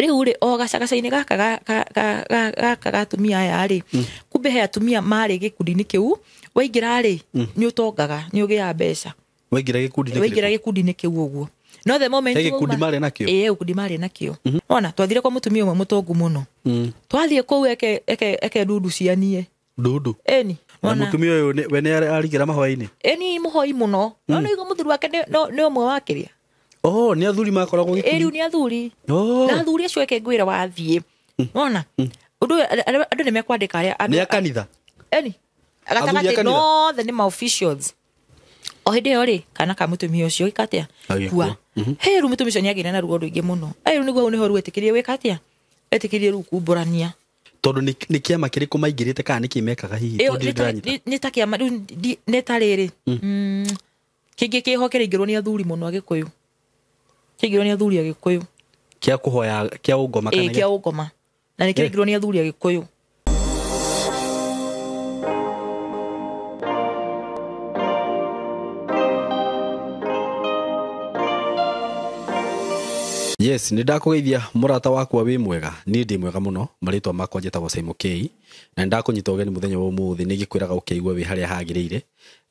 riu ri o gacagacaine gaka gatumia aya ri kumbe he atumia mari gikundi-ini kiu waingira ri ni utongaga ni ugia mbeca waingira gikundi-ini kiu uguo no the moment he gikundi mari nakio gikundi mari nakio ona twathire kwa mutumia umwe mutongu muno twathie kuu eke ndudu cianie ndudu eni na mutumia uyu we ni arigira mahoi-ini eni muhoi muno no nigo muthuri wake ni umwe wakiria ni athuri makoragwo gikundi riu ni athuri na athuri acio eke ngwira wathie ona undu andu ni mekwandika aria ni akanitha eni agatagati no the name officials o hindi yo ri kana ka mutumia ucio ikatia kwa he ru mutumia ucio ni agire na ruo ruingi muno ru niguo ni ho ruetikirie wikatia etikirie ru kumburania tondu ni kiama kiriku maingirite kana nikimekaga hihi tondu ndiranyita ni ta kiama ni ta riri kingi kihokereingirwo ni athuri muno agikuyu kigirwo ni athuri agikuyu kia kuhoya kia ungoma kana kia ungoma na ni kirigirwo ni athuri agikuyu Yes, ni ndakugeithia murata wakwa wi mwega ni ndi mwega muno maritwa makwa njetagwo Simon K na ndakunyita ugeni muthenya wa umuthi ni gikwiraga ukeigwa wi haria hagiriire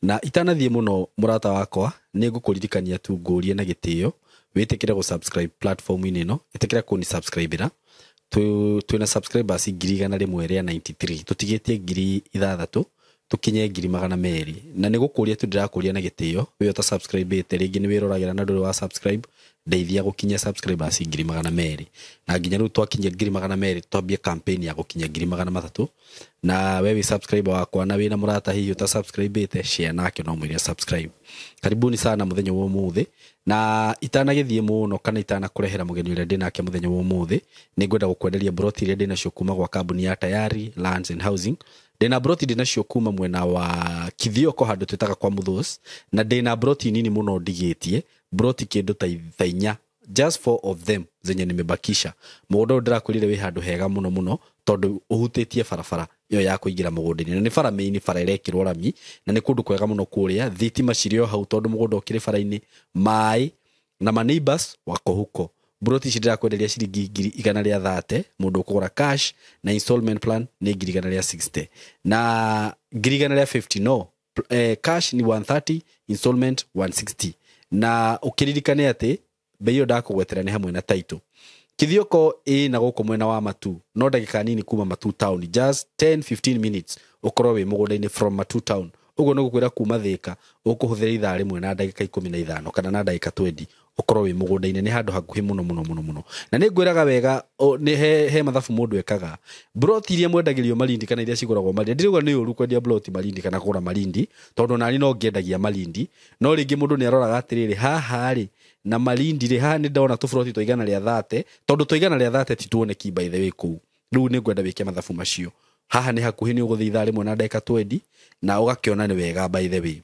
na itanathie muno murata wakwa ni ngukuririkania tu ngurie na gitio witikire go subscribe platform ini no itikira kuni subscribera twina subscribers 1,193 tutigitie 6,000 tukinye 200 na ni gukuria tu ndirakuria na gitio wi uta subscribe ite ringi ni wirораgira na nduri wa subscribe ndeithia gukinya subscribers 200 na nginya riu twakinya 200 twambie campaign ya gukinya 300 na wewe subscriber wakwa na wina murata hiyo ta subscribe ite share nake no mwire subscribe karibuni sana muthenya wa umuthi na itana githie muno kana itana kurehera mugeni ule ndinake muthenya wa umuthi ni ngwenda gukwenderia broti ile ndina cio kuma gwa kambuni ya Tayari Lands and Housing ndina broti ndina cio kuma mwena wa Kithioko handu twitaga kwa Muthos na ndina broti nini muno ndigitie broti kindu ta 4 just 4 of them zenye nimebakisha mugondo ndirakurire wi handu hega muno tondu uhutitie barabara iyo ya kuingira mugundini na ni bara main bara irekirwo rami na ni kundu kwega muno kuria thitima cirio hau tondu mugondo ukiri bara-ini mai na ma neighbors wako huko broti cidira kwenderia ciringi 130 mundu ukugura cash na installment plan ni 160 na 150 no cash ni 130 installment 160 na ukiririkane ati beyo ndakugwetera ni hamwe na title Kithioko na guko mwena wa Matu no ndagika nini kuma Matu town just 10-15 minutes ukorwo wi mugunda-ini from Matu town ugo no gukwira kuma Thika ukuhuthira ithaa rimwe na ndagika 15 kana na ndagika 20 ukorwo wi mugunda-ini ni handu hakuhi muno na ni ngwiraga wega ni he mathabu mundu ekaga broti iria mwendagirio Malindi kana iria ciguragwo Malindi ndiriuga ni uru kwendia broti Malindi kana kugura Malindi tondu nani no ngiendagia Malindi no ringi mundu ni aroraga atiriri haha ri na Malindi ri haha ni ndona tubroti toigana ria 30 tondu toigana ria 30 tituoneki by the way ku riu ni ngwenda wike mathabu macio haha ni hakuhi ni uguthitha rimwe na ndagika 20 na ugakiona ni wega by the way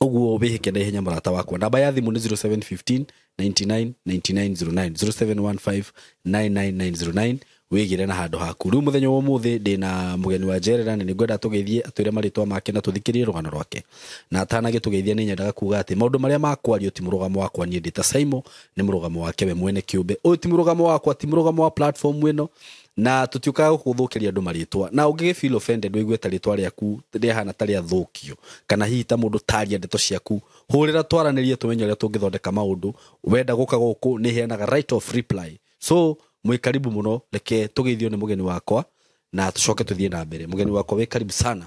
uguo wihike na ihenya murata wakwa namba ya thimu ni 0715 99 9909 0715 99909 wigire na handu haku riu muthenya wa umuthi ndina mugeni wa Jerera ni ngwenda tugeithie atwire maritwa make na tuthikirie rugano rwake na atana gitugeithia ni nyendaga kuga ati maundu maria makwario ti murugamo wakwa ni ndita Simon ni murugamo wake we mwene kiumbe uyu ti murugamo wakwa ti murugamo wa platform ino na tutiukaga guthukiria andu maritwa na ungi feel offended wigweta ritwa riaku rihana tari athukio kana hihi ta mundu taria ndeto ciaku hurira twaranirie tumenye uria tungithondeka maundu wenda guka guku ni heanaga right of reply so mwi karibu muno reke tugeithio ni mugeni wakwa na tucoke tuthie na mbere mugeni wakwa we karibu sana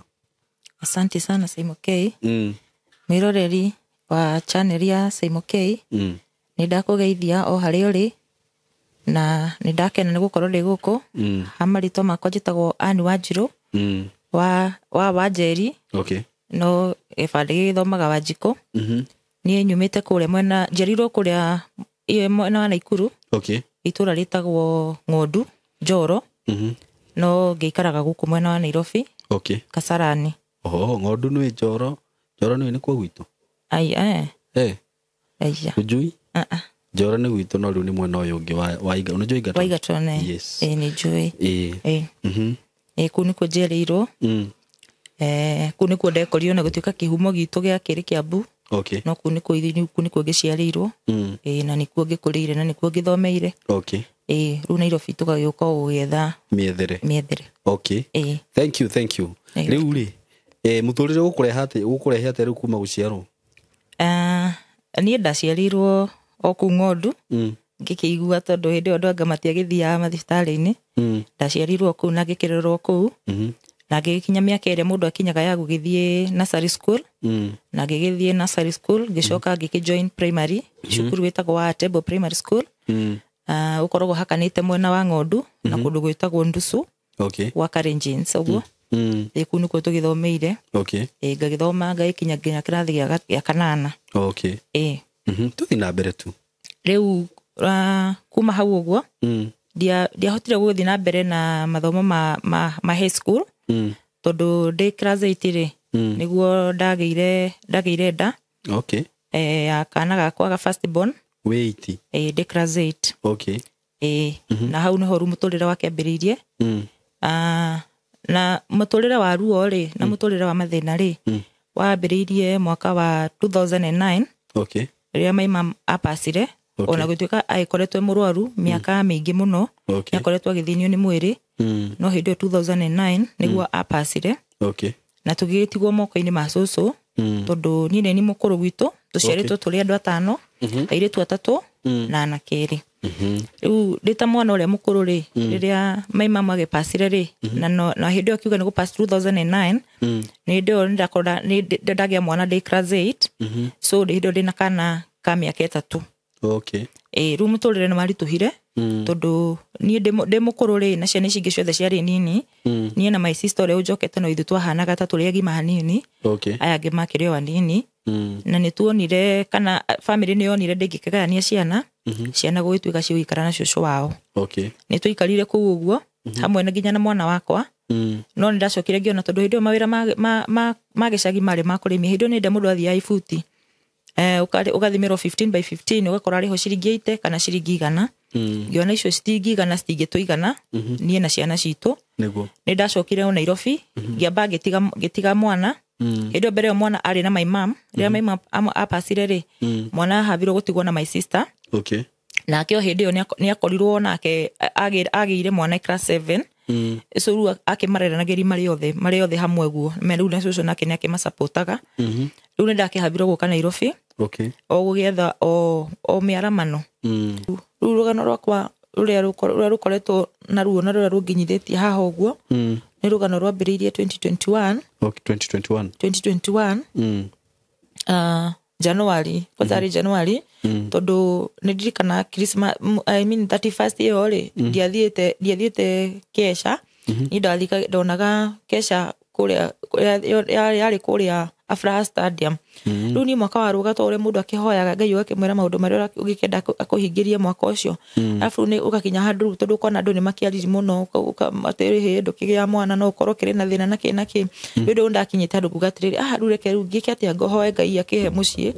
asante sana Simon K miroreri wa channel ya Simon K ni ndakugeithia o hari uri na ni ndakena ni gukorwo ri guku hamaritwa makwa njitagwo Ani Wanjiru wa Wanjeri okay no ifande githomaga Wanjiko ni nyumite kuria mwena njerirwo kuria iyo mwena wa Naikuru okay itura ritagwo Ng'ondu Njoro no ngeikaraga guku mwena wa Nairobi okay Kasarani Ng'ondu ni Njoro ni kwa gwitu ai aiya ujui Njoro ni gwitu no riu ni mwena uyu ungi wa Iga unajua Iga Igatone yes ni njui kuni kujerirwo kuni kudekorio na gutuika kihumo gitu gia kiri Kiambu Okay. no kuu nikuo ngĩciarĩirwo na nikuo ngĩkũrĩire na nikuo ngĩthomeire. Okay. Rĩu Nairobi tũgagĩũka gũgĩetha mĩethere. Okay. Thank you. Rĩu rĩ mũtũrĩre gũkũrehe atĩa rĩu kuma gũciarwo? Niĩ ndaciarĩirwo o kũu Ng'ondu ngĩkĩigua tondũ hĩndĩ ĩyo andũ anga matiagĩthiaga mathibitarĩ-inĩ. Ndaciarirwo kũu na ngĩkĩrerwo kũu na ngĩkinya mĩaka ĩrĩa mũndũ akinyaga ya gũgĩthiĩ nursery school na ngĩgĩthiĩ nursery school ngĩcoka ngĩkĩjoin primary cukuru wĩtagwo wa Table Primary School ũkoragwo hakanĩte mwena wa Ng'ondu na kũndũ gwĩtagwo Ndusu gwa Kalenjins ũguo. Kũu nĩkuo tũgĩthomeire. Ngagĩthoma ngagĩkinya nginya kĩrathi gĩa 8. Tũthiĩ na mbere tu. Rĩu kuma hau ũguo ndiahotire gũthiĩ na mbere na mathomo ma high school tondũ ndĩ class 8 rĩ nĩguo ndagĩire nda ya kana gakwa ga first born ndĩ class 8. Na hau nĩho rĩu mũtũrĩre wake ambĩrĩirie. Na mũtũrĩre wa ruo rĩ na mũtũrĩre wa mathĩna rĩ wambĩrĩirie mwaka wa 2009 rĩrĩa maima apacire. Ona gũtuĩka agĩkoretwo mũrwaru mĩaka mĩingĩ mũno nĩakoretwo agĩthĩnio nĩ mwĩrĩ no hĩndĩ ĩyo 2009 nĩguo apacire. Na tũgĩtigwo moko-inĩ ma cũcũ tondũ niĩ nĩ mũkũrũ gwitũ tũciarĩtwo tũrĩ andũ 5 airĩtu 3 na anake 2. Rĩu ndĩ ta mwana ũrĩa mũkũrũ rĩ rĩrĩa maima magĩpacire rĩ na hĩndĩ ĩyo akiuga nĩ gũpass 2009 nĩ hĩndĩ ĩyo ndagĩa mwana ndĩ class 8 so hĩndĩ ĩyo ndĩna kana ka mĩaka 3. Rĩu mũtũrĩre nĩ maritũhire tondũ niĩ ndĩ mũkũrũ rĩ na ciana ici ingĩ ciothe ciarĩ nini. Niĩ na my sister ũrĩa ũnjokete no ithuĩ twahanaga ta tũrĩ agima hanini aya angĩ makĩrĩ o anini. Na nĩ tuonire kana family nĩ yonire ndĩngĩkĩgayania ciana gũgĩtuĩka cigũikara na cũcũ wao. Nĩ tũikarire kũu ũguo hamwe na nginya na mwana wakwa no nĩ ndacokire ngĩona tondũ hĩndĩ ĩyo mawĩra ma gĩcagi marĩ ma kũrĩmia. Hĩndĩ ĩyo nĩ mũndũ athiaga ibuti ũgathimĩrwo 15x15 ũgakora arĩho ciringi 80 kana ciringi 100. Ngĩona icio ciringi 100 citingĩtũigana niĩ na ciana citũ. Nĩ ndacokire o Nairobi ngĩamba ngĩtiga mwana. Hĩndĩ ĩyo mbere ĩyo mwana arĩ na my mom rĩrĩa my mom apacire rĩ mwana ahabirwo gũtigwo na my sister. Nake o hĩndĩ ĩyo nĩ akorirwo nake agĩire mwana class 7. So rĩu akĩmareranagĩria marĩ othe hamwe guo rĩu na cũcũ nake nĩ akĩmasapotaga. Rĩu nĩ ndakĩhabirwo gũka Nairobi o gũgĩetha o mĩaramano. Rĩu rũgano rwakwa rũrĩa rũkoretwo na ruo na rũrĩa rũnginyithĩtie haha ũguo nĩ rũgano rwambĩrĩirie 2021 January kwanzari January tondũ nĩ ndirikana Christmas 31st ĩyo rĩ ndiathiĩte kesha. Nĩ ndonaga kesha kũrĩa yarĩ kũrĩa Afraha Stadium. Rĩu niĩ mwaka wa rũga tondũ mũndũ akĩhoyaga Ngai ũgakĩmwĩra maũndũ marĩa ũgĩkenda akũhingĩrie mwaka ũcio. Arabu nĩ ũgakinya handũ tondũ ũkona andũ nĩ makĩariri mũno atĩrĩ hĩndĩ ũkĩgĩa mwana no ũkorwo kĩrĩ na thĩna na kĩ. Rĩu ndakinyĩte handũ kuga atĩrĩrĩ rĩu reke rĩu ngĩke atĩa ngohoe Ngai akĩhe mũciĩ.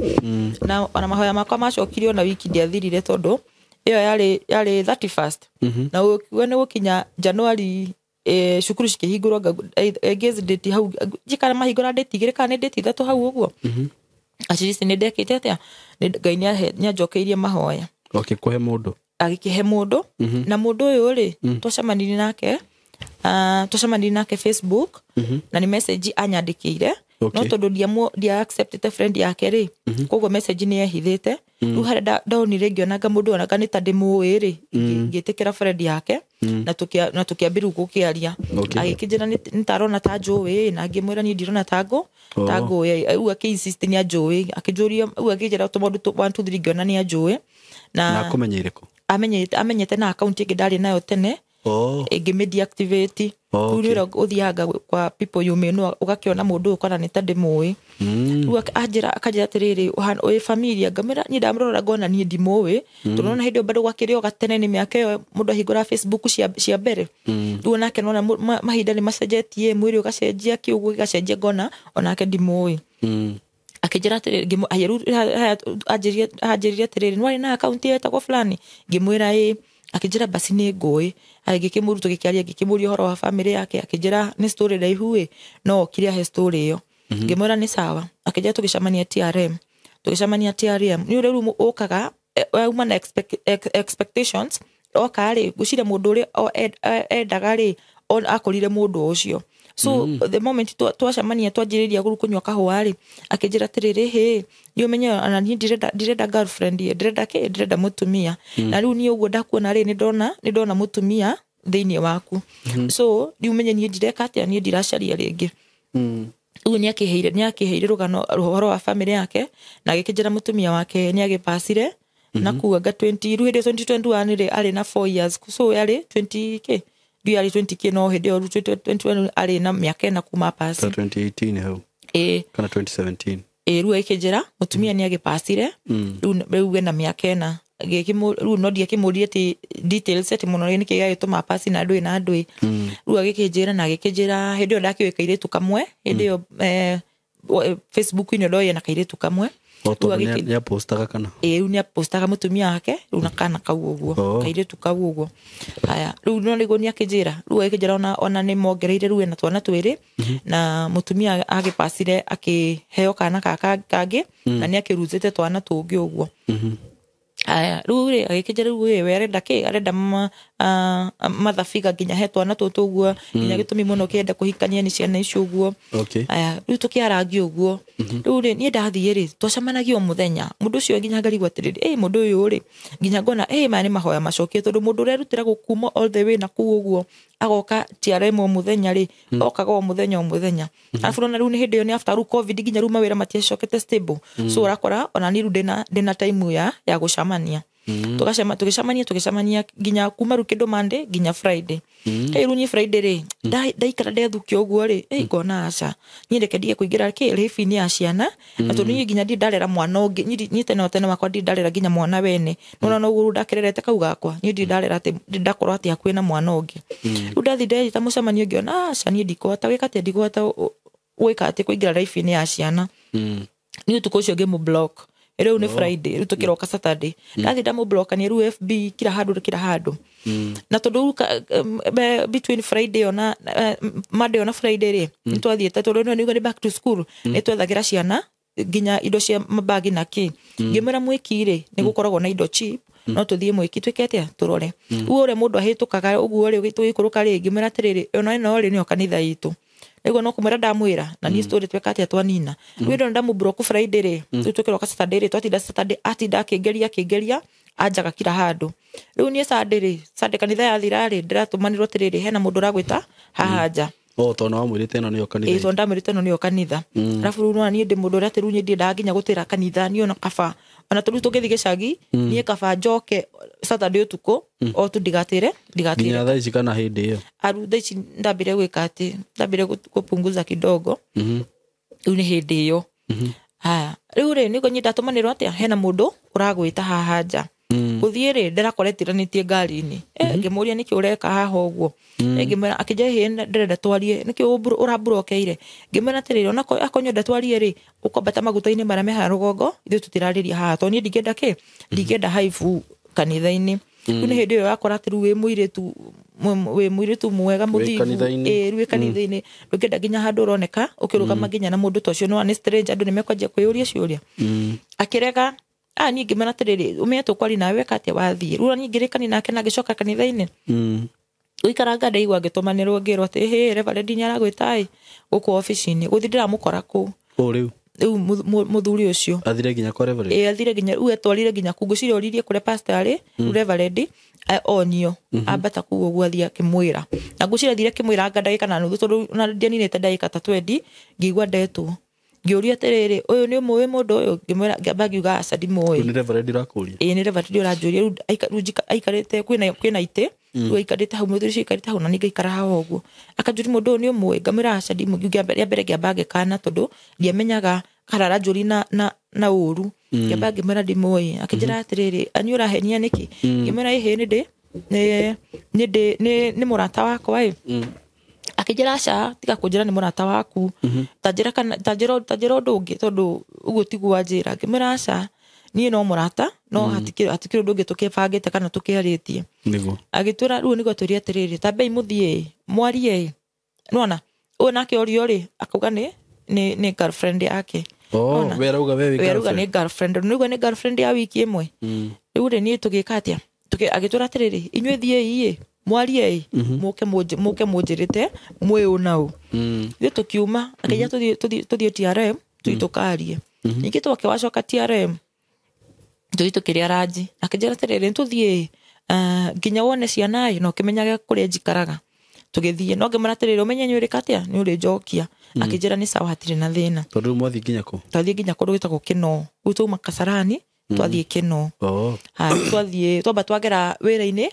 Na mahoya makwa macokire ona wiki ndiathirire tondũ ĩyo yarĩ 31st na ũkiuga nĩ gũkinya January cukuru cikĩhingũrwo engage date hau njikara mahingũra date igĩrĩ kana nĩ date 3 hau ũguo. At least nĩ ndekĩte atĩa Ngai nĩ anjokeirie mahoya. Agĩkĩhe mũndũ na mũndũ ũyũ rĩ twacemanirie nake Facebook na nĩ message anyandĩkĩire no tondũ ndia acceptete friend yake rĩ koguo message nĩ yehithĩte. Rĩu harĩa ndonire ngĩonaga mũndũ onaga nĩ ta ndĩmũĩ rĩ ngĩtĩkĩra friend yake na tũkĩambĩrĩria gũkĩaria. Agĩkĩnjĩra nĩ tarona ta njũĩ na ngĩmwĩra niĩ ndirona ta ngũĩ. Rĩu akĩ-insist nĩ anjũĩ akĩnjũria rĩu akĩnjĩra tũmaũndũ 1 2 3 ngĩona nĩ anjũĩ na amenyete na account ĩngĩ ndarĩ nayo tene ĩngĩ-deactivate. Rĩu nĩ ũthiaga kwa people you may know ũgakĩona mũndũ ũyũ kana nĩ ta ndĩmũĩ. Rĩu akanjĩra atĩrĩrĩ wĩ familia ngamĩra niĩ ndamũrora ngona niĩ ndimũĩ tondũ na hĩndĩ ĩyo bado gwakĩrĩ o gatene nĩ mĩaka ĩyo mũndũ ahingũra Facebook cia mbere. Rĩu nake nona mahinda nĩ macenjetie mwĩrĩ ũgacenjia kĩũgũ gĩgacenjia ngona onake ndimũĩ. Akĩnjĩra atĩrĩrĩ anjĩrire atĩrĩrĩ nĩ warĩ na account yetagwo fulani ngĩmwĩra akĩnjĩra basi nĩ ngũĩ. Agĩkĩmũrutwo gĩkĩaria ngĩkĩmũria ũhoro wa family yake akĩnjĩra nĩ story ndaihu no okire he story ĩyo. Ngĩmwĩra nĩ sawa. Akĩnjĩra tũgĩcemania TRM tugicemania TRM ni uri ru okaga uma na expectations oka ri gucire mundu uri endaga ri on akorire mundu ucio so the moment twacemania twanjiriria kunywa kahua ri akinjira tiriri he ni umenya ana ni ndirenda girlfriend ye ndirenda mutumia na riu ni uguo ndakuona ri ni ndona mutumia thiini waku so ni umenya ni ndireka atia ni ndiracaria ringi ugu ni akiheire rugano ruhoro wa family yake na agikinjira mutumia wake ni agipasire na kuanga 2021 ri ari na 4 years so yari 20k ari 20k no hindi oru 2021 ari na miaka na kuma pasi 2018 hau kana 2017 riu akinjira mutumia ni agipasire riu na miaka na riu no dia kimuri ati details ati muno ni kigagituma pasi na ndui riu agikinjira na agikinjira hindi o ndakiweka iretu kamwe hindi yo Facebook ino ndo yana kairetu kamwe ya postaga kana riu ni postaga mutumia wake riu na kana kau uguo kairetu kau uguo haya riu no rigo ni akinjira riu akinjira ona ni mongereire riu na twana twiri na mutumia agipasire akiheo kana kangi na ni akiruzite twana tungi uguo aya riu ri agikinjira riu we arenda mathabiga nginya he twana tutu uguo nginya gitumi muno kienda kuhikania ni ciana icio uguo aya riu tukiaragi uguo riu ri ni ndathie ri twacemanagia o muthenya mundu ucio nginya ngarigwa atiriri mundu uyu ri nginya ngona mani mahoya macokie tondu mundu urerutira gukuma all the way na ku uguo agoka TRM o muthenya ri okaga o muthenya afu na riu ni hindi yo ni after covid nginya riu mawira matiacokete stable so urakora ona ni riu ndina time ya gucamania tugicamania nginya kuma ru kindu Monday nginya Friday riu ni Friday ri ndaikara ndethukio uguo ri ngona aca ni ndeke ndige kuingira life-ini ya ciana na tondu ni nginya ndarera mwana ungi ni tene makwa ndarera nginya mwana wene nona no guru ndakererete kau gakwa ni ndarera ati ndakorwo ati akwi na mwana ungi riu ndathi ndeta mucemanio ngiona aca ni ndikota wika ati ndikota wika ati kuingira life-ini ya ciana ni utuko ucio ngimu block riu ni Friday riu tukiroka Saturday ndathi ndamu block ni riu FB kila handu na tondu between Friday ona Monday ona Friday ri nitwathiete tondu ni back to school nitwethagira ciana nginya indo cia mabagi na ki ngimera mwiki ri ni gukoragwo na indo cheap no tuthie mwiki twikete turore uore mundu ahitukaga uguo ri twikuruka ri ngimera tiriri ona no ri ni kanitha itu ego no kumera ndamwira na ni story twekate twanina windo ndamu block Friday ri tukiroka Saturday ri twatinda Saturday atinda akigeria ajaga kila handu riu ni Saturday kanitha yathira ri ndiratumanirwo tiriri hena mundu ragwita hahaja tona wamwirite no niyo kanitha tonda mwirite no niyo kanitha rafu riu no ni ndi mundu ati riu ni nda nginya gutira kanitha ni ona kaba ona tondu tugithi gicagi ni kaba njoke Saturday utuko o tu ndigatire nginya thaa ici kana hindi iyo aru thaa ici ndambire gwika ati ndambire kupunguza kidogo riu ni hindi iyo haya riu ri ni gonyita tumanirwo atia hena mundu uragwita hahaja guthie ri ndirakoretiranetie ngari-ini ngimuria niki ureka haha uguo ngimera akija he ndirenda twarie niki urabrokeire ngimera tiriri ona akonyenda twarie ri ukobata maguta-ini maria meha rugongo ithu tutirariria haha to ni ndigenda haifu kanitha-ini ni hindi yo yakora ati ru wi muiritu mwega muthiu ru kanitha-ini ndungenda nginya handu uroneka ukirugama nginya na mundu tocio no ani stranger andu nimekwanjia kwiyuria ciuria akirega ni ngimena tiriri umeto kwari nawe kati wathie rura ni ngirikani nake na gicoka kanitha-ini uikaranga ndaigwa ngitumanirwo ngirwo ati Reverend nyaragwita guku office-ini guthi ndiramukora ku riu muthuri ucio athire nginya kwa Reverend athire nginya twarire nginya ku gucire oririe kure pastor ari Reverend onio ambata ku uguo athia kimwira na gucire thire kimwira ndagika na nuthu tondu na ndianinete ndagika ta 20 ngigwa ndetwo ngiuria tiriri uyu ni muwe mundu uyu ngimwira ngamba ngiuga aca ndimuwe ni Reverend irakuria ni Reverend urajuria riu aikarite kwina ite riu aikarite hau muthuri cio aikarite hau na ningaikara hau uguo akajuri mundu uyu ni muwe ngamwira aca ndimuwe mbere ngamba ngikana tondu ndiamenyaga karara njuri na uru ngamba ngimwira ndimuwe akijira atiriri ani urahenia niki ngimwira he ni murata wakwa akijira aca tiga kunjira ni murata waku tajira kana tajira ndungi tondu uguo tigwa njira ngimwira aca ni no murata no hatikiro ndungi tukibangite kana tukiaritie nigo agitura riu nigo turia tiriri tabe muthie mwarie nona ona ke orio ri akauga ni girlfriend yake werauga weruga ni girlfriend nuga ni girlfriend ya wiki imwe riu ri ni tugika atia agitura atiriri inywe thiei mwarie muke munjirite mwiu nau ithu tukiuma akija tuthie TRM tuitokarie ningi twoke wacoka TRM tukiria raji akijira atiriri tuthie nginya wone ciana no kimenyage kuria njikaraga tugithie no ngemara atiriri umenye nyuri katia ni uri njokia akijira ni sawa hatire na thina tondu mwathi nginya ku twathie nginya kundu gitagwo Kino utuma Kasarani twathie Kino twathie twamba twagera wira-ini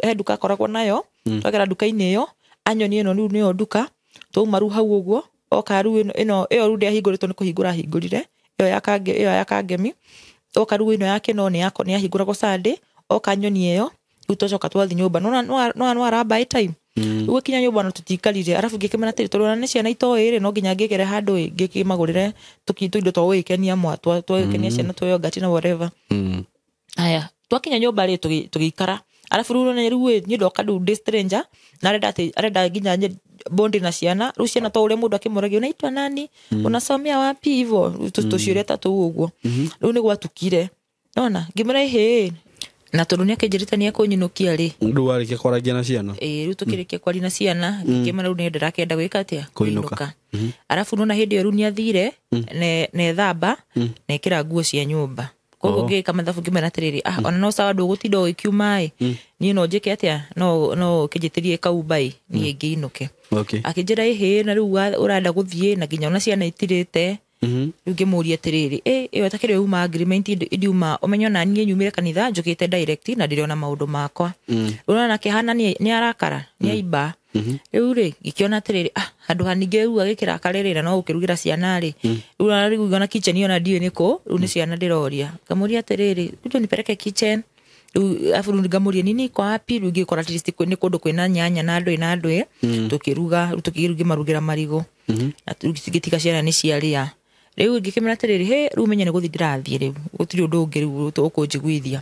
he duka koragwo nayo twagera duka-ini iyo anyoni ino niyo duka twauma ru hau uguo okaru ino ru ndia hinguritwo ni kuhingura hingurire iyo yakangemi okaru ino yake no ni yako ni ahinguragwo Sunday okanyoni iyo utocoka twathi nyumba no araba time uwe kinya nyumba no tutikarire arafu ngikimena tiri torona ni ciana itoire no nginya ngigere handu ngikimagurire tukindo twawikenia mwatwa twawikenia ciana twayo gati na whatever aya twakinya nyumba ri tugikara arafu runo ne ruwe ni ndoka du stranger na arenda nginya bondi na ciana ru ciana to ure mundu akimuragio unaitwa nani unasomea wapi hivyo tuciure tatu uguo ru ni gwatukire nona ngimera na tondu ni akenjiritania kunyinukia ri ndu warike kwaragia na ciana ru tukirikia kwari na ciana ngimera ru ni ndarakenda gwika atia kuinuka arafu nona hindi yo ru ni athire ne thamba na ikira nguo cia nyumba koguo ngika mathabu ngimera atiriri ona no sawa ndu gutindo ikiumai ni no njike atia no kinjitirie kaubai ni ngiinuke akinjira na ru uranda guthie na nginya ona ciana itirite ngimuria atiriri iyo atakire uma agreement idiuma omenyo na nie nyumire kanitha njukite direct na ndiriona maundu makwa urona kihana ni arakara ni aiba riu ri gikiona atiriri handu haninge ru agikira akaririra no ukirugira ciana ri urona ri gugona kitchen iyo na dio niko ru ni ciana ndiroria kamuria atiriri ndio nipeleke kitchen afuru ngamuria nini kwa happy rugi kora at least ni kundu kwina nyanya na andu tukiruga marugira marigo na tugitika ciana ni ciaria riu ngikimena atiriri ru menye ni guthi ndirathie riu gutiri undu ungi riu ukunjiguithia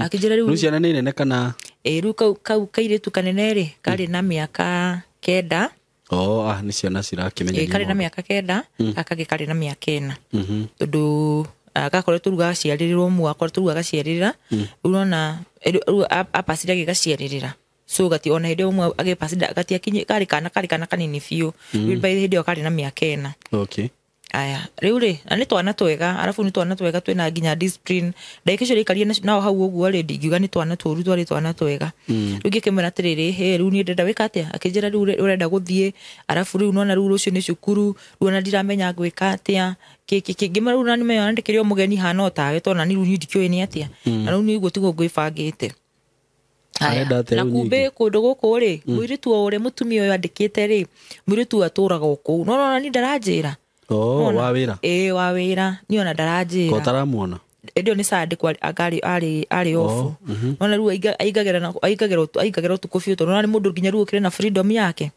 akijira riu ciana ni nene kana riu kau kairitu kanene ri kari na miaka 9 ni ciana cirakimenya kari na miaka 9 akage kari na miaka 4 tondu agakoretwo ruga ciarirwo mu akoretwo ruga ciaririra urona apasira gigaciaririra so gati ona hede umwe agepasida gati akinye kari kana kanini fiu by hede kari na miaka 4 aya riu ri ani twana twega arafu ni twana twega twina nginya discipline ndaikisho rikaria nao hau uguo already ngiuga ni twana turu twari twana twega riu ngikimera atiriri riu ni ndenda wika atia akijira riu urenda guthie arafu riu nona riu rucio ni cukuru riu na ndiramenya gwika atia ngimera riu nani menya ndikirio mugeni hana tawe tona ni riu ndikio ni atia na riu ni guo tigo ngwibangite na kumbe kundu guku ri mwiritu ore mutumia uyu andikite ri mwiritu aturaga guku nona ni ndaranjira wa wira wa wira ni ona ndaranjira ko taramuona ndio ni sade kwa ari ofu nona ru aigagera tukufi to nona ni mundu nginya ru kire na freedom yake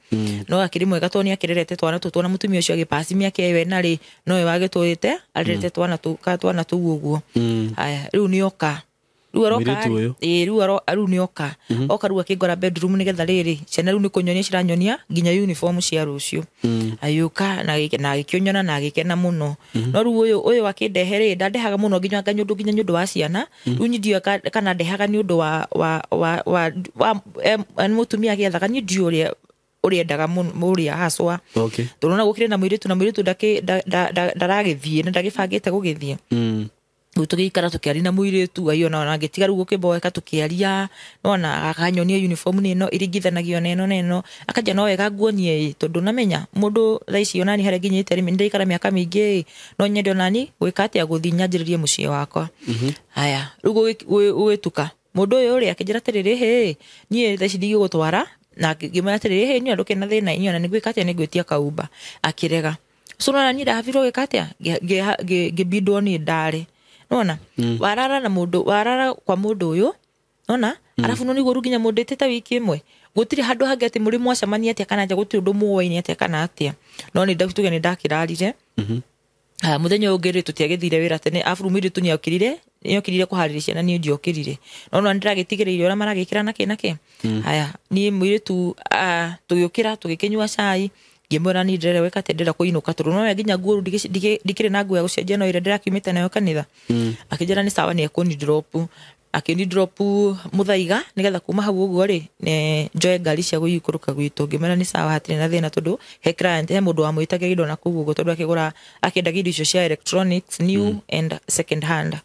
no akiri mwega to ni akirerete twana mutumia ucio agipasi miake we na ri no we wagitwite arerete twana tu uguo aya ru ni oka ru aroka ru ni oka ru akigora bedroom ni getha riri ciana ru ni kunyonia ciranyonia nginya uniform cia rucio ayuka na gikionyona na gikena muno no ru uyu akindehere ndandehaga muno nginya nyundu wa ciana ru ndio kana ndehaga ni undu wa mutumia giethaga ni ndio uriendaga muria haswa turona gukire na mwiritu ndaragithie na ndagibangite gugithie tukikara tukiari na muiritu ayo na ngitiga rugo kiboeka tukiaria nona akanyonia uniform nino irigithanagio neno akaja no wega nguonie tondu namenya mundu thaici onani hare nginyite rimi ndikara miaka mingi no nyende onani gwika atia guthinyanjiririe mucie wakwa haya rugo uituka mundu uyu uri akijira tiriri nie thaici ndigi gutwara na ngimana tiriri ni anduke na thina inyo na nigwika atia nigwitia kauba akirega so nona ni ndaviro gwika atia ngibidwo ni ndare nona warara na mundu warara kwa mundu uyu nona arafu no ni goru ginya mundu teta wiki imwe gutiri handu hangi ati muri mwacamania atia kana nja gutiri undu muoini atia kana atia no ni ndatuge ni ndakirarire muthenya ungiri tutiagithire wira tene afurumire tunyakirire kuhariria ciana ni ndiokirire no ndiragitigiriire ora maragikira nake haya ni mwiritu tugiukira tugikinywa cai ngimwira ni ndere weka te ndira kuinuka turu no nginya nguo ndikire na nguo ya gucenjia no ire ndira kiumite nayo kanitha akijira ni sawa ni ekuni drop muthaiga nigetha kuma hau uguo ri ne njoe ngari cia guikuruka gwitu ngimera ni sawa hatire na thina tondu he client he mundu amwitagira indo na kugu uguo tondu akigura akiendagia indo icio cia electronics new and second hand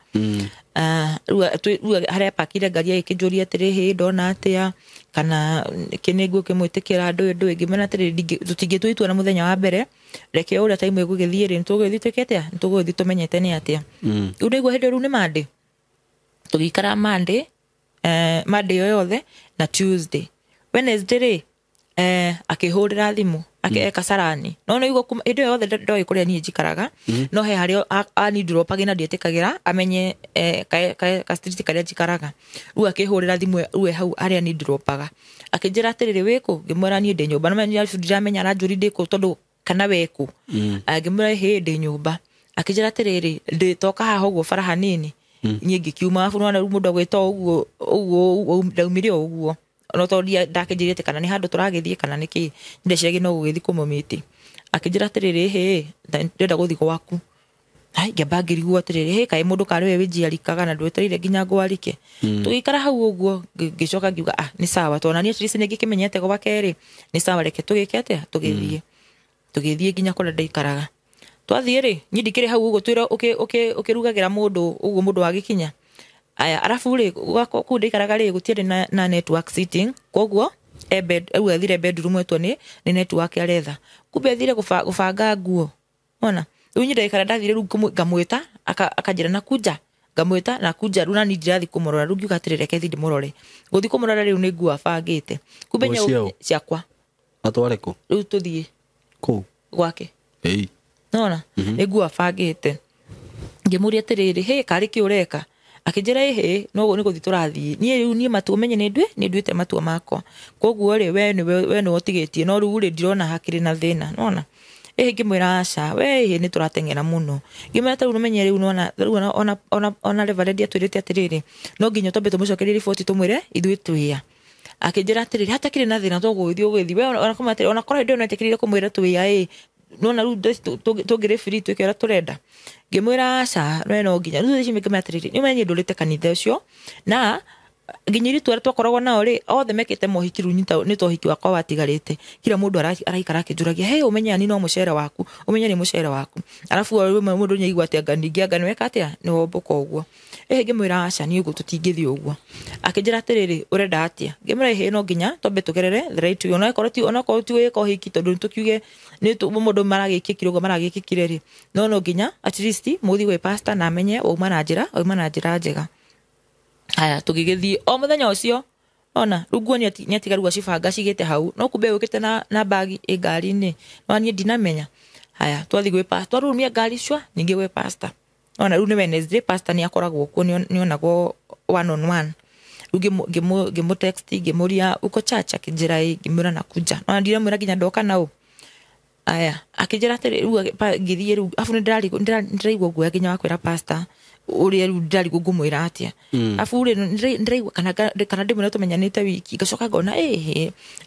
haria pakire ngari ikijuria atiri hi ndona atia kana kinengu kimwitikira ndu ngimera atiri tutingitwitua na muthenya wa mbere reke uria time igugithie ri ntugithie twikete ntugithie tumenyete ni atia riu niguo hindi riu ni mande tugikara Monday yothe na Tuesday Wednesday ri akihurira thimu akeka sarani no iguo indo yothe ndoi kuria ni njikaraga no he hario ani drop agina ndietikagira amenye ka street karia njikaraga riu akihurira thimu uwe hau aria ni dropaga akijira atiriri wiku ngimwira ni ndi nyumba no menya ndiramenya ranjuri ndiku tondu kana weku ngimwira he ndi nyumba akijira atiriri nditoka haha uguo bara hanini nyingi kiuma afu no mundu agwita uguo ndaumire uguo no tondia ndakijirite kana ni handu turagithie kana niki ndecege no gugithi kumumiti akijira atiriri he ndenda guthi gwaku ai ngabagiri guo atiriri he kai mundu kari we winjiarikaga na ndweterire nginya ngwarike tugikara hau uguo ngicoka ngiuga ni sawa tona ni atirisi ngikimenyete go bakeri ni sawa reke tugike atia tugithie nginya kula ndaikaraga twathie ri nyindikire hau uguo twira ukirugagira mundu uguo mundu agikinya aya arafu ri ku ndaikaraga ri gutiere na network sitting koguo bed au athire bedroom eto ni network aretha kumbe athire gubanga nguo ona riu ndaikara ndathire ru ngamwita akajira na kuja ngamwita na kuja runa ni ndirathi kumurora ru ngiuga atirire kethi ndimurore guthi kumurora riu ni nguo abangite kumbe nya ciakwa atware ku riu tuthie ku gwake nona nguo abangite ngimuria atiriri he kari ki ureka akijira he no ni guthi turathie ni matu menye ni nduite matu makwa koguo ri we ni otigetie no ru ri ndirona hakiri na thina nona ngimwira aca we ni turatengera muno ngimwira taru umenye riu nona ona reverend atwirite atiriri no nginyo tombe tumucokerie report tumwire ithui twiya akijira atiriri hatakire na thina tuguthi ugithi we ona kumatire ona kora ndio netekirire kumwira twiya nona ru tugire free twikera turenda ngimwira aca we no nginya ru ici mikamatiriri ni menye ndurite kanitha ucio na nginyiri twara twakoragwo nao ri othe mekite mohiki ru ni tohiki wakwa watigarite kila mundu araikara akijuragia he umenya ni no mucere waku umenya ni mucere waku arafu we mundu nyaigwa atia ngani weka atia ni womboka uguo ngimwira aca ni uguo tutingithi uguo akijira atiriri urenda atia ngimwira he no nginya tombe tugerere the right way ona koroti weka hiki tondu tukiuge ni mundu maragikikire uguo maragikikire ri no nginya at least muthi we pastor na amenye uma na njira njega aya tugigithie o muthenya ucio ona ruguo ni atigaru acibanga cigite hau no kumbe ukite na bagi ngari ni no ni ndinamenya aya twathi gwe pastor rumia ngari cwa ningi we pastor ona ru ni Wednesday pastor ni akoragwo ku ni onagwo one on one gimu text gimuria uko church akijira gimura na kuja ona ndira mwira ginya ndoka nao aya akijira atiriri ru ngithie ru afu ni ndiraigwa guoya ginya wakwira pastor uri ru ndari gugumwira atia afu uri ndiraigwa kana ndimwe tumenyanite wiki gacoka ngona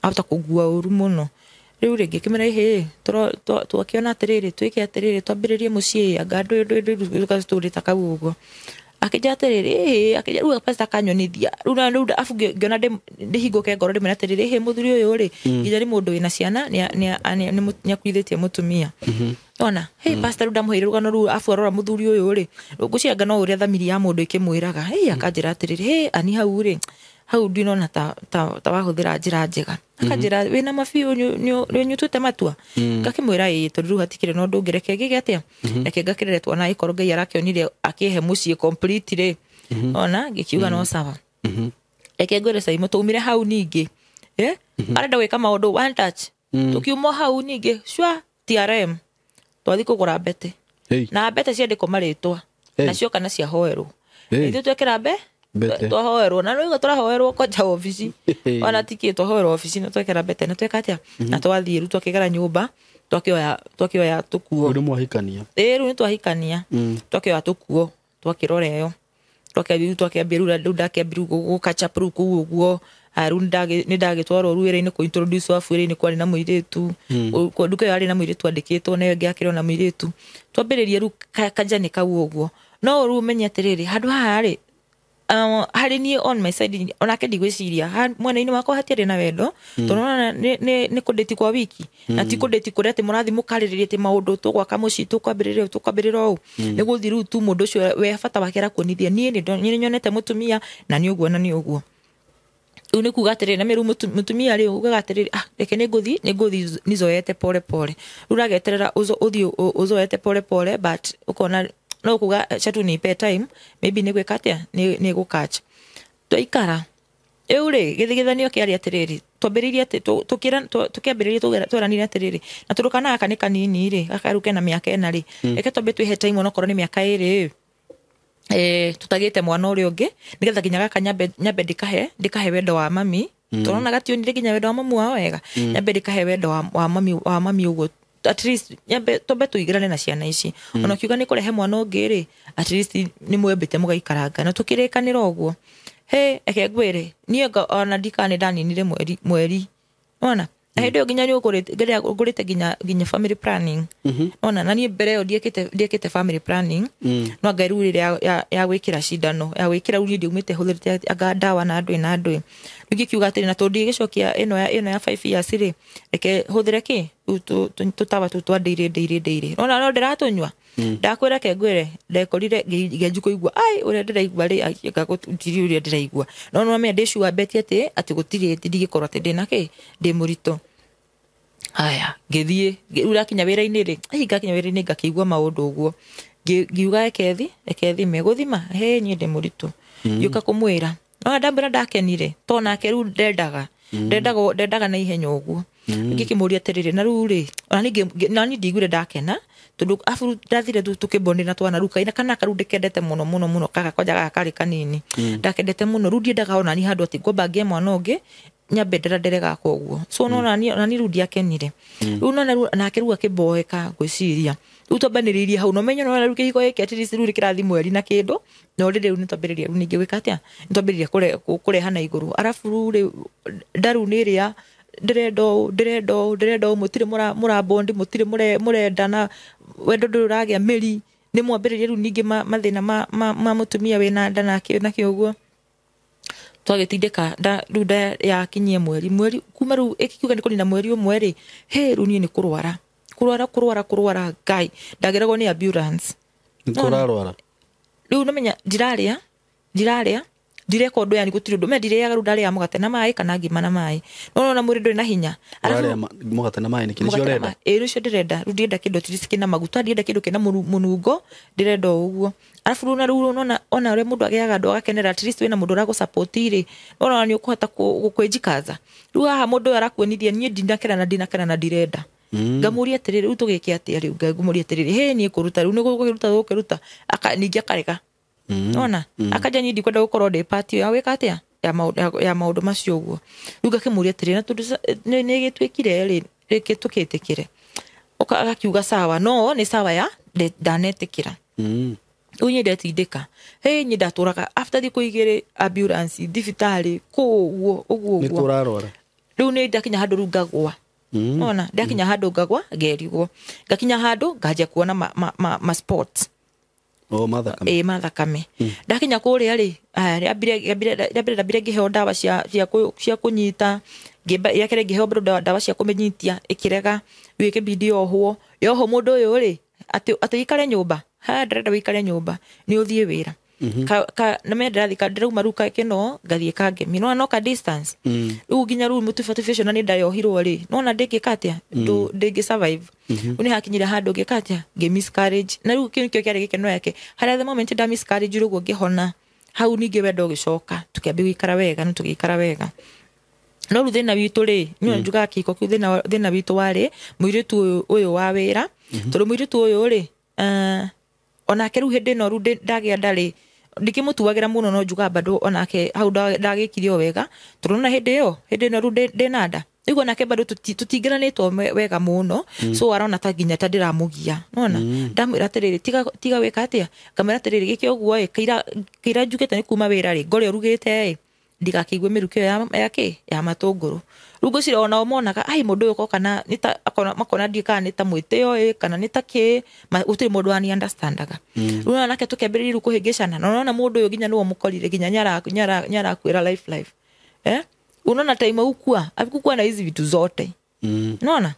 ahota kugua uru muno riu ringi kimera twakiona atiriri twike atiriri twambiririe mucii anga ndu story takau uguo akija atiriri akija ru pastor kanyonithia ru afu ngiona ndihinguke ngoro ndimwe atiriri muthuri uyu ri nginya ri mundu wina ciana ni nyakwithitie mutumia ona pastor ru ndamuhire rugano ru afu arora muthuri uyu ri gucianga no uria thamiri ya mundu ikimwiraga akanjira atiriri ani hau ri hau ndinona ta wahuthira njira njega akanjira wina mabiu ni nyutute matua ngakimwira tondu hatikire no ndungireke gige atia reke ngakirere twana ikoro ngai arakionire akihe mucii completely ona ngikiuga no sawa reke ngwire sai mutumire hau ningi arenda gwika maundu one touch tukiuma hau ningi shwa TRM twathi kugura mbete na mbete ciandikwo maritwa nacio kana cia hoerwo ithu twekera twahoerwo na no turahoerwo koja ofisi ona tiki twahoerwo ofisi na twekera mbete na tweka atia na twathie ru twakigara nyumba twakioya tukuo ru mwahikania ru ni twahikania twakioya tukuo twakirora yo twakĩambia rĩu ndakĩambia gũkacha pru kũu ũguo rĩu nĩ ndagĩtwarwo wĩra-inĩ kũ introduce wabu wĩra-inĩ kwarĩ na mũirĩtu nduka ĩyo yarĩ na mũirĩtu andĩkĩtwo nayo ngĩakĩrwo na mũirĩtu twambĩrĩrie rĩu kanjani kau ũguo no rĩu menye atĩrĩrĩ handũ haha rĩ harĩ niĩ on my side onake ndigwĩciria mwena-inĩ wakwa hatiarĩ na wendo tondũ nĩ kũndĩti kwa wiki na ti kũndĩti kũrĩa atĩ mũrathi mũkarĩrĩria atĩ maũndũ tũgwaka mũciĩ tũkwambĩrĩra ũũ nĩ gũthiĩ rĩu tu mũndũ ũcio we bata wake arakuonithia niĩ nĩ nyonete mũtumia na nĩ ũguo na nĩ ũguo rĩu nĩ kuga atĩrĩrĩ na mĩru mũtumia rĩ ugaga atĩrĩrĩ reke nĩ ngũthi nizoete pole pole rĩu rageterera ũthiĩ ũzoete pole pole but ũkona no kuga chatu ni pay time maybe nĩ gwĩka atĩa nĩ gũkatch twaikara rĩu rĩ gĩthigithanio kĩarĩ atĩrĩrĩ twambĩrĩirie atĩ tũkĩambĩrĩria tũranire atĩrĩrĩ na tũndũ kana gaka nĩ kanini rĩ gaka rĩu kena mĩaka ĩna rĩ reke twambe twĩhe time onokorwo nĩ mĩaka ĩrĩ tutagĩte mwana ũrĩa ũngĩ nĩgetha nginya gaka nyambe ndĩkahe wendo wa mami tũrona gationire nginya wendo wa mamu wao wega nyambe ndĩkahe wendo wa mami ũguo at least nyambe tombe tuigirane na ciana ici ona kiuga nĩ kũrehe mwana ũngĩ rĩ at least nĩ mwembete mũgaikaranga na tũkĩrĩkanĩra ũguo eke ngwĩre niĩ ona ndikane ndaninire mweri ona hĩndĩ ĩyo nginya nĩ ũgũrĩte nginya family planning ona na niĩ mbere ĩyo ndiekĩte family planning no anga rĩu rĩrĩa ya gwĩkĩra cindano ya gwĩkĩra rĩu ndiumĩte hũthĩrĩte anga ndawa na andũ rĩngĩ kiuga atĩrĩ na tondũ gĩcokia ĩno ya 5 years rĩ reke hũthĩre kĩ tũtawa twa ndĩire ona no ndĩratũnyua ndakwĩra ke ngwĩre ndekorire ngĩanju kũigua ũrĩa ndĩraigua rĩ ngagũtiri ũrĩa ndĩraigua no menya ndĩcua beti atĩ gũtirĩ ndigĩkorwo atĩ ndĩna kĩ ndĩ mũritũ haya ngĩthiĩ rĩu rakinya wĩra-inĩ rĩ ngakinya wĩra-inĩ ngakĩigua maũndũ ũguo ngiuga ekethi megũthima niĩ ndĩ mũritũ ngĩũka kũmwĩra no ndambĩra ndakenire to nake rĩu ndendaga na ihenya ũguo ngĩkĩmũria atĩrĩrĩ na rĩu rĩ ona niĩ ndigwire ndakena tondũ afu ndathire tũkĩbonĩ na twana ruka-inĩ kana karu ndĩkendete mũno kaka koja gaka karĩ kanini ndakendete mũno rĩu ndiendaga ona niĩ handũ atĩ ngomba ngĩe mwana ũngĩ nyambe ndere gaka ũguo so ona niĩ rĩu ndiakenire rĩu nake rĩu akĩmboeka ngwĩciria rĩu twambanĩrĩirie hau no menyo no rĩu kĩhiko gĩkĩ at least rĩu kĩrathi mweri na kĩndũ no rĩu nĩ twambĩrĩria rĩu ningĩ gwĩka atĩa nĩ twambĩrĩria kũreha na igũrũ arabu rĩu ndaru nĩ ĩrĩa ndĩrenda mũtirĩ mũrabondi mũtirĩ mũrendana wendo ndũragĩa mĩri nĩ mwambĩrĩria rĩu ningĩ mathĩna ma mũtumia wĩna nda nakĩ ũguo twagĩtindĩka rĩu nda yakinyie mweri kuma rĩu ĩkiuga nĩ kũnina mweri ũmwe rĩ rĩu niĩ nĩ kũrwara ngai ndageragwo nĩ ambulance kũrarwara rĩu namenya ndirarĩa ndireka ũndũ yani gũtirĩ ũndũ me ndirĩaga rĩu ndarĩa mũgate na maĩ kana ngima na maĩ no na mwĩrĩ ndũrĩ na hinya mũgate na maĩ nĩ kĩrĩcio ũrenda rĩcio ndĩrenda rĩu ndienda kĩndũ tirisi kĩna maguta ndienda kĩndũ kĩna mũnungo ndĩrenda ũguo arabu rĩu ona ũrĩa mũndũ agĩaga andũ agakenera at least wĩna mũndũ ũragũsapoti rĩ ona nĩ ũkũhota kwĩjikaza rĩu haha mũndũ ũyũ arakuonithia niĩ ndinakena na ndirenda ngamũria atĩrĩrĩ rĩu tũgĩke atĩa rĩu ngũmũria atĩrĩrĩ nĩ kũruta rĩu nĩ gũkĩruta ningĩ akarega ona akaja niĩ ndikwenda gũkorwo ndĩ part ya gwĩka atĩa ya maũndũ macio ũguo rĩu ngakĩmũria atĩrĩrĩ na tondũ nĩ gĩtuĩkire rĩ rĩkĩ tũkĩtĩkĩre agakiuga sawa no nĩ sawa ya ndanetĩkĩra rĩu niĩ ndetindĩka niĩ ndatũraga after thikũ igĩrĩ ambulance thibitarĩ kũu ũguo nĩ kũrarwara rĩu nĩ ndakinya handũ rĩu ngagwa ona ndakinya handũ ngagwa ngerigwo ngakinya handũ nganjia kuona ma sports mathakame ndakinya kũrĩa rĩ ndambire ngĩheo ndawa cia kũnyita yakĩre ngĩheo bado ndawa cia kũmenyitia ĩkĩrega rĩu ĩkĩbidi yohwo mũndũ ũyũ rĩ atĩ wĩikare nyũmba ndĩrenda wĩikare nyũmba nĩ ũthiĩ wĩra na me ndĩrauma rũka kĩno ngathiĩ kangemi no ka distance rĩu nginya rĩu motivation na nĩ ndayohirwo rĩ nona ndĩngĩka atĩa ndĩngĩ survive rĩu nĩ hakinyire handũ ngĩka atĩa miscarriage na rĩu kĩu nĩkĩo kĩarĩ gĩkeno yake harĩa the moment nda miscarriage rĩu ngĩhona hau ningĩ wendo ũgĩcoka tũkĩambia gũikara wega no tũgĩikara wega no rĩu thĩna witũ rĩ niĩ njugaga kĩhiko kĩu thĩna witũ warĩ mũirĩtu ũyũ wa wĩra tondũ mũirĩtu ũyũ rĩ onake rĩu hĩndĩ ĩno rĩu ndagĩa ndarĩ ndikĩmũtuagĩra mũno no njuga bado onake hau ndagĩkirio wega tondũ na hĩndĩ ĩno rĩu ndĩna nda iguo nake bado tutingiranitwo wega muno so arona ta nginya ta ndiramugia nona ndamwira atiriri tiga weka atia ngamwira atiriri giki uguo kira njukite ni kuma wira ri ngore urugite ndigakigwe miruki ya matunguru rugo cire ona omonaga ai mundu uyu kana nita makona ndika nita mwiteo kana nita ki utiri mundu ani understandaga runa nake tukemberiru kuhingicana nona mundu uyu ginya niwo mukorire ginya nyara kwira life unaona time ukua akukua na hizi vitu zote unaona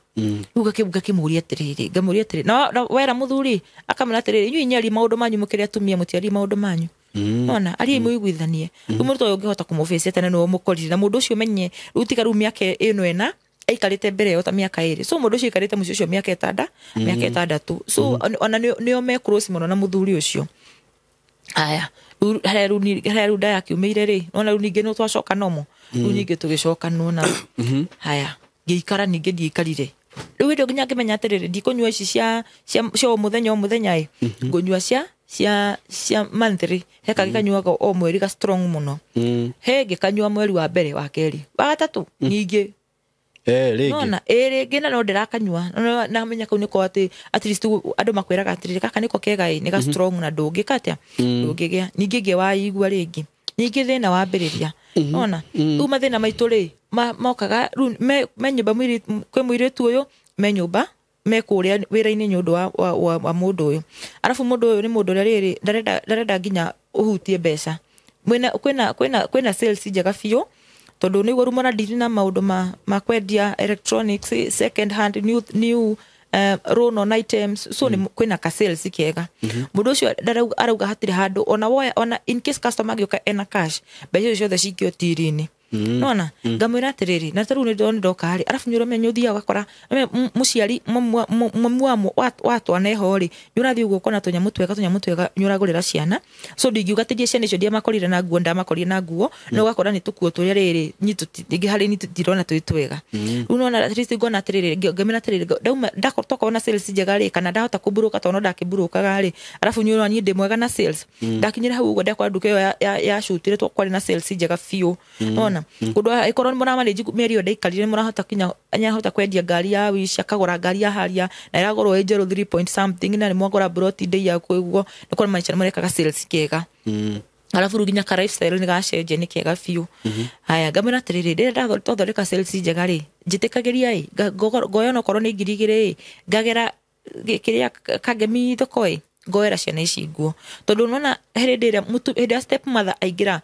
ugakibuga kimuria atiriri ngamuria atiriri na wera muthuri akamena atiriri inyu inyari maundu manyu mukiria tumia mutiari maundu manyu unaona ali muiguithanie umuruto uyu ngihota kumuface tena no mukorire na mundu ucio menye rutika ru miaka ino ena aikarite mbere yo ta miaka iri so mundu ucio aikarite mucio ucio miaka etandatu so ona nio me cross muno na muthuri ucio aya hareru nda yakiumeire ri ona ru ninge no twacoka nomo ru ninge tugicoka nona haya ngiikara ninge ndiikarire riu ndio nginya ngimenya atiriri ndikunywa ici cia muthenya ngunywa cia monthly heka gikanyuaga o mweri ga strong muno he gikanyua mweri wa mbere wa keri wa gatatu ninge nona ringi na no ndirakanyua na menya kau niko at least andu makwiraga atiriri kaka niko kega ni ga strong na ndungikatia ndungigia ninge ge waigua ringi ninge thina wambiriria nona uma thina maitu ri mokaga menyumba mwiri kwe mwiritu uyu menyumba mekuria wira-ini nyundu wa mundu uyu arafu mundu uyu ni mundu riri ndarenda nginya uhutie mbeca kwina sales njega biu tondu ni gorumana ndiri na maundu ma kwendia electronics second hand new run on items so ni kwina ka sales kega mundu ucio arauga hatire handu ona in case customer gioka ena cash mbeca ciothe cikio tiri-ini nona ngamwira atiriri na taru ni ndoka hari arafu nyuro menyo thia gakora muciari mamu watu aneho ri nyurathi uguo kona tunyamu twega nyuragurira ciana so ndingiuga tidie ciana icio ndia makorire na nguo ndamakorire na nguo no gakora ni tukuo turia riri ngi hari ni tutirona twega unona at least ngona atiriri ngamira atiriri ndauma ndakotoka ona sales njega ri kana ndahota kuburuka tono ndakiburukaga ri arafu nyuro ni ndi mwega na sales ndakinyira hau uguo ndakora nduka ya shutire to kwari na sales njega fiu nona kudwa ikoroni mura manage meri ode ikarire mura hota kinya anya hota kwendia ngari ya wisha kagora ngari ya haria na iragorwo ejero 3 point something na ni mwagora broti day ya kwiguo nikora manchana mureka ka sales kega alafu ruginya ka lifestyle ni gasheje ni kega fiu haya ngamira tiriri ndira tothoreka sales njega ri njitikagiria goyo no korwo ni ngirigire ngagera kiria kagemi thokoi goera ciana ici nguo tondu nona herendira henda step mother aingira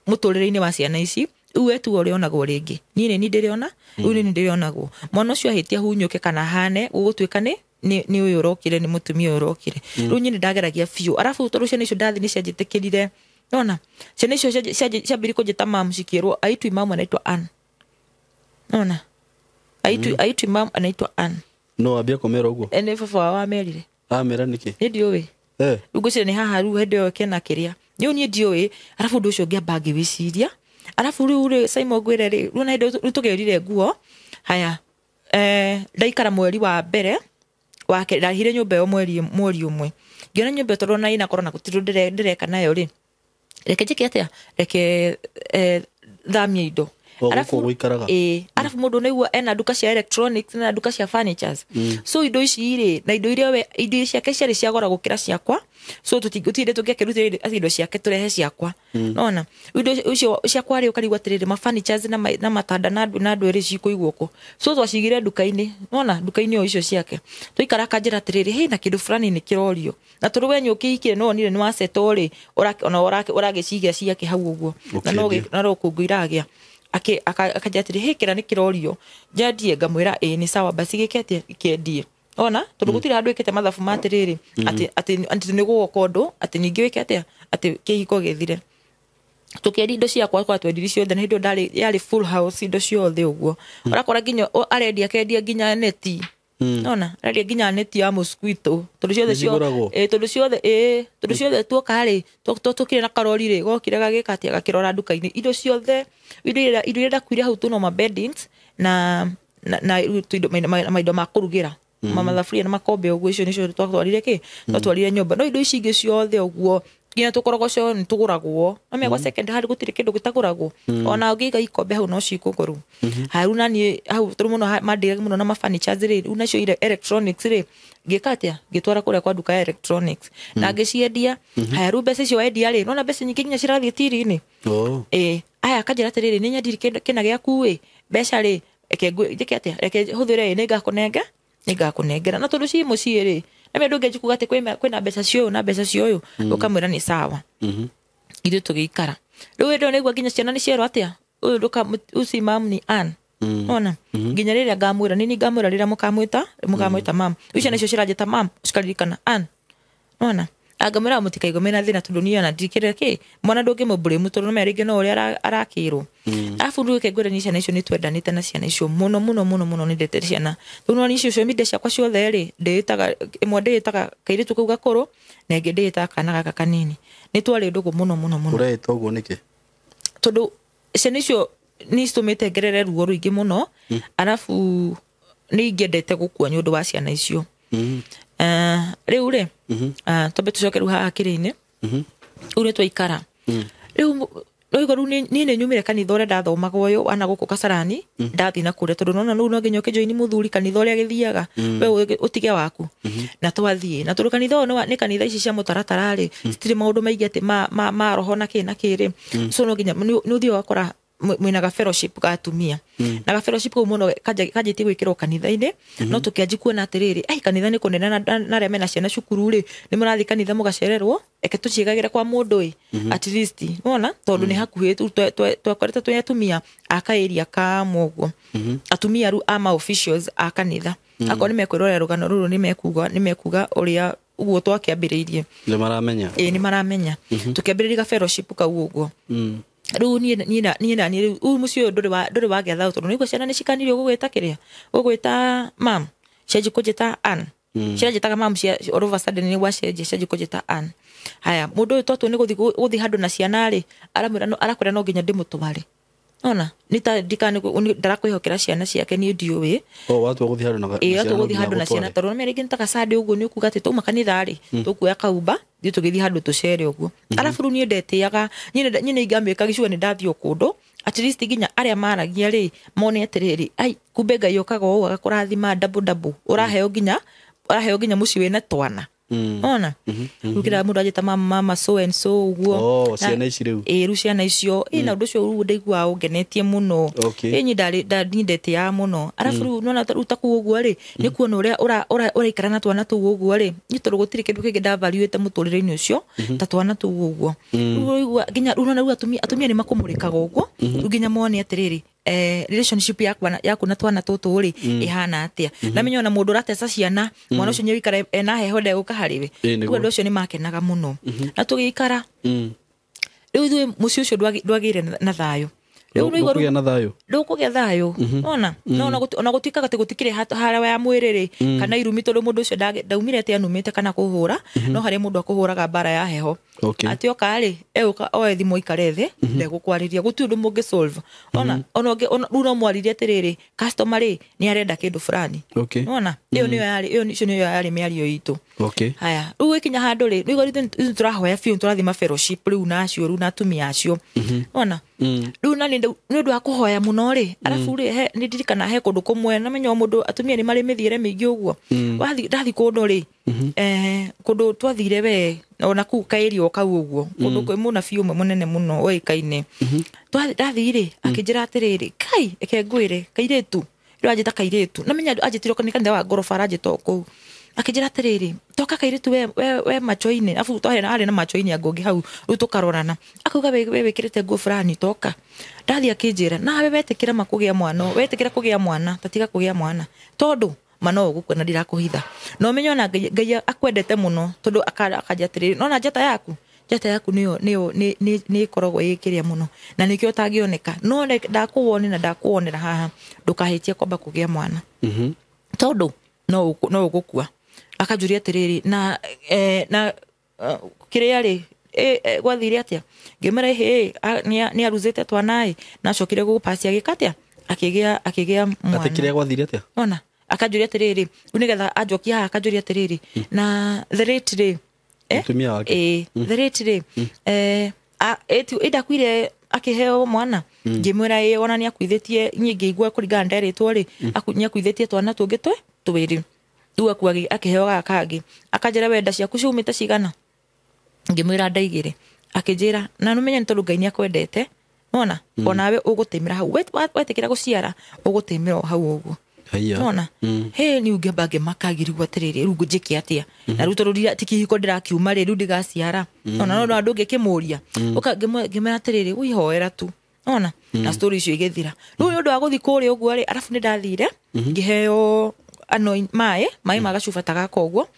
muturire-ini wa ciana ici uwetu orionagwo ringi ni ndiriona ni ndirionagwo mwana ucio ahitia hunyuke kana hane gugutwika ni uyu urokire ni mutumia uyu urokire riu nyini ndageragia fiu arafu toru ciana icio ndathi ni cianjitikirire nona ciana icio ciambiri kunjita mam cikirwo aitu mama anaitwa Ann nona aitu mama anaitwa Ann no ambia komera uguo ene baba wa merire amera niki ndiuwe rugo ciana ni haha ru hende kena kiria ni uni ndiuwe arafu ndu ucio ngiamba ngibiciria arafu riu Simon gwire ri runa indo tugerire nguo haya ndaikara mweri wa mbere wake ndahire nyumba yo mweri umwe ngiona nyumba torona ina korona gutiru ndireka nayo ri reke njike atia reke thamia indo arafu mundu niguo ena duka cia electronics na duka cia furnitures so indo ici ri na indo iria indo ciake ciari ciagora gukira ciakwa so tutinde tugekerutire indo ciake turehe ciakwa nona indo icio ciakwa ri ukarigwa tirire ma furnitures na matanda na andu eri cikuigwo ko so twacigire duka-ini nona duka-ini o icio ciake tuikara kanjira tirire he na kindu fulani ni kirorio na turu wenyu ukikire no nire ni waseto ri uragicigia ciake hau uguo na no kunguiragia akajatiri hikira ni kirorio jadie ngamwira ni sawa basi giketie kiendie ona turugutira handu ikete mathafu matiriri ati ni gukondo ati ningi wikete ati kihiko githire tukiedi indo ciakwa kwa twendiri ciothe na hindo ndari yari full house indo ciothe uguo urakora ginya arendia kendia ginya neti ona arendia ginya neti ya mosquito tondu ciothe tuoka ri tukire na karori ri gokire gagikatia gakirora duka-ini indo ciothe indo ndakwire hau tuno ma beddings na maindo ma kurugira mama thafuria na makombe uguo icio nicio twatwarire twatwarire nyumba no indo ici ingi ciothe uguo nginya tukorogoco ni tuguragwo no me kwa second hand gutire kindu gitaguragwo ona ngiga ikombe hau no cikugoru haruna ni hau turu muno mandire muno na mafurniture ri unacio electronics ri ngikatia ngitwara kuria kwa duka ya electronics na ngiciendia haru mbeca cio endia ri nona mbeca nyingi nginya cirathie tiri-ini aya kanjira atiriri ni nyandiri kina giaku ri mbeca ri eke ngikatia eke huthire ni ngakunengera na tondu ci mucii ri na me ndunge njikuga ati kwina mbeca cio na mbeca cio ukamwira ni sawa ithu tugikara riu ndo nigua nginya ciana ni ciero atia uyu nduka uci mam ni an ona nginya riria ngamwira nini ngamwira riria mukamwita mam ucio nicio ciranjita mam cikaririkana an ona agamwira mutikaigo mena thina tondu ni ona ndikire ki mwana ndungi mubure mutono me ringi no uria arakirwo afu nduke ngwira ni ciana icio ni twendanite na ciana icio muno ni ndete ciana tondu ni icio mide ciakwa ciothe ri nditaga imwe nditaga kairitu kau gakuru na ingi nditaga kana gaka kanini ni twari ndugu muno ureta uguo niki tondu ciana icio ni citumite ngerere ruo ruingi muno arafu ni ngendete gukua ni undu wa ciana icio riu ri tobe tucoke ru haha kiri-ini uri twaikara riu riu ni nyumire kanitha uria ndathomaga uyu ana guku Kasarani ndathi na kuria tondu nona no nginya ukijoini muthuri kanitha uria githiaga we utige waku na twathie na tondu kanitha no ni kanitha ici cia mutaratara ri citire maundu maingi ati ma roho na kiri so no nginya ni uthio wakora mwina ga fellowship ga atumia na ga fellowship ko muno kajiti gwikirwo kanitha-ini no tukianji kuona atiriri ai kanitha ni kunena na ria mena ciana cukuru ri ni murathi kanitha mugacererwo eke tucigagira kwa mundu at least wona tondu ni hakuhi twakorete twa atumia akairia ka mugo atumia ru ama officials a kanitha akoni mekwirora rugano ruru ni mekuga uria uguo twakiambiriirie ni maramenya tukiambiriria ga fellowship kau uguo riu ni u mucio nduri wa getha tondu niguo ciana ni cikanirio gugwita kiria gugwita mam cianji kujita an cianjitaga mam cia all of a sudden ni cianji kujita an haya mundu uyu twatu ni guthi handu na ciana ri arakwira no nginya ndimutware ona nita ndikane ndarakwihokera ciana ciake ni ndiuwi watu guthi handu na ciana guthi handu na ciana tondu me ringi ntaka sade uguo ni ukuga ati tuma kanitha ri tukuya kauba ndi tugithi handu tucere uguo arafu ru ni ndetiaga nyine ingamika gicua ni ndathio kundu at least nginya aria maragia ri mone atiriri ai kumbe Ngai okaga o agakurathima double uraheo nginya muci wena twana ona ukira mundu ajita mama so and so uguo ciana ici riu ru ciana icio na undu cio ru ndigua ungenetie muno enyi ndete ya muno arafu ru nona utaku uguo ri ni kuona uria ikara na twana tu uguo ri ni tondu gutiri kindu kingi ndavalue muturire-ini ucio ta twana tu uguo ru nginya ru atumia ni makumurikaga uguo nginya mone atiriri relationship yaku na twana tutu ri ihana atia na menyo na mundu ratesa ciana mwana ucio nyikara ena heho ndegũka hariwe ndu ucio ni makenaga muno na tugikara riu ithuĩ muciĩ ucio ndwagire na thayo riu kugia na thayo ndukugia thayo ona ona gutikaga te gutikire hara ya mwiri ri kana irumi tondu mundu ucio ndaumire ati anumite kana kuhura no hari mundu akuhuraga bara ya heho ati oka ri euka oe thimu ikare thi ndegũkwariria guti undu mungi solve ona no mwaririe atiriri customer ri ni arenda kindu fulani ona iyo niyo yari miario itu haya riu ikinya handu ri riu turahoya fiu turathima fellowship riu nacio ru na atumia acio ona riu na ni ndu akuhoya muno ri arafu ri ni ndirikana he kundu kumwe na menyo mundu atumia ni mari mithiire mingi uguo ndathi kundu ri kundu twathire we ona ku kairio kau uguo kundu kwi muna fiu munene muno oikaine ndathire akinjira atiriri kai eke ngwire kairitu riu ajita kairitu na menya ajitiro kanitha wa ngorofa arajito ku akijira atiriri toka kairitu we macho-ini afu twahena ari na macho-ini agongi hau riu tukarorana akuga we wikirite nguo fulani toka ndathi akinjira na we wetikira makugia mwana wetikira kugia mwana tatiga kugia mwana tondu mano gukuna ndirakuhitha no menyo na Ngai akwendete muno tondu akajatiriri nona njata yaku ni korogwo yikiria muno na nikio tagioneka no ndakuwonera haha ndukahitie kwamba kugia mwana tondu no gukua akajuria atiriri na kiria ri gwathire atia ngimera ni aruzete twanai na cokire gupacia gikatia akigia mwana atikiria gwathire atia ona akajuria atiriri unigetha ajokia akajuria atiriri na the rate ri mutumia wake thereti idakwire akiheo mwana ngimwira ona ni akuithitie nyingi igwa kuringana nderitwo ri ni akuithitie twana tungi twiri tu akuagi akiheo gakangi akajira wenda ciaku ciumite cigana ngimwira ndaigire akijira na numenya ntondu Ngai ni akwendete ona onawe ugutimira hau wetikira guciara ugutimira hau uguo ona he ni ugebage makagirigwa atiriri rugo njiki atia na ruto rurira tikihiko ndirakiuma ri rundi gaciara ona no andu ngikimuria ukagimera atiriri wihoera tu ona na story icio igethira ru ni undu wa guthi kuri uguo ri arafu ni ndathire ngiheo mai magacuba ta gaka uguo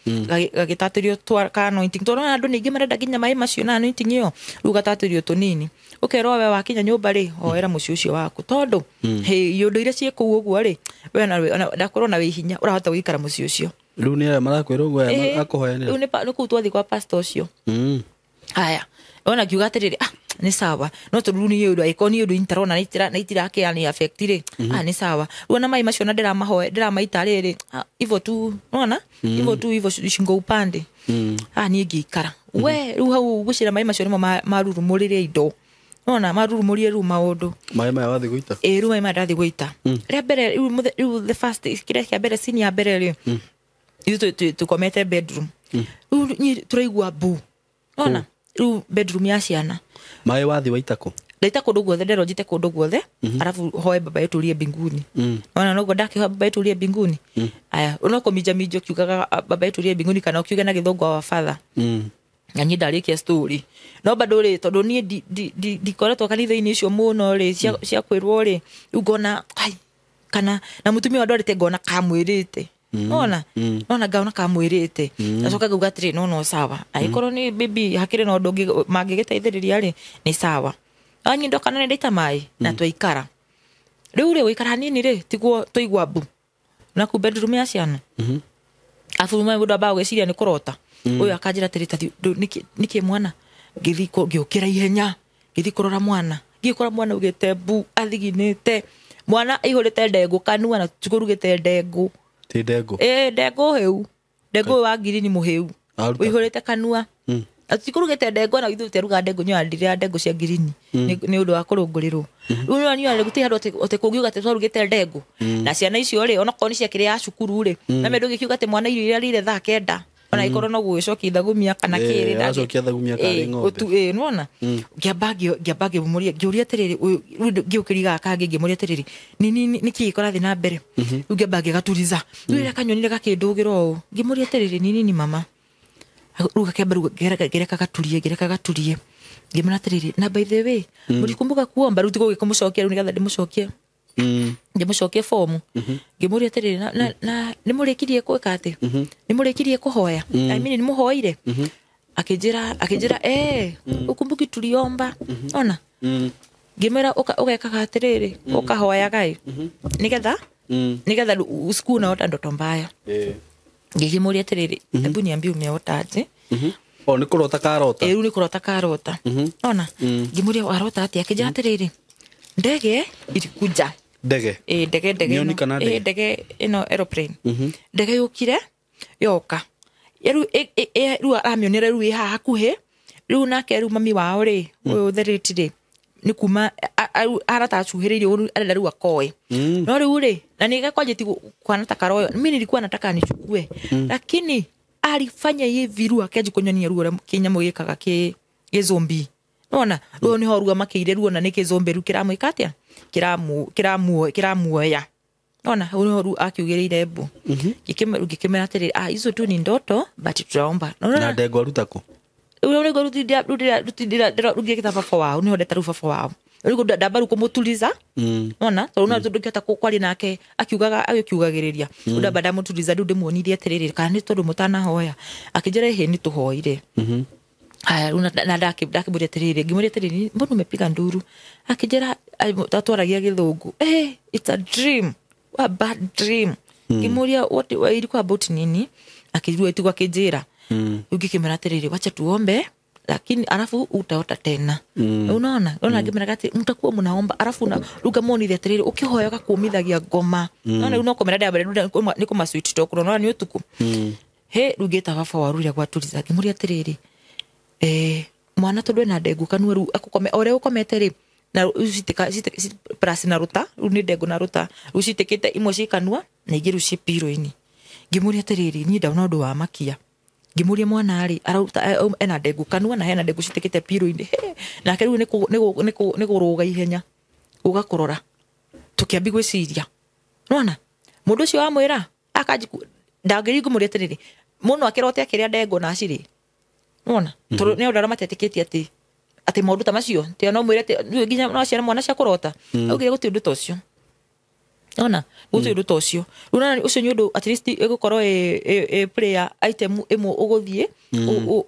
gagitatirio ka anointing tondu andu ningi marenda nginya mai macio na anointing iyo ru gatatirio tunini ukerwo we wakinya nyumba ri hoera mucio ucio waku tondu he yundu ire cie kuu uguo ri we na ndakorwo na wihinya urahota guikara mucio ucio ru ni ara marakwira uguo akuhoya ni ku twathi kwa pastor ucio haya ona kiuga atiriri ni sawa no tondu ni yundu aikoni yundu intarona na itirake yani affect ri ni sawa ruona mai macio na ndiramaita riri ivo tu ona ivo shingo upande ni ngikara we ru hau gucira mai macio nimo marurumurire indo ona marurumurie ru maundu mai wathi guita ru mai ndathi guita ria mbere ru the first kire kia mbere senior mbere ri tu komete bedroom ru ni turaigua bu ona ru bedroom ya ciana mai wathi waitako ndaita kundu guothe nderojite kundu guothe arafu hoe baba yetu rie mbinguni ona no godake baba yetu rie mbinguni aya unoko mijo kiugaga baba yetu rie mbinguni kana ukiuga na githongo wa father nyanyi ndarikia story no bado ri tondu ni dikoretwo kanitha-ini icio muno ri cia kwirwo ri ugona kana na mutumia ndorite ngona kamwirite ona ngaona kamwirite nacoka ngauga atiri no sawa aikorwo ni bibi hakire no ndungi mangigiteithiriria ri ni sawa anyi ndokana ndaita mai na twaikara riu ri wikara nini ri tiguo tuigwa bu na ku bedroom ya ciana afuma mundu aba gwiciria ni kurota uyu akanjira tirita niki mwana ngithiko ngiukira ihenya ngithi kurora mwana ngikora mwana ugite bu athiginite mwana ihurite ndengu kanua na tukurugite ndengu ti ndengu ndengu heu ndengu wa ngirini muheu ihurite kanua atikurugite ndengu na ithu teruga ndengu nyo andire ndengu cia ngirini ni undu wa kurungurirwo riu ni ari guti handu ate kungiuga te twarugite ndengu na ciana icio ri ona koni cia kire ya cukuru ri na mendu gikiuga te mwana irio ira rire thaa kenda ona ikorwo no gucokia thagumia kana kiri na acokia thagumia kari ng'ombe nona ngiambagi muria ngiuria atiriri ngiukiriga kangi ngimuria atiriri niki ikorathi na mbere ngiambagi gaturiza rira kanyonire gakindugiro ngimuria atiriri nini mama ruga kemberu gereka gaturie ngimana atiriri na by the way murikumbuka kuomba ruti gugikumucokia ru nigatha ndimucokie ndimucokie fomu ngimuria atiriri na nimurikirie kweka ati nimurikirie kuhoya I mean nimuhoire akijira ukumbuki tuliomba ona ngimera ugeka atiriri ukahoya gai nigetha usiku na ndoto mbaya ngimuria atiriri ebu niambie umeotaje ni kurota karota ru ni kurota karota ona ngimuria warota ati akijira atiriri ndege ilikuja ndege ndege ino aeroplane ndege yukire yoka ru aramionera ru iha hakuhe ru nake ru mami wao ri utheriti ri ni kuma arata acuhiririe ru arenda ru akoe no ru ri na nigakwanjiti kwana takaroyo mimi nilikuwa nataka nichukue lakini alifanya hivi ru akaje kunyonia ru kinyamu gikaga ki zombie ona ru ni horu makiire ru na niki zombie ru kiramwika atia kiramuoya ona ru akiugereire ebu gikimera atiri izo tu ni ndoto but tutaomba na ndego rutako uri go rutidira rugie kitaba for wao ni hodeta rufa for wao uri go dabaru kumutuliza ona to una tuduketa kwali nake akiugagiriria uda bada mutuliza ndu ndimuonirie atiriri kana ni tondu mutana hoya akijera he ni tuhoire haya una na ndakiburi atiriri ngimuri atiriri mbona umepiga nduru akijera tatwaragia githungu it's a dream a bad dream ngimuria what ilikuwa about nini akijua tu akijera ugikimera atiriri wacha tuombe lakini alafu utaota tena unaona ngimera kati mtakuwa mnaomba alafu na ruga moni atiriri ukihoya kuumithagia ngoma unaona unokomera ndabere niko ma sweet talk unaona ni utuku he rugeta baba waru ria gwaturiza ngimuria atiriri mwana tondu ena ndengu kanua ru akukome ore ukomete ri na ucitika plus na ruta uni ndengu na ruta ucitikite imwe cikanua na ingi ci piro-ini ngimuria atiriri ni ndauna undu wa makia ngimuria mwana ari arauta ena ndengu kanua na hena ndengu citikite piro-ini nake riu ni kuruga ihenya ugakurora tukiambi gwiciria nona mundu ucio wa mwira akajiku ndangiri ngumuria atiriri muno akirote akiria ndengu na aciri nona tondu ni ndara matetikiti ati maundu ta macio ti no mwire nginya no ciana mwana cia kurota augire guti undu tocio nona guti undu tocio runa ucio ni undu at least egukorwo prayer item imo uguthie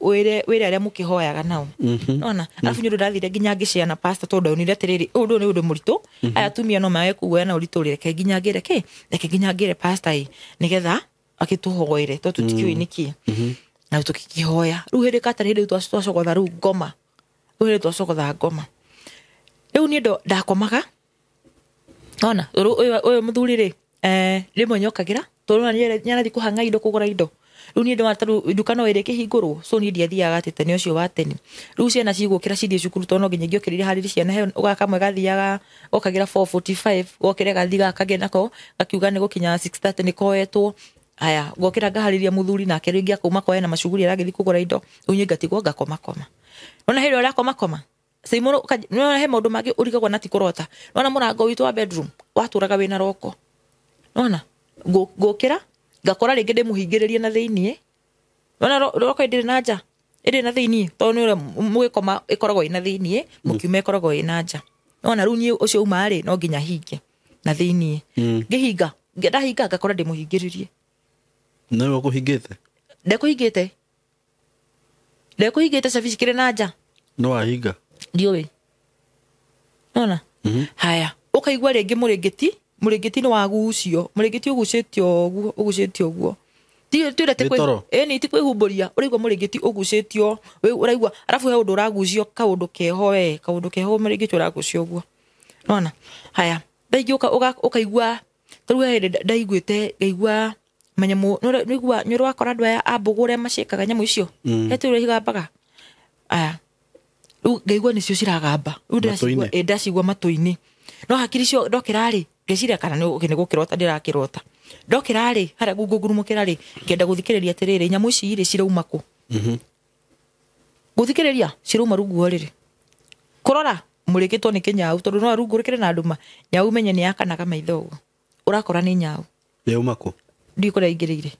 wire aria mukihoyaga nao nona afu ni undu ndathire nginya ngiciana pastor tondu ni atiriri undu ni undu muritu aya tumia no mawe kuwa na uritu reke nginya ngire reke nginya ngire pastor nigetha akituhoire to tutikiwe niki na tukikihoya riu hindi katari hindi twacokotha riu ngoma riu hindi twacokotha ngoma riu ni ndakomaga ona uyu muthuri ri rimwe nyokagira tondu ni arathi kuhanga indo kugura indo riu ni ndataru dukano iri kihingurwo so ni ndiathiaga atete ucio wa teni riu ciana cigukira cithie cukuru tondu nginya ngiokirire hariri ciana he ugakamwe gathiaga okagira 4:45 gokire gathiga kagena ko gakiuga ni gukinya 6:30 ni koetwo aya gokira ngahariria muthuri nake ringi akuma kwa ena macuguri aragithi kugura indo unye ngatigwo ngakoma ona hero ara koma Simoro no he maundu magi urigagwo na tikurota nona murango witu wa bedroom waturaga wina roko nona gokira ngakora ringi ndimuhingiririe na thiini nona roko ndiri na nja iri na thiini tondu mugikoma ikoragwo ina thiini mukiuma ikoragwo ina nja nona riu ni ucio uma ri no nginya hinge na thiini ngihinga ndahinga ngakora ndimuhingiririe nawe ukuhingite ndekuhingite service kire na nja no ahinga ndiwe nona haya ukaigwa ringi muringiti ni wagucio muringiti ugucitio uguo tire tekwe ni tikwihumburia uraigwa muringiti ugucitio uraigwa arafu he undu uragucio kaundu keho muringiti uragucio uguo nona haya ndaigi ukaigwa taru he ndaiguite ngaigwa manyamu nigwa nyoro akora ndwa ambugure macikaga nyamu icio hetire higambaga aya ngaigwa nicio ciragamba ndacigwa matu-ini no hakiri cio ndokirari ngeciria kana ni gukirota ndirakirota ndokirari haria ngurumukirari ngenda guthikiriria atiriri nyamu ici iri cirauma ku guthikiriria cirauma rungu riri kurora murikitwo ni kinyau tondu no rungu rikire na nduma nyau menye ni yakanaga maitho uguo urakora ni nyau yauma ku ndikora ingirire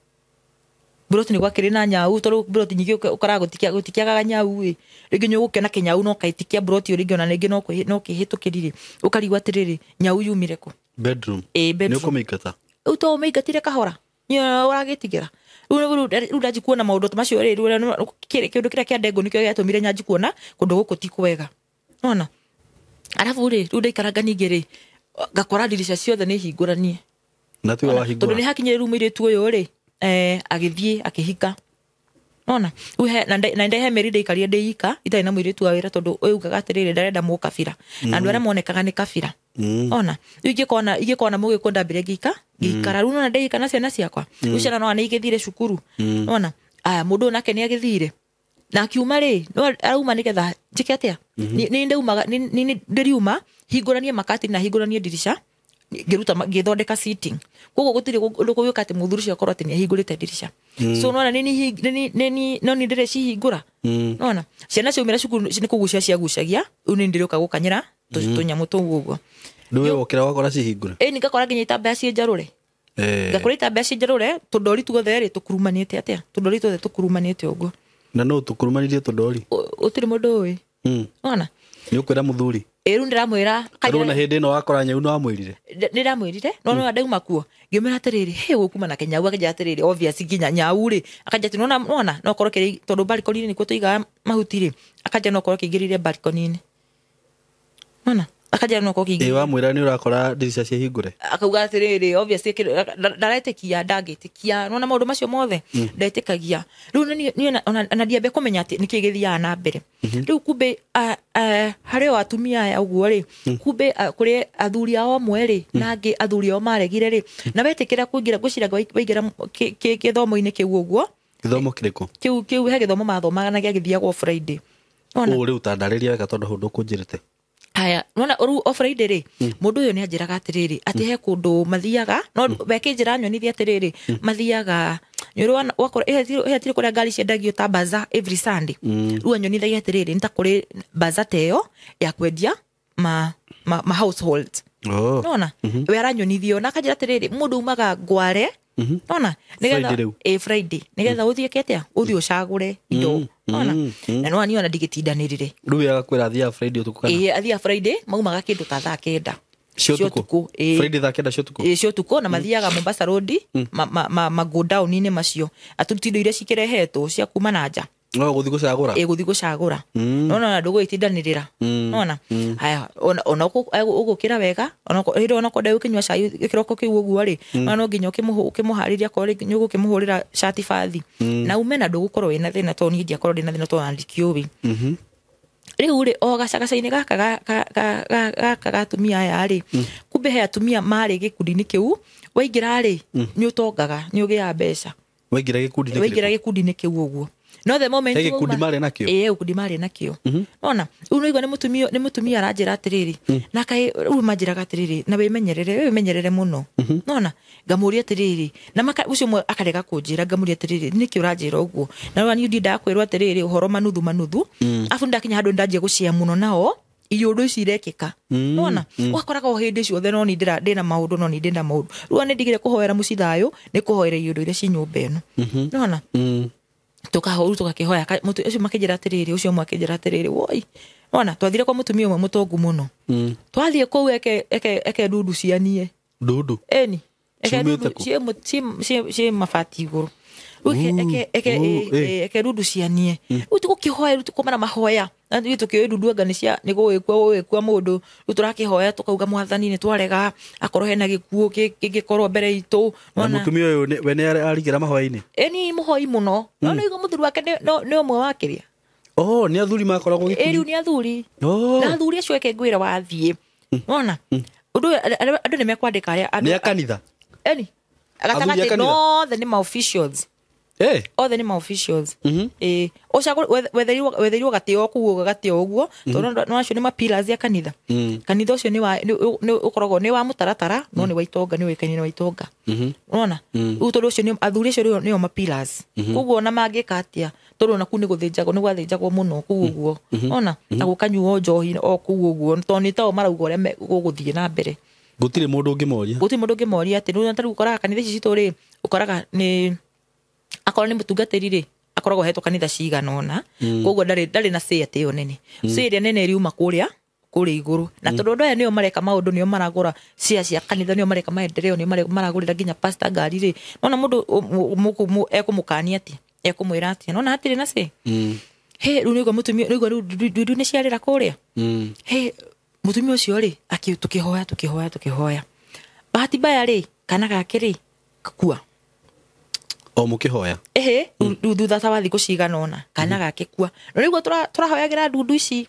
buroti ni gwakire na nyau tondu buroti nyingi ukora gutikiaga nyau ringi nyu gukena kinyau no kaitikia buroti ringi ona ringi no kihitukirire ukarigwa atiriri nyau yumire ku bedroom ni ukumikata uto umigatire kahora ni uragitigira riu ndaji kuona maundu macio ri kindu kiria kia ndengu nikio giatumire nyaji kuona kundu guku ti kwega nona arafu ri riu ndaikaranga ningi ri ngakora dirisha ciothe ni hinguranie na tu wa hingura tondu ni hakinyire rumire tu uyu ri agithie akihika nona uhe na ndehe meride ikaria ndeika itari na mwiritu wa wira tondu ugaga atiriri ndarenda mu kabira na andu aria monekaga ni kabira ona igikona mugikunda mbere gikara runo na ndeika na ciana ciakwa uciana no ani igithire cukuru ona aya mundu nake ni agithire na kiuma ri no arauma nigetha njike atia ni ndeumaga ni ndiriuma hinguranie makati na hinguranie dirisha ngiruta ngithondeka seating koguo gutiri ndukuyuka ati muthuri cio koroti ni hingurite dirisha so nona ni ndire cihingura nona ciana ciumira cukuru ni kugucia ciagucagia uni ndiruka gukanyira tunyamu tuguo nduwe wokira wakora cihingura ni ngakora nginya itambea cie njarure ngakora itambea cie njarure tudori tuothe ri tukurumanite atia tudori tuothe tukurumanite uguo na no tukurumanirie tudori utiri mundu wi nona ni ukwira muthuri riu ndiramwira kana hindi no wakora nyau no amwirire ndiramwirire no ndauma kuo ngimera atiriri he gukuma na kenyau akaja atiriri obvious ginya nyau ri akaja ati nona no korwo kiri tondu balcony ni kutuiga mahuti ri akaja no korwo kigirire balcony ni nona akaja no korwo kigirire wa mwira ni urakora dirisha cia hingure akauga atiriri obvious ndaretikia ndangitikia nona maundu macio mothe ndetikagia riu ni ona ndiambe kumenya ati nikigithia na mbere riu kumbe hario atumia aya uguo ri kumbe kuri athuri ao amwe ri nangi athuri ao maregire ri na wetikira kuingira gucira waigira kithomo-ini kiu uguo githomo kiriko kiu he githomo mathomaga na gĩathiagwo Friday ona uri utandarĩria wega tondu hundu kunjirite haya nona ru o Friday ri mundu uyu ni anjiraga atiriri ati he kundu mathiaga no bekinjira nyonithia atiriri mathiaga nyoro wakora tiri kuria ngari ciendagio ta bazaar every Sunday ru anyonithagia atiriri nita kuri bazaar teyo ya kwendia ma household nona we aranyonithio na kanjira atiriri mundu umaga Ngware nona nigetha Friday nigetha uthie ketia uthie ucagure indo nona na no ani ona ndigitindanirire ru ya kwira thia Friday utukana athia Friday maumaga kindu ta thaa 9 cio tuku Friday thaa 9 cio tuku cio tuku na mathiaga Mombasa Road ma go down ine macio atutindo iria cikirehetwo cia kuma na nja no guthi gucagura guthi gucagura nona ndugu itindanirira nona haya ona ugukira wega ona ko ndai ukinywa cai kiroko kiu uguo ri no nginya ukimuhariria ko ri nyugu kimuhurira shati fathi na umena ndugukorwo wina thina to ni ndia korwo ndina thina to andikio wi riu ri o gacagacaini gaka gatumia aya ri kumbe he atumia mari gikundi-ini kiu waingira ri ni utongaga ni ugia mbeca waingira gikundi-ini kiu uguo no the moment hege kundi mari nakio kundi mari nakio ona uno igwa ni mutumia aranjira atiriri na kai majiraga atiriri na wimenyerere muno nona ngamuria atiriri na maka ucio mwe akarega kunjira ngamuria atiriri niki uranjira uguo na wani ndinda kwirwa atiriri uhoro manuthu afu ndakinya handu ndanjie gucia muno nao iundu cirekeka nona wakoraga o hindi ciothe no ni ndina maundu no ni ndina maundu ruo ni ndigire kuhoera mucithayo ni kuhoera iundu iria ci nyumba eno nona tukakihoya mutu ucio makinjira atiriri ucio mwakinjira atiriri woi ona twathire kwa mutumia umwe mutongu muno twathie kou eke ndudu cianie ndudu eni eke ndudu cie mabati iguru eke ndudu cianie tukihoya tukumana mahoya na tukioe ndudu anga ni gwikwa mundu turakihoya tukauga mwathani ni twarega akorwo hena gikuo kingikorwo mbere itu ona mutumia uyu we ni arigira mahoya-ini eni muhoi muno no ni muthuri wake ni umwe wakiria ni athuri makoragwo gikundi riu ni athuri na athuri acio eke ngwira wathie ona undu andu ni mekwandika aria ni akanitha eni agatagati no the name officials othe ni ma officials wetheriwo gatio kuo gatio uguo tono no acio ni ma pillars ya kanitha kanitha ucio ni ukoragwo ni wa mutaratara no ni wa itonga ni wekaini ni wa itonga unaona utodo ucio ni athuri acio ni ma pillars kuguo na mangika atia tono na ku ni guthinjagwo ni gwathinjagwo muno kuguo unaona na gukanyuo njohi o kuguo to ni tao marauga uria guguthie na mbere gutire mundu ngimoria ati no ntaru ukora kanitha ici citori ukoraga ni akorwo ni mutungatiri ri akoragwo hetwo kanitha ciganona koguo ndari na say ati yo nene say ria nene riuma kuria iguru na tondu ndo aya nio mareka maundu nio maragura cia kanitha nio mareka maendeleo nio maragurira nginya pastor ngari ri nona mundu ekumukania ati ekumwira ati nona hatire na say he ru nigo mutumia nigo ndu ni ciarira kuria he mutumia ucio ri tukihoya bahati mbaya ri kana gake ri kakua o mukihoya thutha ta wathi guciganona kana gake kwa no niguo turahoyagira ndundu ici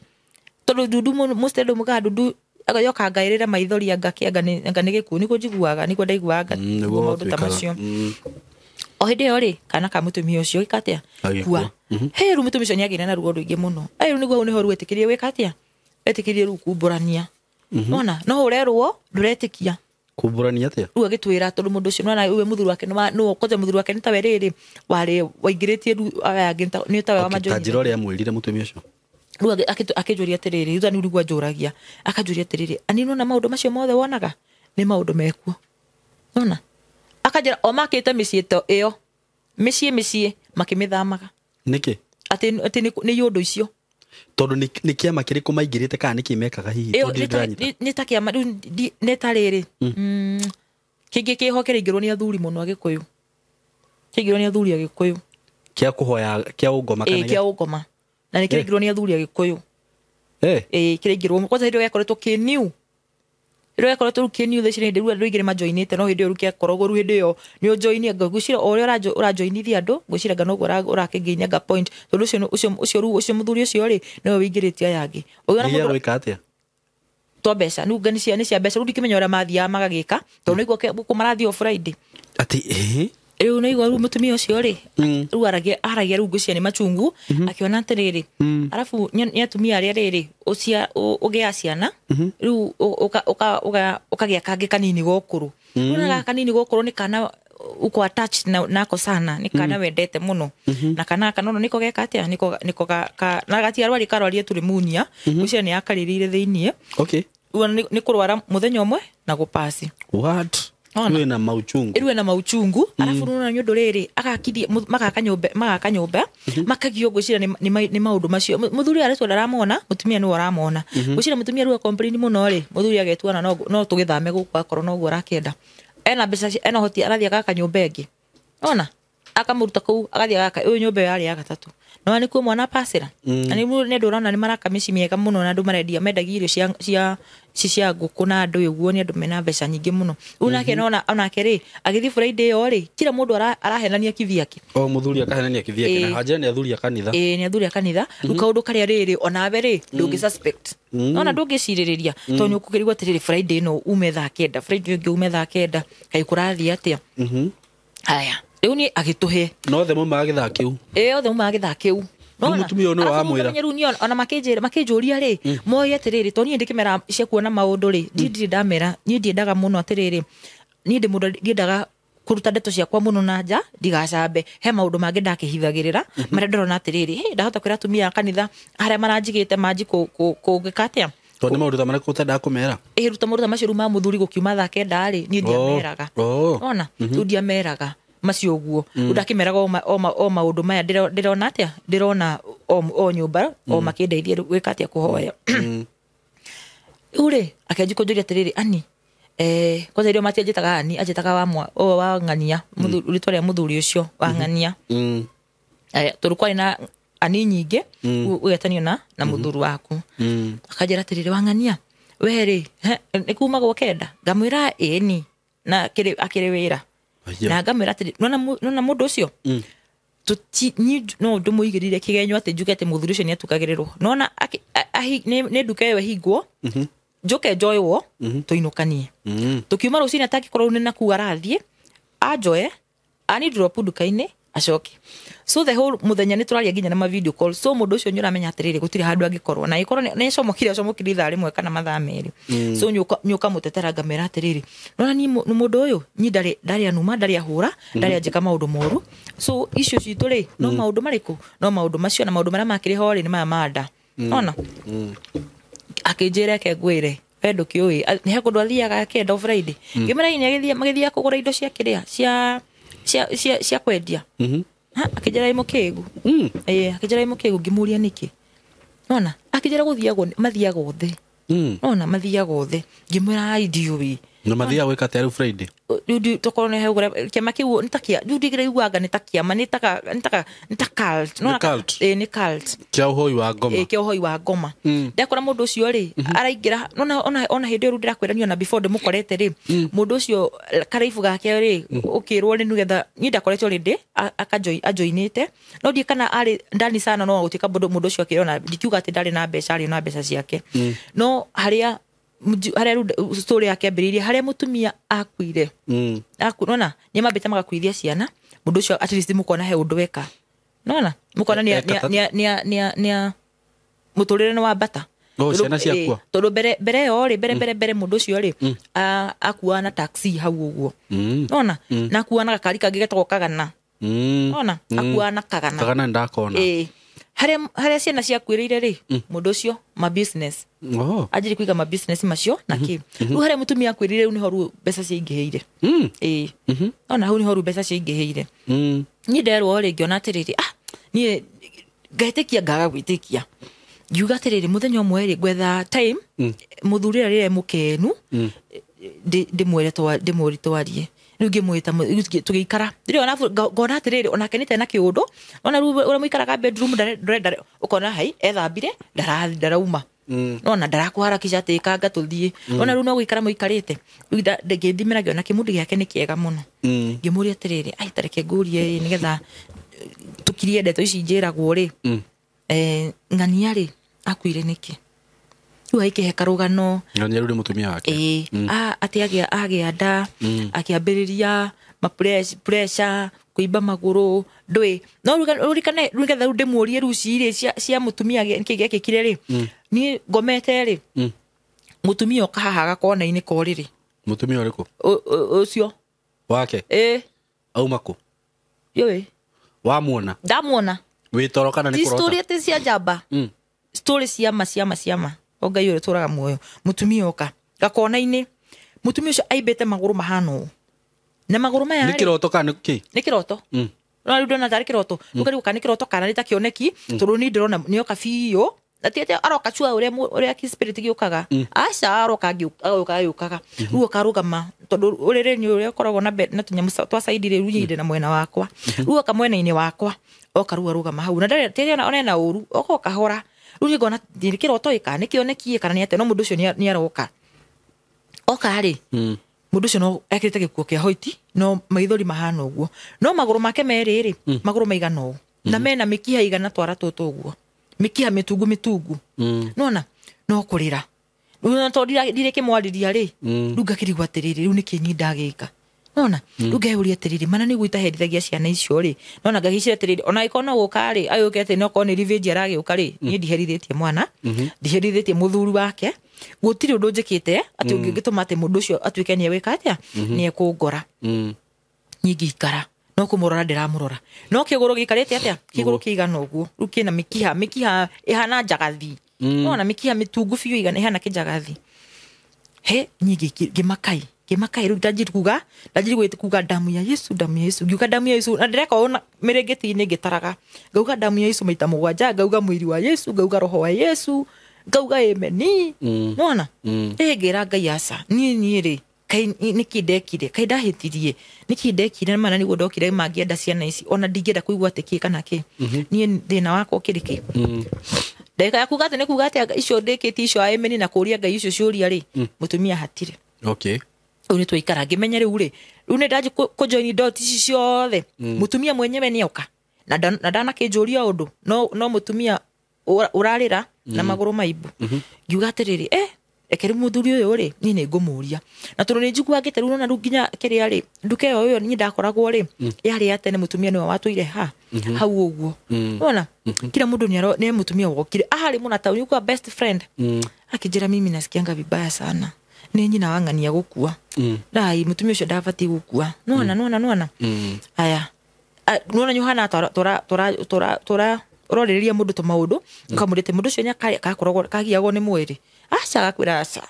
tondu ndundu mustedo muga ndundu yoka ngairira maithori anga ni giku niguo njiguaga niguo ndaiguaga maundu ta macio o hindi yo ri kana ka mutumia ucio gikatia kwa ru mutumia ucio ni agire na ruo ruingi muno ru niguo ni ho ruetikirie wikatia etikirie ru kumburania nona no urerwo nduretikia kumburania atia ru agitwira tondu mundu ucio nona uwe muthuru wake no koze muthuru wake ni tawe riri wari waingiritie ru aya ni tawe wa majoni tajiro ria mwirire mutumia ucio ru akijuria atiriri thani ru gwajuragia akajuria atiriri ani nona maundu macio mothe wonaga ni maundu mekuo nona akajira o makite micieto iyo micie makimithamaga niki ati ni yundu icio tondu ni kiama kiriku maingirite kana niki mekaga hihi ni ta kiama ni tariri kingi kihokere ingirwo ni athuri muno agikuyu kingirwo ni athuri agikuyu kia kuhoya kia ungoma kana kia ungoma na ni kingirwo ni athuri agikuyu kingirwo kwanza ndio yakoretwo kiniu iro yakoretwo kiniu thicire ndio andu igire majoinite no hindi rukia korogo ru hindi yo ni ujoinia gucira oria urajoinithia andu gucira ngano urakingeinia ga point tondu ucio muthuri ucio ri no wingiritie ayangi uyo na mundu gwika atia to mbeca nu ngani cia mbeca ru ndikimenya uria mathia magagika tondu iguo kumarathio Friday ati riu no igwa ru mutumia ucio ri ru aragia ru ngucia ni machungu akiona atiriri arafu ni atumia aria riri ucia ugia ciana riu ukagia kangi kanini gokuru una kanini gokuru ni kana uko attached nako sana ni kana wendete muno na kana kanono niko geka atia niko na gatiarwa rikarwarie turi munia ucia ni akaririre thiini okay ni kurwara muthenya umwe na gupasi what iwe na mauchungu alafu nuna nyondo riri agakithia magaka nyumba makagio gwicira ni maundu macio muthuri aretu ndaramona mutumia ni waramona gwicira mutumia ruwa complain muno ri muthuri agetuana no tugithame gukwa korwo no gurakenda ena mbeca ena hoti arathia gaka nyumba ingi ona akamuruta kuu agathia gaka uyu nyumba yari ya gatatu no ni kuo mwana pasira ani mu ne ndorana ni maraka mici miega muno na andu marendia mendagia irio cia nguku na andu uguo ni andu mena mbeca nyingi muno unake nona onake ri agithi Friday yo ri kila mundu arahenania kithiaki muthuri akahenania kithiaki na haja ni athuri akanitha ni athuri akanitha ukaundu karia riri ona bere ndungi suspect ona ndungi ciririria to ni ukugirigwa tiriri Friday no ume thaa kenda Friday ungi ume thaa kenda kai kurathi atia aya riu ni agituhe no the mama agitha kiu othe mama agitha kiu no mutumia ono wa mwira riu ni ona makinjuria ri moye atiriri to ni ndikimera cia kuona maundu ri ndiri ndamera ni ndiendaga muno atiriri ni ndi mundu ndiendaga kuruta ndeto ciakwa muno na nja ndigacambe he maundu mangi ndakihithagirira maria ndorona atiriri ndahota kwira atumia kanitha aria maranjigite manji kugikatia to ni maundu tamana kutenda kumera ruta maundu macio ma muthuri gukiuma thaa kenda ri ni ndiameraga ona ndiameraga macio guo ndakimeraga o maundu maya ndirona atia ndirona o nyumba o makindeithia gwika atia kuhoya ure akenjikonjuria atiriri ani kwanza irio mati ajitaga ani ajitaga wa ngania muthuri twaria muthuri ucio wa ngania turukwari na ani nyingi ugetanio na muthuri waku akajira atiriri wa ngania weri nikuma gwokenda ngamwira ni na akiri wira na ngamwira atiri nona mundu ucio no ndumuigirire kigenyo ati njugete muthuri ucio ni atukagirirwo nona ne nduka yo hingwo njoke njoywo tuinukanie tukiuma rucini ataki korwo ni naku arathie ajoe ani drop nduka-ini acoke so the whole muthenya ni turaria ginya na ma video call so mundu ucio nyuramenya atiriri gutire handu angikorwo na ikorwo ni comokire ithaa rimwe kana mathaa meri so nyuka mutetera ngamera atiriri nona ni mundu uyu ni ndari anuma ndari ahura ndari anjika maundu moru so icio citu ri no maundu mariku no maundu macio na maundu maria makiri hori ni maya manda ona akinjira kengwire pendo kioi ni hakundu athiaga kenda Friday ngimera ini magithia kugura indo cia kiria cia kwendia akijira imukegu akijira imukegu ngimuria niki ona akijira guthiago mathiaga othe ona mathiaga othe ngimera idioi no mathia weka tayari Friday ndu tokone hegura kiama kiu nitakia ndu digire iguaga nitakia manitaka cult no ni cult kia uhoi wa ngoma kia uhoi wa ngoma ndakora mundu ucio ri araingira ona hindi ru ndirakwiranio na before demukorete ri mundu ucio karaifu gake ri ukirwo ni nugetha ni ndakoretwo ri ajoinite no ndi kana ari ndani sana no gutika mundu ucio akirona ndikiuga ati ndari na mbeca ciake no haria story yake ambiriria haria mutumia akuire nona ni mabete magakuithia ciana mundu ucio at least mukona he undu weka nona mukona ni muturire wa bata ciana ciakua tondu mbere mundu ucio ri akua na taxi hau uguo nona na akua na gakari kangi getagwo kagana nona akua na kagana ndakona haria ciana ciakwirire ri mundu ucio ma business ajiri kuiga ma business macio na ki ru haria mutumia akwirire ru ni horu mbeca ciingiheire ona hu ni horu mbeca ciingiheire ni nderwo ri ngiona atiriri ni gaitekia ngaga gwitikia ngiuga atiriri muthenya umwe ri gwetha time muthuri ri mukenu ndimwire twarie rugi mwita tugikara ndio na ngona atiriri ona kenite na kiundu ona ru muikaraga bedroom ndare ukona hai ethambire ndarauma ona ndarakuharakisha ati kanga tuthie ona ru no guikara muikarite ngithimira giona kimundi giake ni kiega muno ngimuria atiriri ai tareke ngurie nigetha tukirie ndeto ici njiragwo ri ngania ri akuire niki riu aike karugano ni ruri mutumia wake ati agia nda akiambiriria ma pressure kuimba maguru ndui no rurikane rugetha ndimurie ruciri cia mutumia ngigeke kire ri ni ngomete ri mutumia okahaga kona-ini koriri mutumia uriku ucio wake aumako yoi wamuona ndamuona witorokana ni kurota story ati cia jamba story ciama ongai uri turaga muoyo mutumia oka gakona-ini mutumia ucio aibete maguru mahano na maguru maya ni kiroto kana ki ni kiroto no riu ndona tari kiroto ukari ukani kiroto kana ni ta kioneki tondu ni ndirona ni oka biyo atiete aroka chua uria ki spirit giukaga aca aroka giukaga ruo karugama tondu urire ni uria koragwo na na tunyamu twa side ire runyide na mwena wakwa ruo ka mwena-ini wakwa oka ruo rugama hau na ndari ona na uru oka kahora ruo ngona ndiri kiroto ika ni kioneki kana ni ate no mundu ucio ni aroka oka ri mundu ucio no ekirite gikuo kia hoiti no maithori mahana uguo no maguru make meriri maguru maigana u na mena mikiha igana twara tutu uguo mikiha mitungu nona no kurira no tondira direke mwariria ri ruga kirigwa tiriri ru nikinyi ndagika nona ruga uri tiriri mana ni guita hedithagia ciana icio ri nona ngagicira tiriri ona ikona guka ri ayukete no kone revenge arage uka ri ni ndiherithitie mwana ndiherithitie muthuri wake gutiri undu njikite ati ungigituma ati mundu ucio atuike ni ewika atia ni ekungora nyingi ikara no kumurora ndiramurora no kiguru gikarite atia kiguru kigana uguo rukina mikiha ihana njagathi nona mikiha mitungu biu igana ihana kijagathi he nyingi gimakai ru ndajiri kuga damu ya Yesu giuka damu ya Yesu na ndireka ona mirengeti-ini ngitaraga ngauga damu ya Yesu maita mugwanja ngauga mwiri wa Yesu ngauga roho wa Yesu ngauga ameni nona ngira ngai aca ni ri kai nikindekire kai ndahitirie nikindekire mana ni gudokire mangienda ciana ici ona ndingenda kuigwa atiki kana ki ni thina wako kiriki ndeka yakuga ati nikuga ati icio ndikiti icio ameni na kuria ngai icio ciuria ri mutumia hatire okay uni tuikara ngimenya riu ri ni ndaji ku join dot ici ciothe mutumia mwenyewe ni oka na ndana kijuria undu no mutumia urarira na maguru maibu ngiuga atiriri ekeri muthuri uyu ri ni ngumuria na tondu ni njigua ngiteru na nginya kiria ri nduke yo ni ndakoragwo ri yari atene mutumia ni watuire hau uguo ona kila mundu ni mutumia wokire ahari muna tauni kwa best friend akijira mimi nasikianga vibaya sana ni nyina wangania gukua dai mutumia ucio ndabati gukua nona aya nona Yohana tora uroriria mundu to maundu ukamurite mundu ucio nyaka kakoragwo kagiagwo ni mwiri aca gakwira aca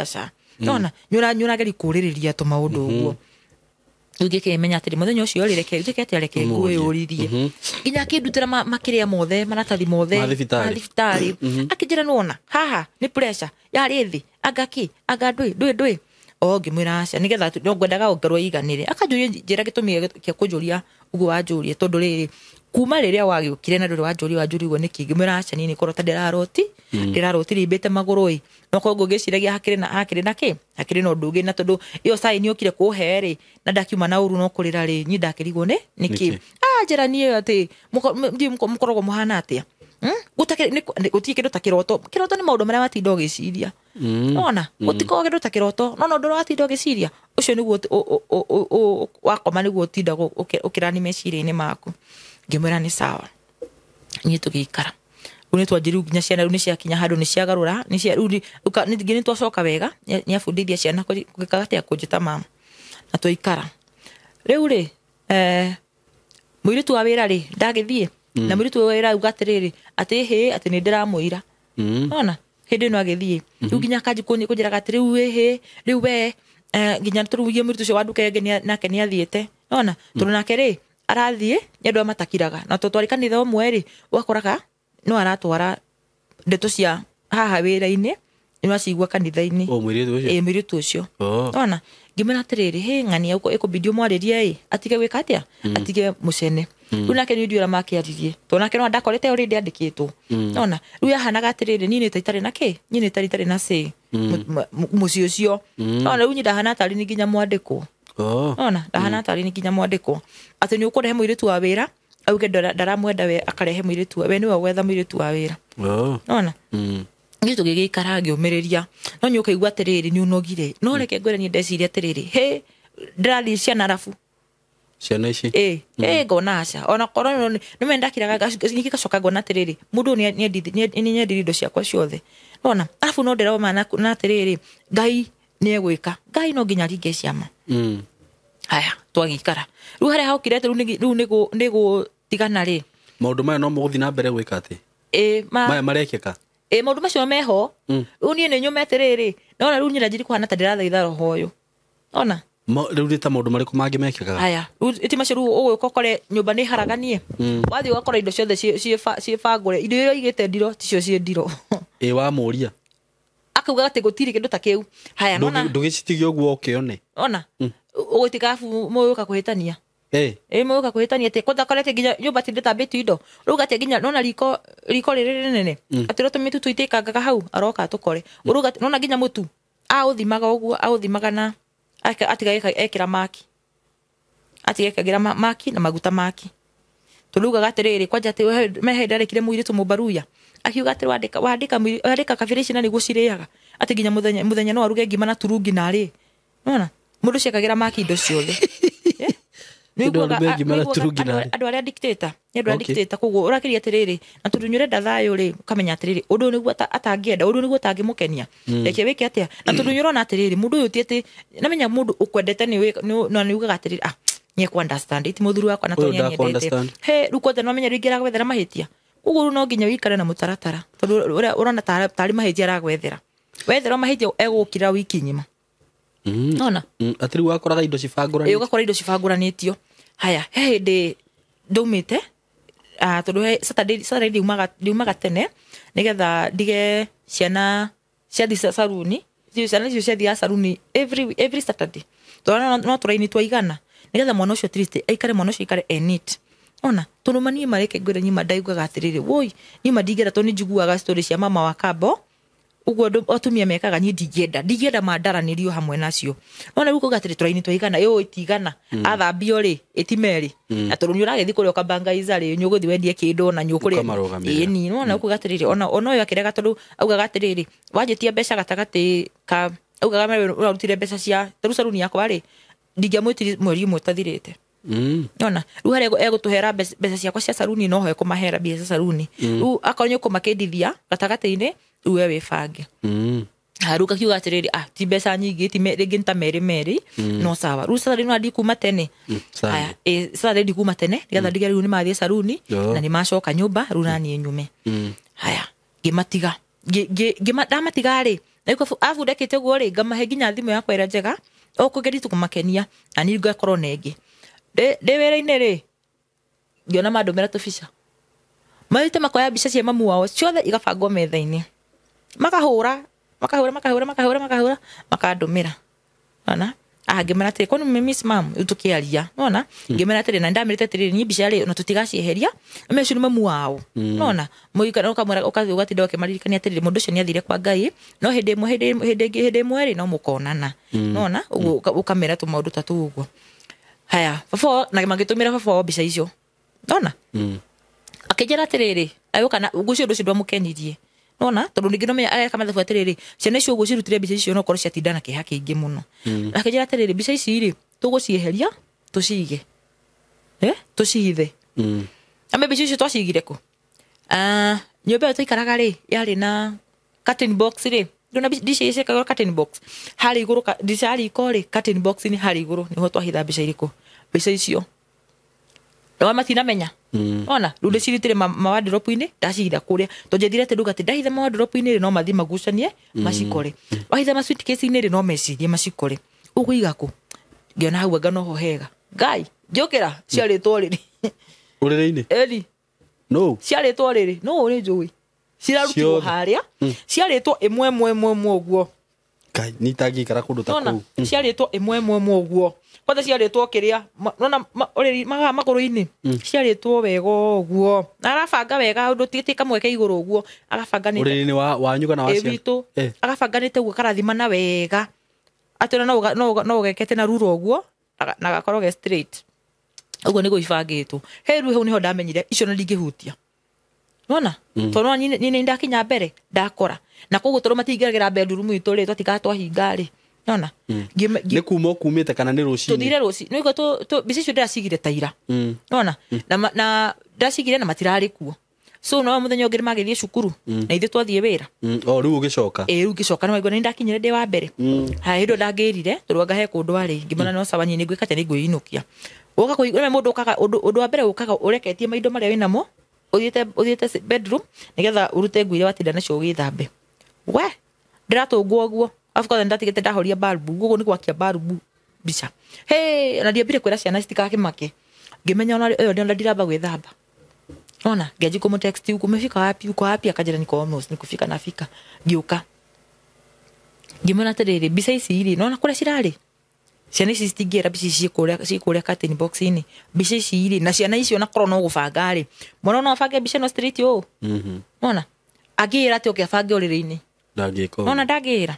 aca nona nyura geri kuririria to maundu uguo ugike menya atiri muthenya ucio rireke njikete areke ngwe uririe nginya kindutira makiria mothe maratathi mothe mathibitari akijira nona haha ni pressure yari thi aga ndui ngimwira aca nigetha no ngwendaga ongerwo iganire akajuria njira gitumi kia kujuria uguo wanjurie tondu riri kuma riria wagiukire na nduri wanjuriwo niki ngimwira aca nini korota ndiraroti ribete maguru no kongo ngiciragia hakiri na ndungi na tondu iyo sai ni okire kuhere na ndakiuma na uru no kurira ri nyi ndakirigwo niki njira ni ati mukorogo muhana atia gutie kindu ta kiroto ni maundu maria watinda ugiciria ona gutiko kindu ta kiroto no ndu watinda ugiciria ucio niguo wakoma niguo tinda ukirani meciria-ini maku ngimwira ni sawa ni tugikara uni twanjiru nginya ciana ni ciakinya handu ni ciagarura ni cia rudi ni twacoka wega ni abundithia ciana kugikaga kunjita mama na tuikara riu ri muiritu wa wira ri ndagithie na muiritu wa wira ugatiriri ati ati ni ndiramwira ona hindi no agithie riu nginya kanji kunjira gatiri riu we nginya turugie muiritu ucio wanduke ngenia nake ni athiete ona turu nake ri arathie ni andu amatakiraga na twari kanitha umwe ri wakoraga no aratwara ndeto cia haha wira-ini ni acigua kanitha-ini muiritu ucio ona ngimena atiriri ng'ania ikubidio mwaririe atige gwika atia atige mucene riu nake ni ndiura makiaririe to nake no ndakorete already andikitwo ona riu ahanaga atiriri nini taitari nake nini taitari na se mucio ucio ona riu ndahana tari ni nginya mwandiko ona ndahana tari ni nginya mwandiko ati ni ukurehe muiritu wa wira auge ndaramwenda we akarehe muiritu we ni we wetha muiritu wa wira ona nĩ tũgĩgĩikara ngĩũmĩrĩria no nĩ ũkaigua atĩrĩrĩ nĩ ũnogire no reke ngwĩre niĩ ndeciria atĩrĩrĩ ndĩrathiĩ ciana arabu ciana ici ngona aca ona korwo nĩ mendakiraga ningĩ gacoka ngona atĩrĩrĩ mũndũ nĩ nyendire indo ciakwa ciothe nona arabu no ndĩrauma na atĩrĩrĩ Ngai nĩ egwĩka Ngai no nginya ringe ciama haya twagĩikara rĩu harĩa haukire rĩu nĩ gũtigana rĩ maũndũ maya no mũgũthiĩ na mbere gwĩka atĩ maya marekĩka maũndũ macio meho rĩu niĩ nĩ nyumete rĩrĩ nona rĩu nyĩra njiri kũhana ta ndĩrathaitha roho ũyũ ona rĩu nĩ ta maũndũ marĩkũ mangĩ mekĩkaga haya rĩu ti macio rĩu ũgwĩka ũkore nyũmba nĩ haraganie wathiĩ ũgakora indo ciothe ciĩbangũre indo iria igĩte ndiro ticio ciĩ ndiro wa mũria akauga atĩ gũtirĩ kĩndũ ta kĩu haya nona ndũgĩcitige ũguo ũkĩone ona ũgũtuĩka abu mũgũka kũhĩtania mũgũka kũhĩtania atĩ kũndakorete nginya nyũmba ti ndĩtambĩtio indo rĩu gatĩ nginya nona riko rĩrĩ rĩnene atĩ rĩo tũmĩtutu itĩkangaga hau aroka tũkore rĩu nona nginya mũtu aũthimaga ũguo aũthimaga na atiga ekĩra maki atigekagĩra maki na maguta maki tũrugaga atĩrĩrĩ kwanja atĩ mehe ndarĩkire mũirĩtu mũbaruya akiuga atĩ wandĩka kabirĩci na nĩguo cirĩaga atĩ nginya mũthenya no aruge ngima na turungi narĩ nona mũndũ ciakagĩra maki indo ciothe andũ arĩa dictator nĩ andũ arĩa dictator koguo ũrakĩria atĩrĩrĩ na tondũ nĩ ũrenda thayũ rĩ ũkamenya atĩrĩrĩ ũndũ nĩguo atangĩenda ũndũ nĩguo atangĩmũkenia reke wĩke atĩa na tondũ nĩ ũrona atĩrĩrĩ mũndũ ũyũ ti atĩ namenya mũndũ ũkwendete na nĩ ugaga atĩrĩrĩ nĩ ekũ understand iti mũthuri wakwa na tondũ nĩ nyendete rĩu kwenda no amenya rĩngĩ aragwethera mahĩtia koguo no nginya wĩikare na mũtaratara tondũ ũrona tarĩ mahĩtia aragwethera wethera mahĩtia egũkira wiki ng'ima nona atĩ rĩu wakoraga indo cibangũranĩtio ũgakora indo cibangũranĩtio haya he hĩndĩ ndaumĩte tondũ Saturday ndiumaga tene nĩgetha ndige ciana ciathiĩ saruni ciana icio ciathiaga saruni every Saturday tondũ no tũraini twaigana nĩgetha mwana ũcio triste aikare mwana ũcio aikare neat ona tondũ manie mareke ngwĩre nyuma ndaiguaga atĩrĩrĩ woi nyuma ndingĩenda tondũ njiguaga story cia mama wa Kambo uguo atumia mekaga niĩ ndingĩenda mandaranĩrio hamwe nacio nona rĩu kuga atĩrĩ tũraini twaigana itigana athambio rĩ ĩtimerĩ na tondũ nĩ ũragĩthiĩ kũrĩa ũkambangaiza rĩ nĩ ũgũthiĩ wendie kĩndũ na nĩ ũkũrĩa ĩni nona kuga atĩrĩrĩ ona ũyũ akĩrega tondũ augaga atĩrĩrĩ wanjĩtia mbeca gatagatĩ ka augaga ũrarutire mbeca cia tarũ saruni yakwa rĩ ndingĩamwĩtire mweri ũmwe ũtathirĩte nona rĩu harĩa egũtũhera mbeca ciakwa cia saruni no ho ekũmahera mbia cia saruni rĩu akorwo nĩ ũkũmakĩndithia gatagatĩ-inĩ rĩu we wĩbange rĩu gakiuga atĩrĩrĩ ti mbeca nyingĩ ti rĩngĩ nĩ ta merĩ no sawa rĩu Saturday no ndikuma tene Saturday ndikuma tene nĩgetha ndige rĩu nĩ mathiĩ saruni na nĩ macoka nyũmba rĩu naniĩ nyume haya ngĩmatiga ndamatiga rĩ abu ndekĩte ũguo rĩ ngamahe nginya thimũ yakwa ĩrĩa njega ũkũgeria tũkũmakenia na niĩ ngakorwo nengĩ ndĩ wĩra-inĩ rĩ ngĩona mandũmĩra tũbica maite makoya mbica cia mamu wao ciothe igabangwo metha-inĩ makahũra makandũmĩra ona ngĩmera atĩrĩ kwani miss mam tũkĩaria nona ngĩmera atĩrĩ na ndamerĩte atĩrĩ niĩ mbica rĩ ona tũtigacieheria na mecio nĩ mamu wao nona mũikara ũkamwĩra ũgathiĩ ũgatinda ũkĩmaririkania atĩrĩ mũndũ ũcio nĩ athire kwa Ngai no hĩndĩ ĩmwe rĩ no mũkonana nona ũguo ũkamera tũmaũndũ ta tũu ũguo haya baba na magĩtũmĩra baba mbica icio nona akĩnjĩra atĩrĩrĩ ayũka na ũgucio ũndũ ũcio ndwamũkenirie nona tondũ ningĩ no menya areka mathabu atĩrĩrĩ ciana icio ũguo cirutire mbica icio no korwo ciatinda na kĩeha kĩingĩ mũno akĩnjĩra atĩrĩrĩ mbica ici rĩ tũgũcieheria tũcige tũcihithe ambe mbica icio twacigire kũ nyũmba ĩyo tũikaraga rĩ yarĩ na curtain box rĩ ndona mbica icio ciĩkagwo curtain box harĩ igũrũ mbica ya riko rĩ curtain box nĩ harĩ igũrũ nĩho twahitha mbica irĩkũ mbica icio no matinamenya ona rĩu ndĩcirutire mawadropu-inĩ ndacihitha kũrĩa tondũ njethire atĩ ndugate ndahitha mawadropu-inĩ rĩ no mathiĩ magucanie macikore wahitha suitcase-inĩ rĩ no mecirie macikore ũkũiga kũ ngĩona hau anga noho hega Ngai njũkĩra ciarĩtwo rĩrĩ ũrĩrĩ-inĩ ĩni no ciarĩtwo rĩrĩ no nĩ njũĩ cirarutirwo harĩa ciarĩtwo ĩmwe ũguo Ngai nĩ itangĩikara kũndũ ta kũu ciarĩtwo ĩmwe ũguo kwanza ciarĩtwo kĩrĩa nona ũrĩri magũrũ-inĩ ciarĩtwo wega ũguo na arabanga wega ũndũ ti kamweke igũrũ ũguo agabanganĩte ũrĩrĩ-inĩ wanyu kana wa ciana agabanganĩte ũguo karathimana wega atĩ no ũgekete na rura ũguo na gakorwo ge straight ũguo nĩguo ibangĩtwo rĩu hau nĩho ndamenyire icio na ndingĩhutia Nona tono ni ndakinya mbere ndakora na koguo toro matingiragira bedroom itu ri twatikatwa hingari nona ni kuma kumite kana ni rucini tuthire ruci no igo tu bici cio ndacigire taira nona na ndacigire na matirari kuo so no muthenya ngiri magithie cukuru na ithe twathie wira o riu ugicoka riu ngicoka no igo ni ndakinyire ndi wa mbere ha indo ndangirire turwanga he kundu ari ngimana no sabanyi ni gwikate ni ngwiinukia uka kuigura mundu ukaga undu wa mbere ukaga ureketie maindo maria winamo uthiete bedroom nigetha urute nguire watinda nacio ugithambe we ndiratungwo guo afuka ndatigete ndahoria balbu gugu ni gwakia balbu bica hey na ndiambire kwira ciana citikakimake ngimenya ona yo ndio ndiramba gwithamba ona ngeji kumu text kumefika wapi uko wapi akajira niko almost nikufika nafika giuka ngimona terere bica ici iri nona kule cirari ciana ici citingira bici cikuria curtain box ini bici ici iri na ciana icio na korwo no gubanga ri mwana no abange bici no street yo ona agira ati ukibange uriri-ini ndangiko ona ndagira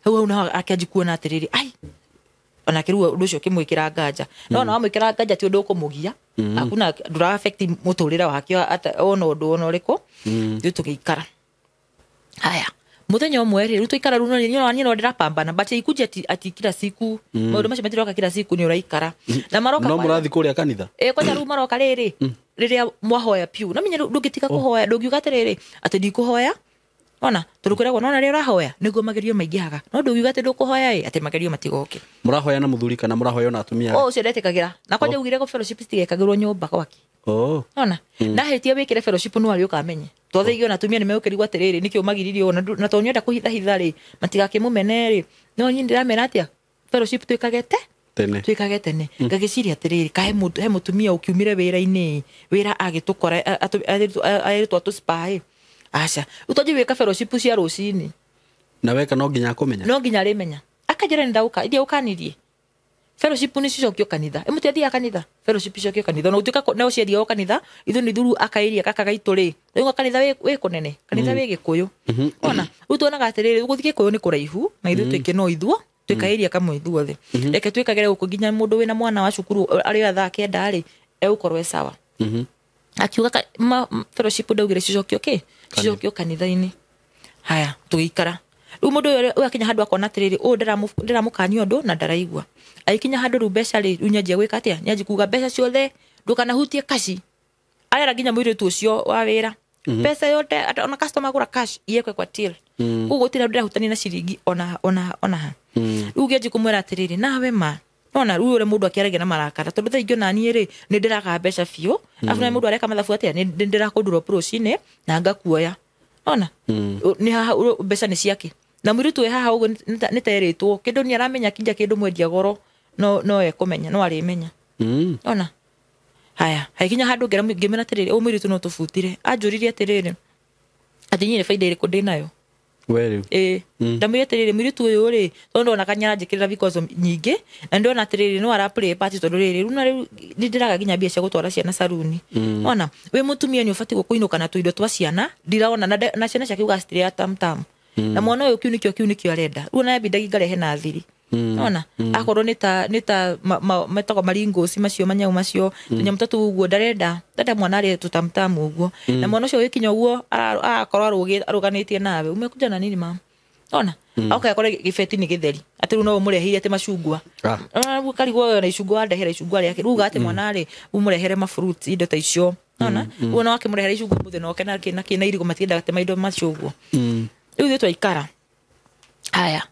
hau na akianji kuona atiriri ai ona kirua undu ucio kimwikira nganja no na wamwikira nganja ti undu ukumugia akuna ndura affect muturira wake ona undu ona uriko ndio tukikara haya muthenya umwe ri rutu ikara runo ni no ndirapambana but ikuje ati kila siku maundu macio matiroka kila siku ni uraikara na maroka no murathi kuria kanitha kwa ru maroka riri riria mwahoya piu na menya ndungitika kuhoya ndungiuga tiriri ati ndikuhoya ona turukuragwo nona ri urahoya niguo magerio maingihaga no ndungiuga ati ndukuhoya ati magerio matigoke murahoya na muthuri kana murahoya na atumia ucio ndetikagira na kwanja ugire ko fellowship stigekagirwo nyumba gwaki ona na hetia wikire fellowship no ari ukamenye twathigio na tumia nimeukirigwa atiriri nikio magiririo na tonyenda kuhitha hithari matigakimumene no nyi ndiramera atia fellowship twikagete tene ngagiciria atiriri kahe mutumia ukiumire wira-ini wira agitukora aritwa tu spy acha utoje wika fellowship cia rucini na weka no nginya kumenya no nginya rimenya akajira ndauka idia ukanirie fellowship ni cicokio kanitha imutiathia kanitha fellowship cicokio kanitha no utuka no ciathia kanitha ithu ni thuru akairia kaka gaitu ri ngo kanitha we kunene kanitha we gikuyu ona utona gatiriri uguthike kuyu ni kuraihu na ithu twike no ithuo twikairia kamwe ithuothe reke twikagere guku nginya mundu wina mwana wa cukuru ari atha kenda ri eukorwe sawa akiuga fellowship ndaugire cicokio cicokio kanitha-ini haya tugiikara riu mundu uyu akinya handu akona atiriri ndiramukania undu na ndaraigua aikinya handu ru mbeca ri riu nyanjia gwika atia nyanjia kuga mbeca ciothe ndukanahutie kaci arera nginya muiritu ucio wa wira pesa yote ona customer gura cash iekwe kwa till ugo tira ndirahutania na ciringi ona riu ngianjia kumwira atiriri nawe ma ona riu ure mundu akiarege na marakara tondu thaingio nani ri ni ndiraga mbeca biu afu na mundu areka mathabu atia ni ndirakundurwo procine na ngakuoya ona ni haha mbeca ni ciake na muritu we haha ugo ni teritwo kindu ni aramenya kinja kindu mwendia goro no ekumenya no arimenya ona haya haikinya handu ngimena atiriri umuritu no tufutire anjuririe atiriri ati nyine faida iri kundinayo weru ndamwire atiriri muritu uyu ri tondu ona kanyara njikirira because nyingi na ndona atiriri no ara play party tondu riri runa ndiraga ginya bia cia gutwara ciana saruni ona we mutumia ni ufati gukuinuka na tuindo twa ciana ndiraona na ciana ciake ugastiria tam na mwana uyu kiunikio arenda runa bidagi ngarehe na thiri ona akorwo nita metako maringosi macio manyau macio tunyamutatu uguo ndarenda mwana ari tutamtamu uguo na mwana ucio wikinya uguo akorwo aruganitie nawe umekuja na nini mama ona okay akore gifeti ni githeri ati ru no mureheire ati macungwa karigwo na icungwa ndehera icungwa riake ruga ati mwana ari umurehere ma fruits indo ta icio ona uona wake murehere icungwa muthe no kena irigo matienda ati maindo macungwa riu twaikara haya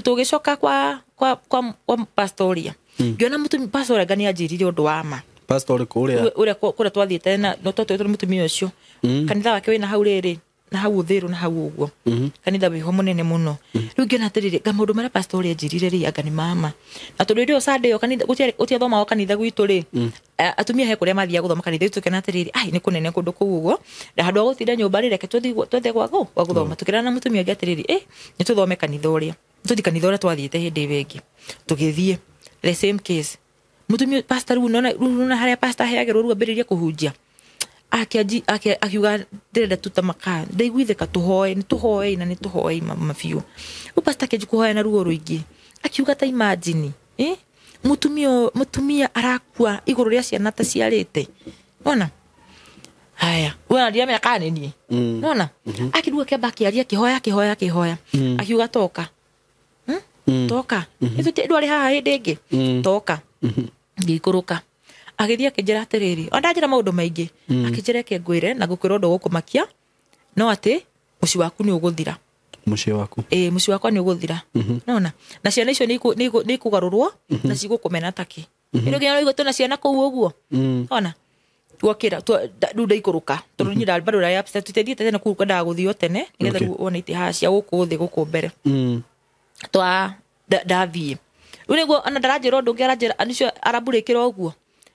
tugicoka kwa pastoria ngiona mutumia pastoria gani ajirire undu wa ma pastor kuria twathiete na no twatwetwo mutumia ucio kanitha wake wina hau riri na hau uthiru na hau uguo kanitha wiho munene muno riu ngiona atiriri maundu maria pastoria ajirire ri anga ni mama na tondu ndio Sunday yo kanitha gutia thoma wa kanitha gwitu ri atumia he kuria mathia guthoma kanitha tukena atiriri ai ni kunene kundu kuu uguo na handu agutinda nyumba ri reke twethe gwago wa guthoma tukirana na mutumia ngi atiriri ni tuthome kanitha uria tuthi kanitha uria twathiete hindi wengi tugithie the same case mutumia pastor una haria pastor heagirwo ruo ambiriria kuhunjia akiuga ndirenda tutamaka ndaiguitheka tuhoe na ni tuhoe mabiu pastor keji kuhoya na ruo ruingi akiuga ta imagine mutumia arakua iguru ria ciana ta ciarite ona haya wewe ndia me kanini unaona akiruga kamba kiaria kihoya akiuga toka toka itu te ndwari haha hindi ingi toka ngikuruka agithia kinjira atiriri ondanjira maundu maingi akinjira ke ngwire na gukwira undu gukumakia no ati muci waku ni uguthira muci waku muci wakwa ni uguthira unaona na ciana icio ni kugarurwo na cigukumena taki ino nginya no igotona ciana kuu uguo ona twakira nda ikuruka tondu nyira bado ra yapsa tutethite tena kuruka ndaguthio tene nigetha wona ite ha cia guku thi guku mbere twa ndathie uniguo ana ndaranjira undu ngiranjira anicio araburikira uguo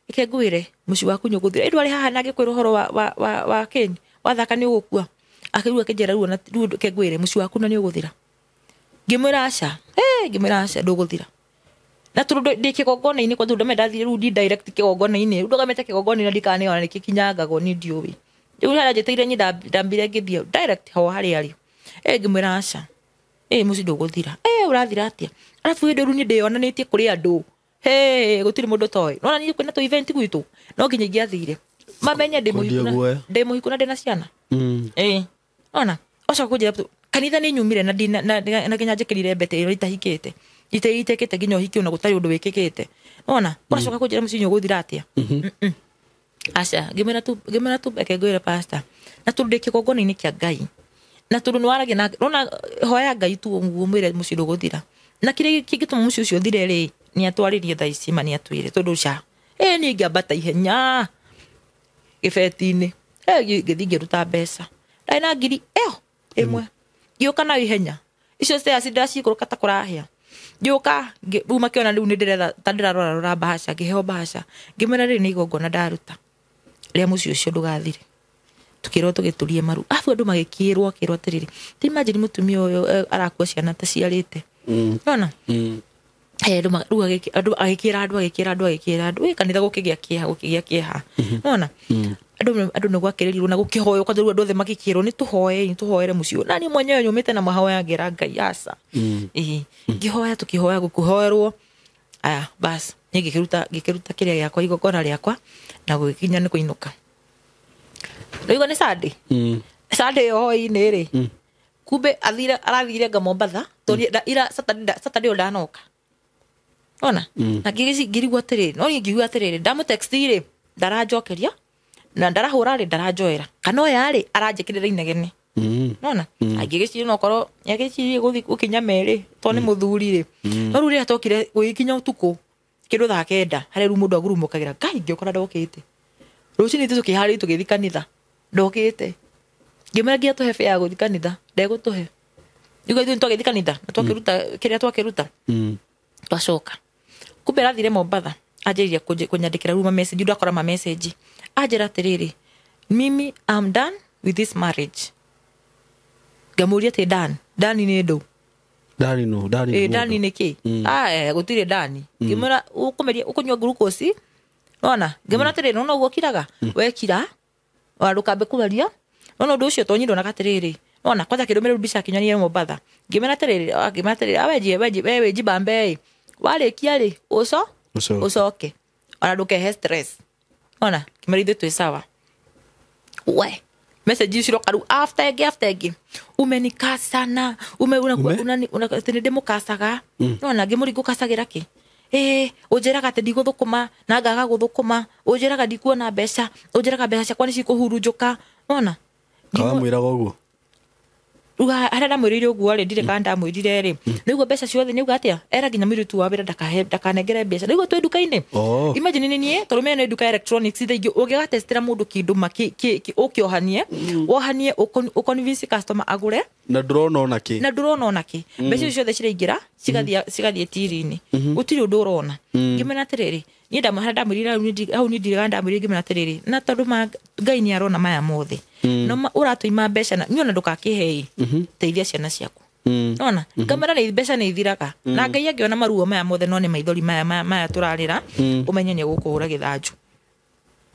ike ngwire muci waku ni uguthira indu ari haha nagi kwira uhoro wa keni wathaka ni ugukua akirua kinjira ruo na ruo ke ngwire muci waku ni uguthira ngimwira aca ngimwira aca nduguthira na turundu ndikigongona ini kwa tundu mendathire rudi direct kigongona ini nduga mete kigongona na ndikane ona kikinyangago ni ndiuwi riu hara jeteire nyi ndambire ngithio direct ho hari ari ngimwira aca muci nduguthira urathira atia arafu ndo runi ndionanitie kuri andu gutiri mundu toy nona ni kwina to event gwitu no nginya ngiathire mamenye ndimuhiku na ndina ciana ona oca kunjira kanitha ni nyumire na na nginya njikirire mbete iro itahikite itekete nginya uhiki ona gutari undu wikikite ona unacoka kunjira muci nyoguthira atia aca ngimera tu eke ngwire pastor na tundu ndikigongona ini kia Ngai na tundu nwaragia na nona hoya Ngai tu nguo mwire muci nduguthira na kire kigituma muci ucio thire ri ni atwaririe thaa ici ma ni atwire tondu ca ni ngambata ihenya gibeti-ini githi ngiruta mbeca ndai na ngiri imwe ngiuka na ihenya icio cia ndacikuruka ta kurahia ngiuka uma kiona riu ni ndirera ta ndirarora bahasha ngiheo bahasha ngimera ri ni igongona ndaruta ria muci ucio ndugathire tukirwo tugiturie maru afu andu magikirwo atiriri ti imagine mutumia uyu arakua ciana ta ciarite nona andu agikira andu kanitha gukigia kieha nona andu no gwakiririrwo na gukihoyo kwa andu othe magikirwo ni tuhoere mucio nani mwenyewe nyumite na mahoya ngira Ngai aca ngihoya tukihoya gukuhoerwo aya bas ngikiruta kiria giakwa igongona riakwa na gukinya ni kuinuka rigo ni Sunday hoi-ini ri kumbe arathire nga Mombasa tori ira Saturday ndanoka ona na ngirigwa atiriri no ngigwa atiriri ndamutextire ndaranjokeria na ndarahura ri ndaranjoera kana oya ri aranjikirira inegene nona agigiciri no korwo yagiciri guthi ukinya meri to ni muthuri ri no ruri atokire guikinya utuku kindu thaa kenda hari ru mundu agurumukagira Ngai ngikora ndokite rucini tukihari tugithi kanitha ndokite ngimera ngia tuhe fea guthi kanitha ndegutuhe igo ithu twagithi kanitha twakiruta kiria twakiruta twacoka kumbe rathire Mombasa ajiria kunyandikira ruma message ndakora ma message ajira atiriri mimi I'm done with this marriage gamuria te dani ni ndo dani ni ki gutire dani ngimera ukumeria ukunywa glucose nona ngimera atiriri nona ugokiraga wekira warukambe kubaria nona ndu ucio tonyindo na katiriri nona kwanza kirumire rudisha kinyani Mombasa ngimera atiriri wewe jibambe wale kiale usoke ona ndukehe stress ona kimerithe twi sawa we message ciro karu after umenikasana una tende mukasaga ona ngimuri gukasagira ki ujeraga ati ndiguthukuma na ngaga guthukuma ujeraga ndikuona mbeca ujeraga mbeca ciakwa ni cikuhurunjuka ona kamwiraga uguo arenda mwirire uguo ri ndire kanda mwirire ri niguo mbeca ciothe niuga atia era nginya miritu wa wira ndakanengere mbeca niguo twi duka-ini imagine ni turume ni duka electronics thingi ugigatestira mundu kindu ukiohanie wohanie uconvince customer agure na ndurona ki mbeca ciothe ciraingira cigathie tiri-ini utiri undu urona ngimena atiriri ni ndamwirira au ni ndire ndamwirira ngimena atiriri na tondu Ngai ni arona maya mothe no uratuima mbeca na nyona ndukakihei teithia ciana ciaku nona kamera ni mbeca ni ithiraga na Ngai angiona maruo maya mothe no ni maithori maya turarira umenye ni gukuhura githanju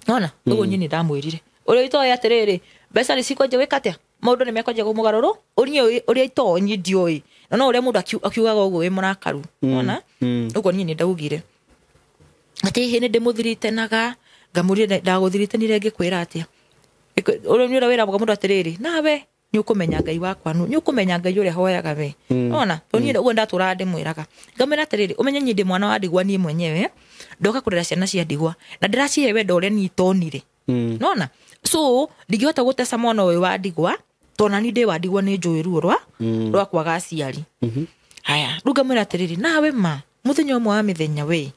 nona uguo nyini ndamwirire uria itoya atiriri mbeca ni cikwenje wikatia maundu ni mekwenje kumugaruru uria itonyi ndioi no uria mundu akiugaga uguo wi murakaru nona uguo nyini ndaugire ati hi ni ndimuthirite naga ngamuria ndaguthirite ni rengi kwira atia uri ni wira mundu atiriri nawe ni ukumenya Ngai wakwa ni ukumenya Ngai uria hoyaga we ona to ni ugo ndatura ndimwiraga ngamena atiriri umenye nyindi mwana wa ndigwa ni mwenyewe ndoka kurera ciana cia ndigwa na ndiracihe wendo uria ni tonire nona so ndigihota gutesa mwana uyu wa ndigwa tona ni ndi wa ndigwa ni njui ruo rwa kwaga aciari haya rugamira atiriri nawe ma muthenya umwe wa mithenya we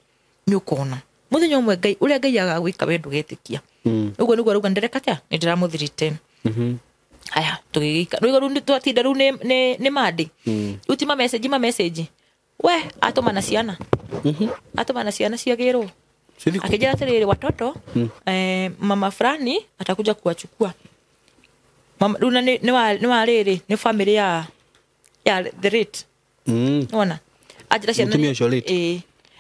ni ukona muthenya umwe Ngai uria Ngai agagwika we ndugetikia ugo niguo ruga ndereka tia ni ndiramuthirite haya tugigika ruga twatinda ru ni mandi utima message we atoma na ciana atoma na ciana ciagirwo akijana atiriri watoto mama fulani atakuja kuwachukua mama runa ni wariri ni family ya the rate ona ajira ciana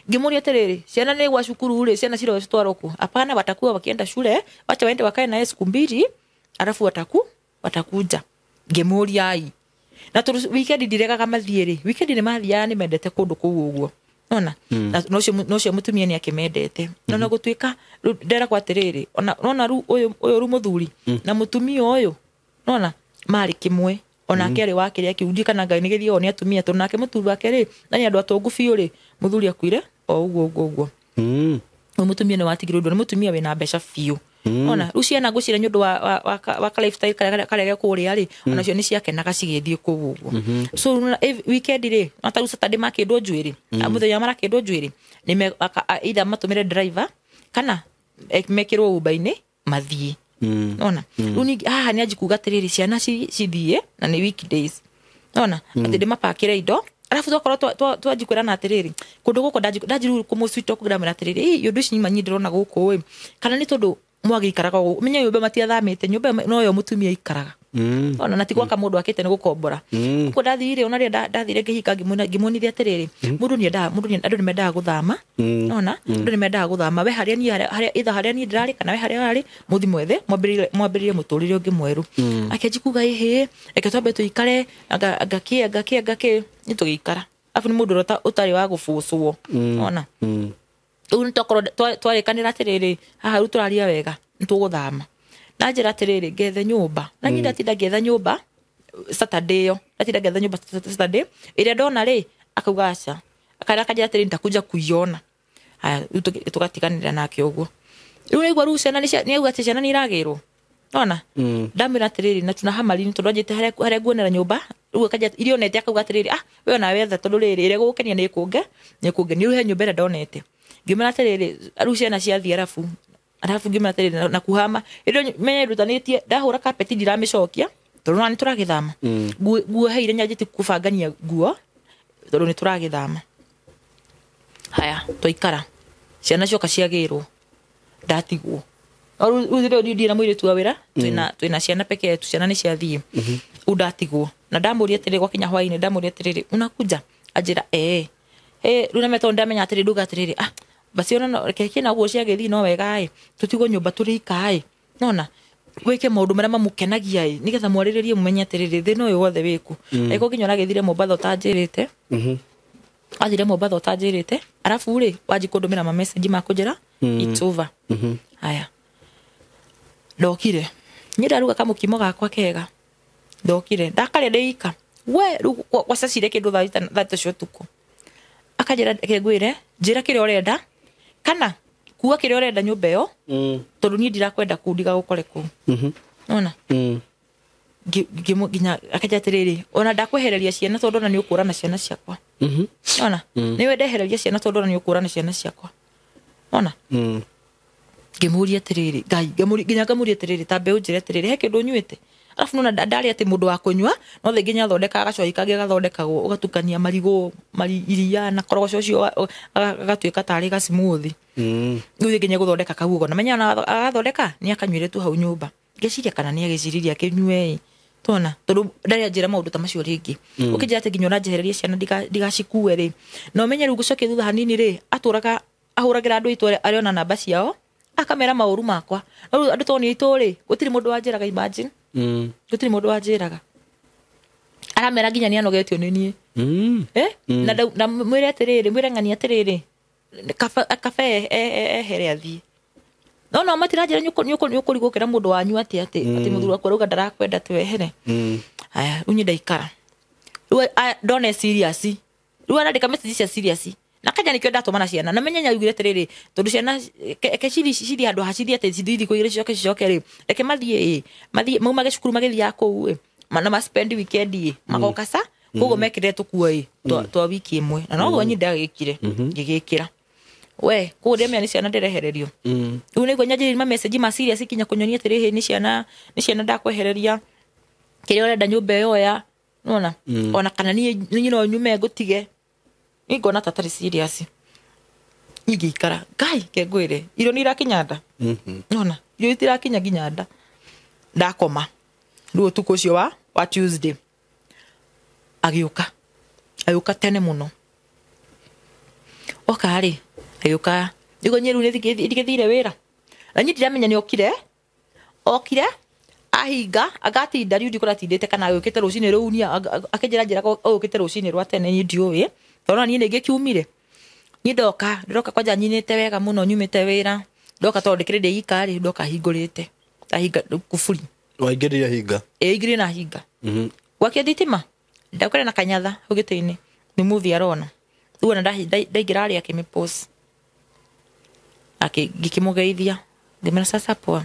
gimuria atiriri ciana ni gwa cukuru ri ciana ciro citwaroku apana watakuwa wakienda shule wacha waende wakae na siku mbili alafu watakuja gimuria ai na tu weekend ndireka kama thieri weekend ni mathia ni mendete kundu kuu uguo ona no cio mutumia ni akimendete na gutwika ndera kwa atiriri ona ru uyu muthuri na mutumia uyu ona mari kimwe ona akere wake ri akiundika Ngai ni githio ni atumia to nake muthuri wake ri na ni andu atongu biu ri muthuri akwire o uguo mutumia ni watigirwo ndo mutumia we na mbeca biu ona ruciana gucira nyundu wa lifestyle karege kuria ri ona cio ni ciakenaga cigithie kuu uguo so weekend ri ataru Saturday makindwo njuiri amuthenya marakindwo njuiri ni either matumire driver kana mekirwo ubaini mathie ona runi ni ajikuga tiriri ciana cithie na ni weekdays ona ati mapakire indo alafu twakorwo twajikwira na atiriri kundu guko ndajiru kumuswito kugira atiriri yundu ici manyi ndirona guku we kana ni tondu mwagi ikaraga umenya nyumba matiathamite nyumba no yo mutumia ikaraga ona natigwa ka mundu akite ni gukombora ko ndathire ona ri ndathire ngihika ngimunithia atiriri mundu ni andu ni mendaga guthama ona andu ni mendaga guthama we haria ni ndirari kana we haria ari muthi mwethe mwambiririe muturire ungi mweru akejikuga ihe eke twambe tuikare agaki ni tugikara afu ni mundu utari wa gufucwo ona uyu tokoro twarikanira atiriri haha ru turaria wega ntuguthama na njira atiriri ngethe nyumba na nyinda tinda ngetha nyumba Saturday yo atinda ngetha nyumba Saturday iria ndona ri akauga aca akara kajira atiriri ntakuja kuiona haya tugatikanira nake uguo riu igwa ru ciana ni auga ati ciana ni iragirwo ona ndamira atiriri na tuna hamalini tondu ajite haria nguonera nyumba riu kaja irionete akauga atiriri we ona wetha tondu riri ire gukenia ni kunge ni ruhe nyumba ira ndonete ngimana atiriri riu ciana ciathie arafu ngimana atiriri na kuhama irio menye rutanitie ndahura carpet ndiramicokia tondu ni turagithama nguo heire nyajite kubangania nguo tondu ni turagithama haya toikara ciana cioka ciagirwo ndatigwo uru ndi na mwire tu awira twina ciana peke yetu ciana ni ciathie undatigwo na ndamuria atiriri gwa kinya hwaini ndamuria atiriri unakuja ajira runa meto ndamenya atiriri nduga atiriri basi ona keke na guo ciagithi no wega tutigo nyumba turika nona gwike maundu maria mamukenagia nigetha mwariririe mumenye atiriri thina uyu wothe wiku eko kinyora githire Mombasa utanjirite athire Mombasa utanjirite arafu ri waji kundumira ma message makunjira it's over haya ndokire nyiraruga kamukimo gakwa kega ndokire ndakare ndeika we wasacire kindu tha cio tuko akajira kegwire njira kire urenda kana kuwa kire urenda nyumba yo tondu ni ndirakwenda kundiga gukore ku ona ginya akaja atiriri ona ndakwehereria ciana tondu ona ni ukura na ciana ciakwa ona niwe ndehereria ciana tondu ona ni ukura na ciana ciakwa ona gimuria atiriri Ngai ginya ngamuria atiriri tambe unjire atiriri he kindu nyuite alafu nona ndari ati mundu wa kunywa no the ginya thondeka agacoi kage gathondekagwo ugatukania marigo iria na korogoco cio agatuika tari ga smoothie riu ginya guthondeka kagugo na menya na agathondeka ni akanyuire tu hau nyumba ngeciria kana ni agiciriria kinywe tona tondu ndari anjira maundu ta macio ringi ukijira ati ginya njehererie ciana ndigacikue ri no menye riu gucoke thutha hanini ri aturaga ahuragira andu itu ariona namba ciao akamera mauru makwa riu andu toni itu ri gutiri mundu wanjiraga imagine gutiri mundu wanjiraga aramera ginya ni anogetio ni nie na mwire atiriri mwire ngani atiriri kafe ehere athie no matirajira nyuko rigukira mundu wanyu ati muthuri wakwa ruga ndarakwenda twehere aya unyi ndaikara ndone serious riu arandika message cia serious na kaja nikyo ndatũmana ciana na menya nyugire tiriri tondu ciana ciri handu hacithi ati cithi kuire cicoke ri reke mathie mauma gicukuru magithia kuu na ma spend weekend magoka sa koguo mekire tukuo twa wiki imwe na no nyi ndagikire ngigikira we koguo ndemia ni ciana ndirehererio riu niguo nyanjiri ma message ma serious kinya kunyonia tirihi ni ciana ndakwehereria kiri urenda nyumba iyo ya nona ona kana ni no nyume ngutige ngona tatari serious igikara gai kegwire iro ni rakinyanda nona yo itirakinya ginyanda ndakoma ruo tuko cio wa Tuesday agiuka tene muno okari agiuka digo nyeru ne thire wira na nyi ndiramenya ni okire ahinga agati ndariu ndikora tindite kana agukite rucini ruunia akenjira ko agukite rucini rwa tene ni ndiuwi tona ni nge kiumire ni ndoka kwanja nyinite wega muno nyumite wira ndoka tondu ndikire ndikari ndoka hingurite ahinga kufuri waingiriria hinga igire na hinga wakia thitima ndakora na kanyatha ugitini ni movie arona uona ndaigirari akimipost gikimugeithia ndimena sasa poa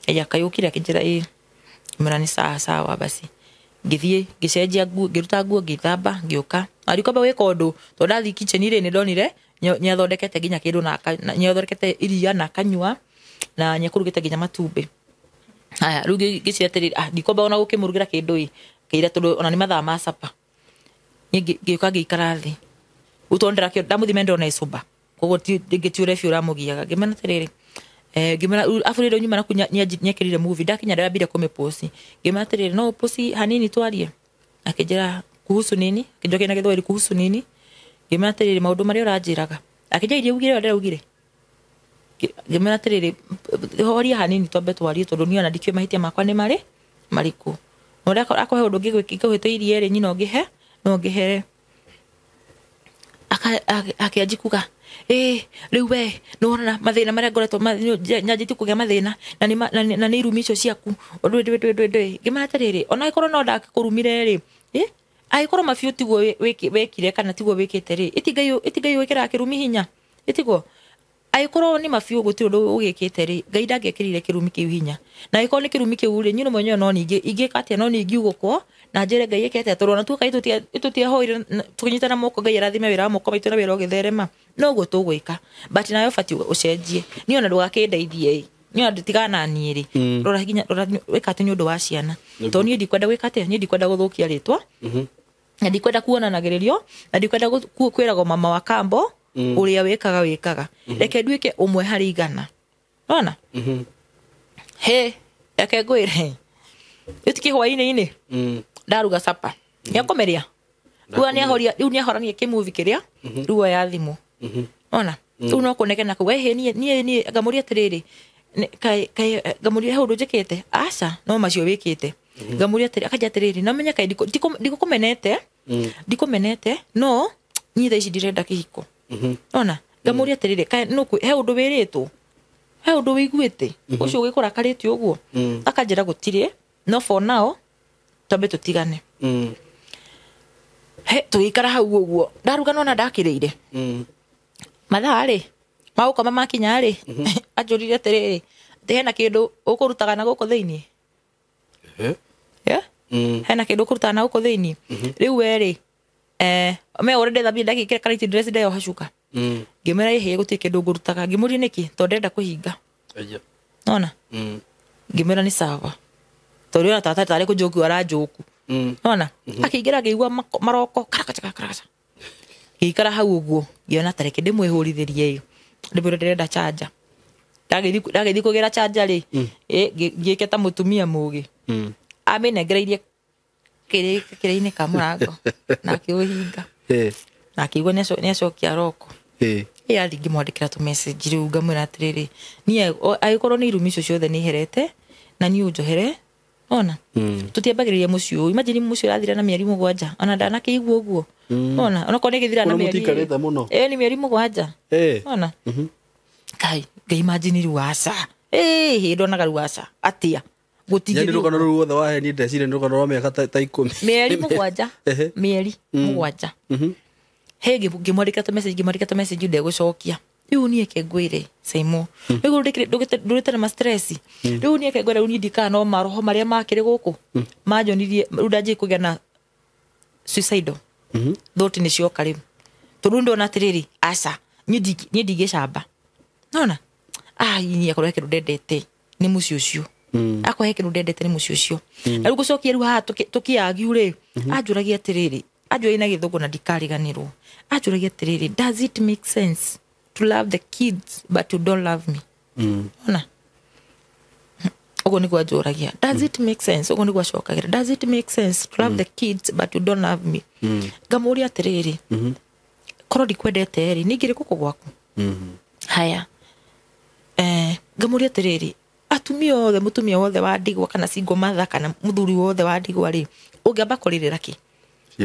eja kayukira akinjira murani sawa basi ngithie gicenjia nguo ngiruta nguo ngithamba ngiuka arikoba weka undu to ndathi kitchen ire ni ndonire nyathondekete ginya kindu na nyathondekete iria na kanyua na nyakurugite ginya matumbi aya rugi giciatiri ndikoba ona gukimurugira kindu kiira tondu ona ni mathaa ma sapa ngiuka ngikara thi utondera kio ndamuthime ndona icuba koguo ngitiure fiu ramugiaga ngimena tiriri ngimena afurire nyuma na kunya nyekirire movie ndakinya ndabire kumipost ngimena tiriri no post hanini twarie akijira kuhusu nini kijoke na githweri kuhusu nini ngimena tiriri maundu mari uranjiraga akija irie ugire ndaraugire ngimena tiriri horia hanini twambe twarie tondu niona ndikio mahitia makwa ni mariku no akohe undu ngigwite irie ri nyino ngihe no ngihere akiajikuga riu we nona mathina maria ngoretwo nyanjiti kugia mathina na ni irumi icio ciaku ndwe ngimana tiriri ona ikorwo no ndakurumire ri aikorwo mabiu tiguo wekire kana tiguo wekite ri itigai wekira kirumi hinya itigo aikorwo ni mabiu guti undu ugikite ri ngai ndangekirire kirumi kiu hinya na aikorwo ni kirumi kiu ri nyino mwenyewe no ningi igikatia no ningi ugukwo na njere ngai yekete turona tu kai tutie hoire tukinyitana moko ngai arathime wira moko baitu na wira ogitherema no go tugwika but nayo fati ucenjie ni ona ndugakindithie ni ona nditigana niiri rora hinya rora wekate ni undu wa ciana to ni ndikwenda wekate ni ndikwenda guthukia ritwa na ndikwenda kuonanagirerio na ndikwenda kwirago mama wa kambo uria wekaga reke nduike umwe hari igana ona he reke ngwire utiki hwaine ndaruga sapa nyakomeria ruo ni ahorania kimuvi kiria ruo ya thimu ona uno kuneke na kuwe he ni ngamuria tiriri kai ngamuria he undu njikite aca no macio wikite ngamuria tiriri akaja tiriri na menya kai ndikumenete no ni thaici ndirenda kihiko ona ngamuria tiriri kai no he undu wiritwo he undu wiguite ucio gikora kariti uguo akanjira gutire no for now tambe tutigane he tuikara hau uguo ndaruga nona ndakirire mathaa ri mauko mamakinya ri ajurire tiriri hena kindu ukurutaga na guko thiini hena kindu ukurutaga na guko thiini riu weri me already thabia ndagikira kariti dress ndayo hashuka ngimera ihe gutie kindu ngurutaga ngimuri niki to ndenda kuhinga nona ngimera ni sawa tori ona tata tare kujoku arajoku nona akigira ngeigua maroko karakacha gikara hau uguo ngiona tareke ndimwehurithirie ndibiro ndirenda charger ndagethi kugira charger ri ngiketa mutumia mugi amenegereirie kire-ini ka murango na kiuhinga na kiugo necokia roko athi ngimwandikira tu message riu ngamwira atiriri nie aikorwo ni irumi icio ciothe ni herete na ni unjohere ona tutiambagiriria mucio imagine mucio athira na mieri 7 ona ndana kiigua uguo ona ko ni githira na mieri ni mieri 7 ona kai imagine ruasa ndonaga ruasa atia gutigiri yani rugano ruothe wahe ni ndecire rugano rwa miaka ta 10 mieri mugwanja mieri mugwanja ngimwandika ta message ndegucokia riu nie kengwire Saimo riu ndurite na stress riu nie kengwire uni ndika no maroho maria makire guku majonirie ndanji kugia na suicidal thought ni cioka riu tondu ndona atiriri aca nie ndigicamba nona nie akorwo kindu ndendete ni muci ucio akohe kindu ndendete ni muci ucio na riu gucokia riu ha tukiagiu ri anjuragia atiriri ajua ina githungu na ndikariganirwo anjuragia atiriri does it make sense to love the kids but you don't love me ona ogo niguo anjuragia does it make sense ogo niguo acokagira does it make sense to love the kids but you don't love me ngamuria atiriri korwo ndikwendete ri ningire kuko gwaku haya ngamuria atiriri mutumia wothe wa ndigwa kana single mother kana muthuri wothe wa ndigwa ri ungiamba kuririra ki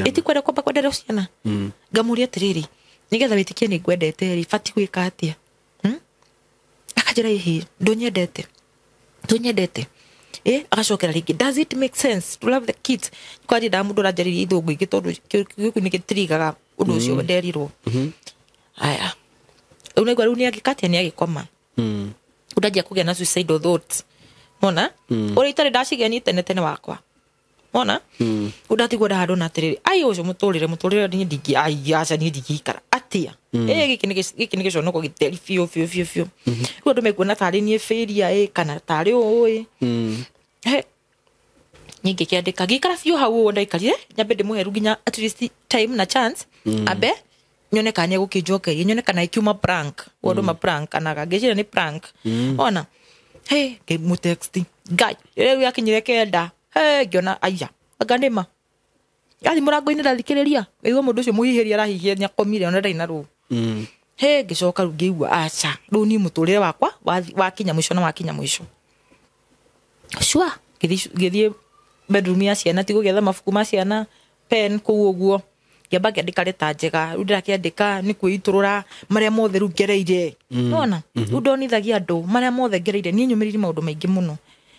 iti kwenda kwamba kwendera ciana ngamuria atiriri nigetha witikie ni ngwendete ri fati gwika atia akajira ihi ndonyendete agacokera ringi does it make sense to love the kids kwaje da mundu ranjaririe ithungu ingi tondu giku ni gitirigaga undu ucio nderirwo aya unegwa riu ni agikatia ni agikoma udajia kugia na suicidal thoughts mona uri itare ndacigeni tene wakwa mona udatigwo da handu na atiriri ai ucio muturire ni ndingi ai aca ni ndingikara atia giki ni giconoko giteri fio riu andu mekuona tari ni failure kana tari ui nyingi kiandika gikara fio hau ndaikarire nyambe ndimuheru nginya at least time na chance abe nyone kanya gukinjokerie nyone kana ikiuma prank wado ma prank kana gagicira ni prank ona ke mu text guy riu yakinyire kenda ngiona aya agandema yathi murango-ini ndathikiriria igua mundu ucio muhihiria arahihia nyakomire ona ndaina ru ngicoka ru ngiigua aca ru ni muturire wakwa wakinya mwisho na wakinya mwisho shwa githie bedroom ya ciana tigo getha mabuku ma ciana pen kuu uguo ngiamba ngiandika leta njega ru ndirakiandika ni kwiiturura maria mothe ru ngereire nona ru ndonithagia andu maria mothe ngereire ni nyumiriri maundu maingi muno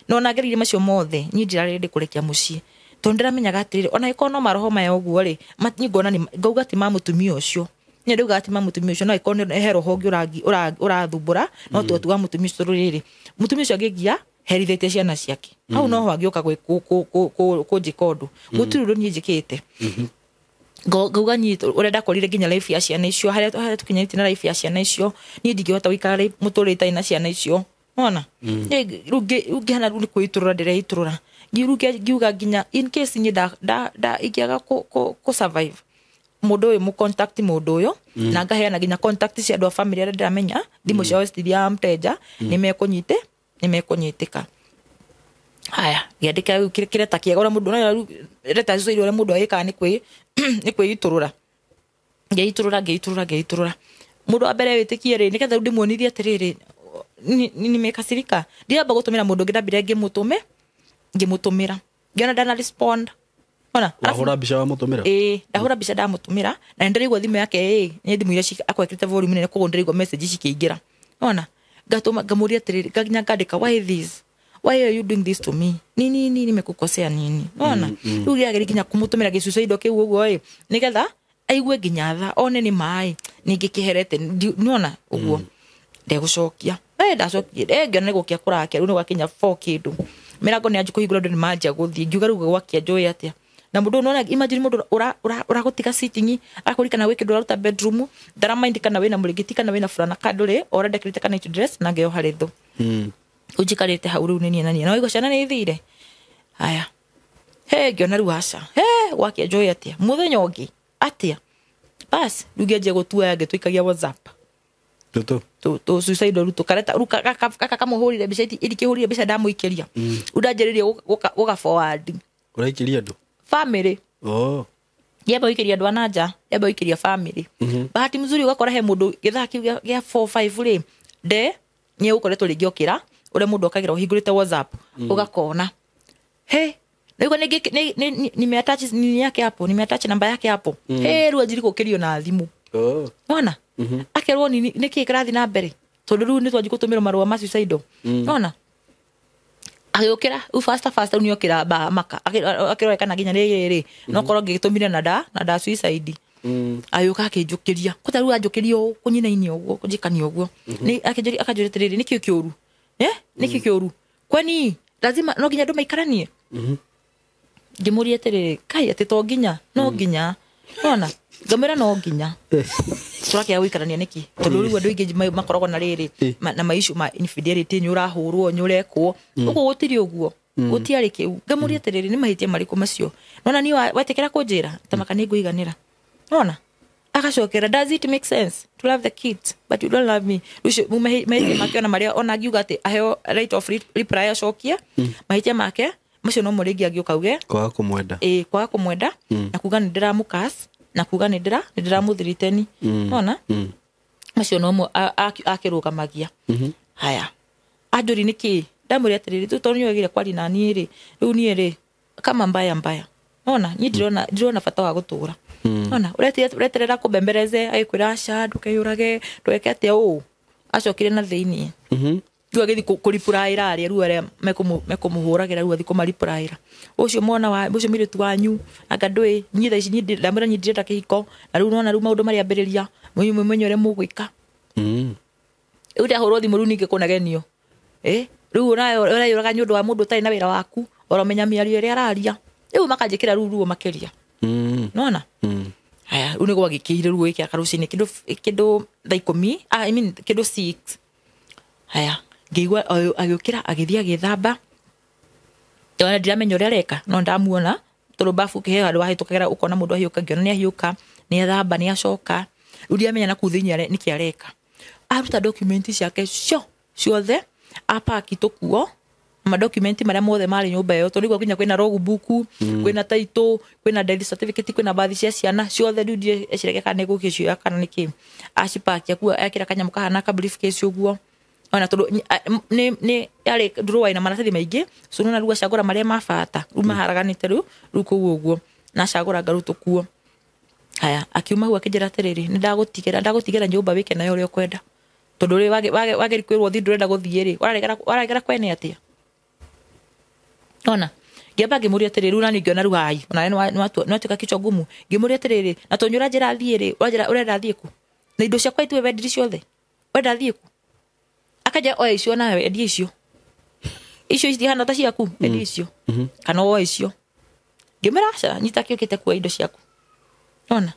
nona ngereire macio mothe ni ndirarire ndikurekia mucii tondira menyaga atiriri ona ikono maroho maya uguo ri ngona ni ngauga ti mamutumia ucio ni ndauga ati mamutumia ucio no ikono ehero hongi urathumbura no tu wa mutumia ucio riri mutumia ucio angigia herithete ciana ciake au no ho agioka gwe kunjikondu guturu ni njikite ngauga ni urenda korire nginya life ya ciana icio haria tukinyite na life ya ciana icio ni ndingihota guikara muturite ina ciana icio ona rugihana ru ni kwiturura ndireiturura ngiuga nginya in case ni da ikiaga ko survive mundu uyu mu contact mundu uyu na ngaheana nginya contact cia andu a family aria ndiramenya thimu ciao citithia mteja nimekunyitika haya giandika kireta kiega ura mundu na reta cicio ura mundu agika ni kwiturura ngeiturura mundu ambere witikie ri niketha ndimuonithia atiriri nimekasirika ndiamba gutumira mundu ngidambire ngimutumira ngiona ndana respond ona ahura bica wa mutumira ndahura bica ndamutumira na ndirigwa thimu yake ni thimu iria akwekirite volume nene koguo ndirigwa message cikiingira ona ngatuma ngamuria atiriri ngaginya ngandika why are you doing this to me nini nimekukosea nini ona riu giagiri nginya kumutumira gisuicide kiu uguo nigetha aigue nginya tha one ni mai ningikiherete nona uguo ndegucokia ndacokia ngiona gukia kurakia riu ni gwakinya 4 kindu mirango ni anjikuhingura ndu ni manjia guthie ngiuga riu gwakia joy atia na mundu nona imagine mundu uragutiga sitting akurikana wiki nduraruta bedroom ndarama indikana wina muringiti kana wina fulana kadure already kirite kana night dress na ngeo harithu ujikarite hau riu ni nani na wigo ciana ni ithire haya ngiona riu aca gwakia joy atia muthenya ungi atia bas rugeje gutua yange tuikagia WhatsApp to suicide ruto kareta kaka kamuhurire bica irikihurire bica ndamuikiria undanjeririe guka forward uraikiria ndu family yeba wikiria andu ananja yeba wikiria family bahati mzuri ugakora he mundu githaki gya 4-5 ri ni ukoretwo ringi okira ure mundu akagira uhingurite WhatsApp ugakona niko nimeattach nini yake hapo nimeattach namba yake hapo riu ajiri gukirio na thimu ona akerwo niki kirathi na mbere tondu riu ni twanji gutumira marua ma suicide nona agĩũkĩra fasta uniokĩra maka akĩroreka nginya rĩrĩ no korwo ngĩgĩtũmire na nda suicide ayũka akĩnjũkĩria kũta rĩu anjũkĩrio kũnyina-inĩ ũguo kũnjĩkania ũguo nĩ akanjũria atĩrĩrĩ nĩkĩo kĩũru nĩkĩo kĩũru kwani lazima no nginya andũ maikaranie ngĩmũria atĩrĩrĩ kai atĩ to nginya no nginya nona ngamwĩra no nginya tũrakĩaga gũikarania nĩkĩ tondũ rĩu andũ aingĩ makoragwo na rĩrĩ na maishu ma infidelity nĩ ũrahũrwo nĩ ũrekwo ũguo gũtirĩ ũguo gũtiarĩ kĩu ngamũria atĩrĩrĩ nĩ mahĩtia marĩkũ macio nona niĩ wetĩkĩra kũnjĩra tamaka nĩ ngũiganĩra nona agacokera does it make sense to love the kids but you don't love me mahĩtia make ona marĩa ona ngiuga atĩ aheo right of reply acokia mahĩtia make macio no mũrĩngi angĩũka uge kwaga kũmwenda kwaga kũmwenda na kuga nĩ ndĩramũkas na kuga nĩ ndĩramũthiriteni nona macio no akĩrũgamagia haya anjũri nĩkĩ ndamũria atĩrĩrĩ tu tondũ nĩwagire kwari na niĩ rĩ rĩu niĩ rĩ kama mbaya nona niĩ ndirona bata wa gũtũra nona ũreterera kũmbembereze agĩkwĩra aca ndũkeyũrage ndweke atĩa ũũ acokire na thĩinĩ rĩu agĩthi kũripũraĩra arĩa rĩu arĩa mekũmũhũragĩra rĩu athi kũmaripũraĩra ũcio mwana wa ũcio mũirĩtu wanyu anga ndũĩ niĩ thaa ici niĩ ndamwĩra niĩ ndirenda kĩhiko na rĩu nona rĩu maũndũ marĩa ambĩrĩria mũmenye ũrĩa mũgwĩka rĩu ndahũrwo thimũ rĩu ningĩ kũnegenio rĩu ũreyũraga nĩ ũndũ wa mũndũ ũtarĩ na wĩra waku oromenya mĩario ĩrĩa araria rĩu makanjĩkĩra rĩu ruo makĩria nona haya rĩu nĩ gwagĩkĩire rĩu gĩkĩaka rũcinĩ kĩndũ thaa ikũmi kĩndũ 6 haya ngĩigua agĩũkĩra agĩthiĩ agĩthamba ona ndiramenya ũrĩa areka no ndamuona tondũ bafu kĩhe handũ wahĩtũkagĩra ũkona mũndũ ahiũka ngĩona nĩ ahiũka nĩ athamba nĩ acoka rĩu ndiramenya na kũu thĩinĩ nĩkĩ areka aruta document ciake ciothe apaki tũkuo madocument marĩa mothe marĩ nyũmba ĩyo tondũ nĩguo nginya kwĩna logbook kwĩna title kwĩna death certificate kwĩna bathi cia ciana ciothe rĩu ndĩreciragia kana nĩgũgĩcioya kana nĩkĩ acipaki ekĩra kanyamũ kahana ka briefcase ũguo ona tondũ nĩ yarĩ drawer ina maratathi maingĩ so nona rĩu acagũra marĩa mabata rĩu maharaganĩte rĩu kũu ũguo na acagũra ngaru tũkuo haya akiuma hau akĩnjĩra atĩrĩrĩ nĩ ndagũtigĩra nyũmba wĩke nayo ũrĩa ũkwenda tondũ rĩ wageri kwĩrwo thi ndũrenda gũthiĩ rĩ wararegera kwene atĩa ona ngĩamba ngĩmũria atĩrĩrĩ rĩu nani ngĩona rĩu hai ona nĩwatuĩka kichwa ngumu ngĩmũria atĩrĩrĩ na tondũ ũranjĩra thiĩ rĩ ũrenda thiĩ kũ na indo ciakwa itue wendiri ciothe wenda thiĩ kũ akaja oya icio nawe endia icio citihana ta ciaku endia icio kana oya icio ngĩmera aca nyita kĩũkĩte kuoya indo ciaku ona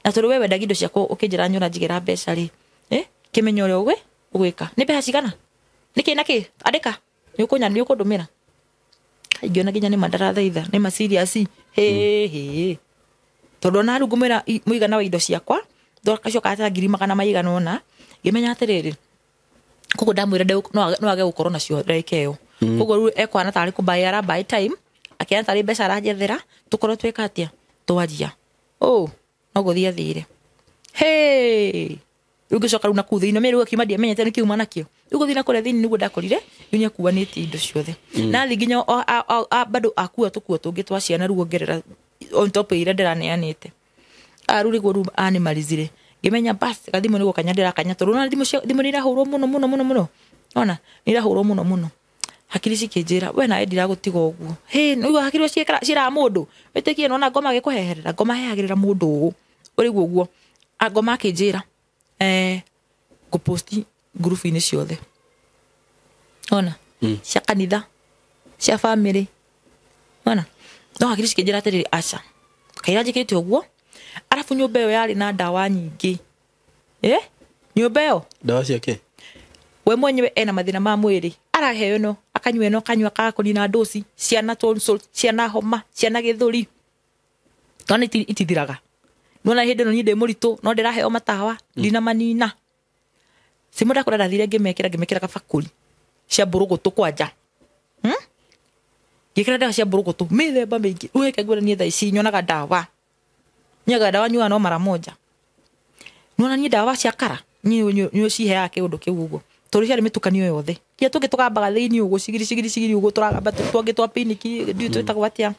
na tondũ we wendagia indo ciaku ũkĩnjĩra nyona njigĩra mbeca rĩ kĩmenya ũrĩa ũgwĩka nĩ mbeca cigana nĩkĩ nakĩ andĩka nĩ ũkũndũmĩra ngĩona nginya nĩ mandarathaitha nĩ ma serious tondũ ona rĩu ngũmwĩra mũigana wa indo ciakwa ndokacoka ata 200 maigana ona ngĩmenya atĩrĩrĩ koguo ndamwĩra no age gũkorwo nacio ndagĩka ĩyo koguo rĩu ekwana tarĩ kũmbaĩra by time akĩana tarĩ mbeca aranjethera tũkorwo twĩka atĩa twaria no gũthiĩ athire rĩu ngĩcoka rĩu na kũu thĩinĩ mĩrĩ akiuma ndiamenyete nĩ kiuma nakĩo rĩu gũthiĩ na kũrĩa thĩinĩ nĩguo ndakorire rĩu nĩ akuanĩtie indo ciothe nathi nginya bado akua tũkuo tũngĩ twa ciana rĩu ongerera on top ĩrĩa ndĩraneanĩte rĩu rĩguo rĩu animalizire ngĩmenya basi gathimũ nĩguo kanya ndĩrakanya tondũ na thimũ nĩ irahũrwo mũno ona nĩ irahũrwo mũno hakiri cikĩnjĩra we nawe ndiragũtiga ũguo nĩguo hakiri ciĩraga mũndũ wĩtĩkie nona ngoma agĩkũheherera ngoma hehagĩrĩra mũndũ ũũ ũrĩguo ũguo ngoma akĩnjĩra ngũposti ngurubu-inĩ ciothe ona cia kanitha cia family ona no hakiri cikĩnjĩra atĩrĩrĩ aca kaira njĩkĩte ũguo arabu nyũmba ĩyo yarĩ na ndawa nyingĩ nyũmba ĩyo ndawa ciake we mwenyewe ena mathĩna ma mwĩrĩ araheo no akanyua no kanyua kũnina dosi ciana tonsil ciana homa ciana gĩthũri twana itithiraga nona hĩndĩ ĩno niĩ ndĩ mũritũ no ndĩraheo matawa ndina manina simuda kũrara thire ngĩmekĩra kabakũri cia mbũrũgũtũ kwanja ngĩkĩra ndawa cia mbũrũgũtũ mĩthemba mĩingĩ ũheke ngũranie thaa ici nyonaga ndawa nyuaga no mara moja nona niĩ ndawa cia kara niĩ ciheaga kĩũndũ kĩu ũguo tondũ ciarĩ mĩtukanio yothe kia tũngĩ tũkambaga thĩinĩ ũguo cigiri ũguo tũragamba tũngĩ twa piniki ndiũ twĩtagwo atĩa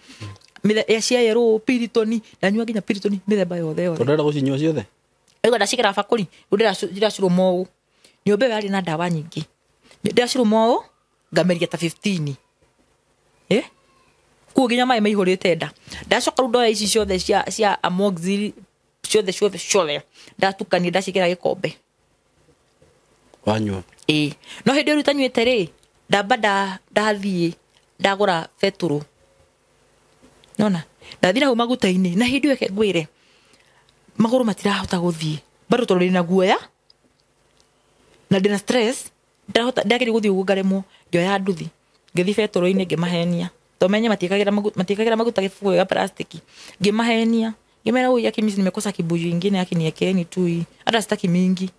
cia yerũ piritoni ndanyua nginya piritoni mĩthemba yothe tondũ ndĩrenda gũcinyua ciothe ĩgo ndacigĩra bakũri rĩu ndĩracurwo mũũ nyombe yari na dawa nyingi ndaciruma ngameria ta 15 kuginya mai ihurite nda ndacoka ru ndoya ici ciothe cia amoxil ciothe ndatukania ndacikira gikombe wanyua no hindi ru tanyuite ri ndamba ndathie ndagura feturu nona ndathira hu maguta-ini na hindi weke ngwire maguru matirahota guthie bado tondu na guoya na ndina stress ndakiri guthie uguo ngaremwo ngioya nduthi ngithi feturu-ini ngimahenia tomenye matikagira maguta kifuko ya plastiki ngimahenia ngimera huyu yake mimi nimekosa kibuyu ingine yake niekeni tu hata sitaki mingi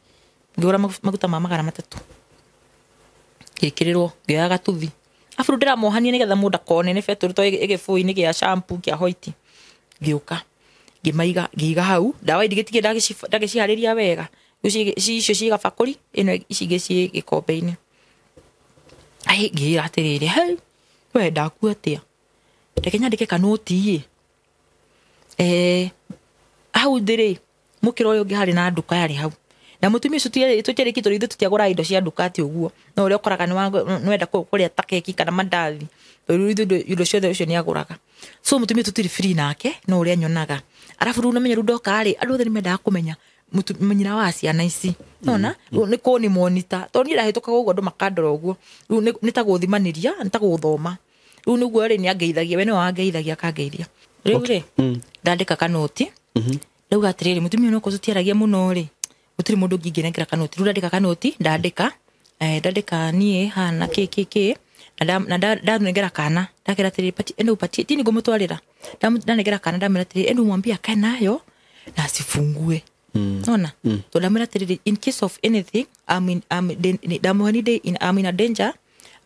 ngora maguta ma 300 gikirirwo ngioya gatuthi afu ndira mohania nigetha munda kone ni feturu to igifui-ini gia shampoo kia white ngiuka ngimaiga ngiga hau dawa idigitikie ndagicihariria wega icio ciga bakuri ino ici gici gikombe-ini ai ngira atiriri hey we ndaku atia reke nyandike kanoti hau ndiri mukiro uyu ngihari na nduka yari hau na mutumi ucio tutire kitu rithu tutiagura indo cia nduka ati uguo no uri ukoraga ni wenda kuria takeki kana mandathi rithu indo ciothe ucio ni aguraga so mutumi tutire free nake no uri anyonaga arafu ru namenye ru ndoka ri andu othe ni mendaga kumenya munyina wa ciana ici nona ni ko ni monitor to ni rahituka uguo andu makandora uguo ru ni ta guthimaniria ni ta guthoma ru niguo ri ni angeithagia we ni wangeithagia akangeithia riu ri ndandika kanoti riu gatiriri mutumi no ko tutiaragia muno ri gutiri mundu ngingira kanoti ru ndandika kanoti ndandika nie hana keke na ndanengera kana ndakira tiriri pati eno pati tini ngumutwarira ndanengera kana ndamira tiriri eno mwambia kanayo na asifungue nona to ndamira tiriri in case of anything I'm in a danger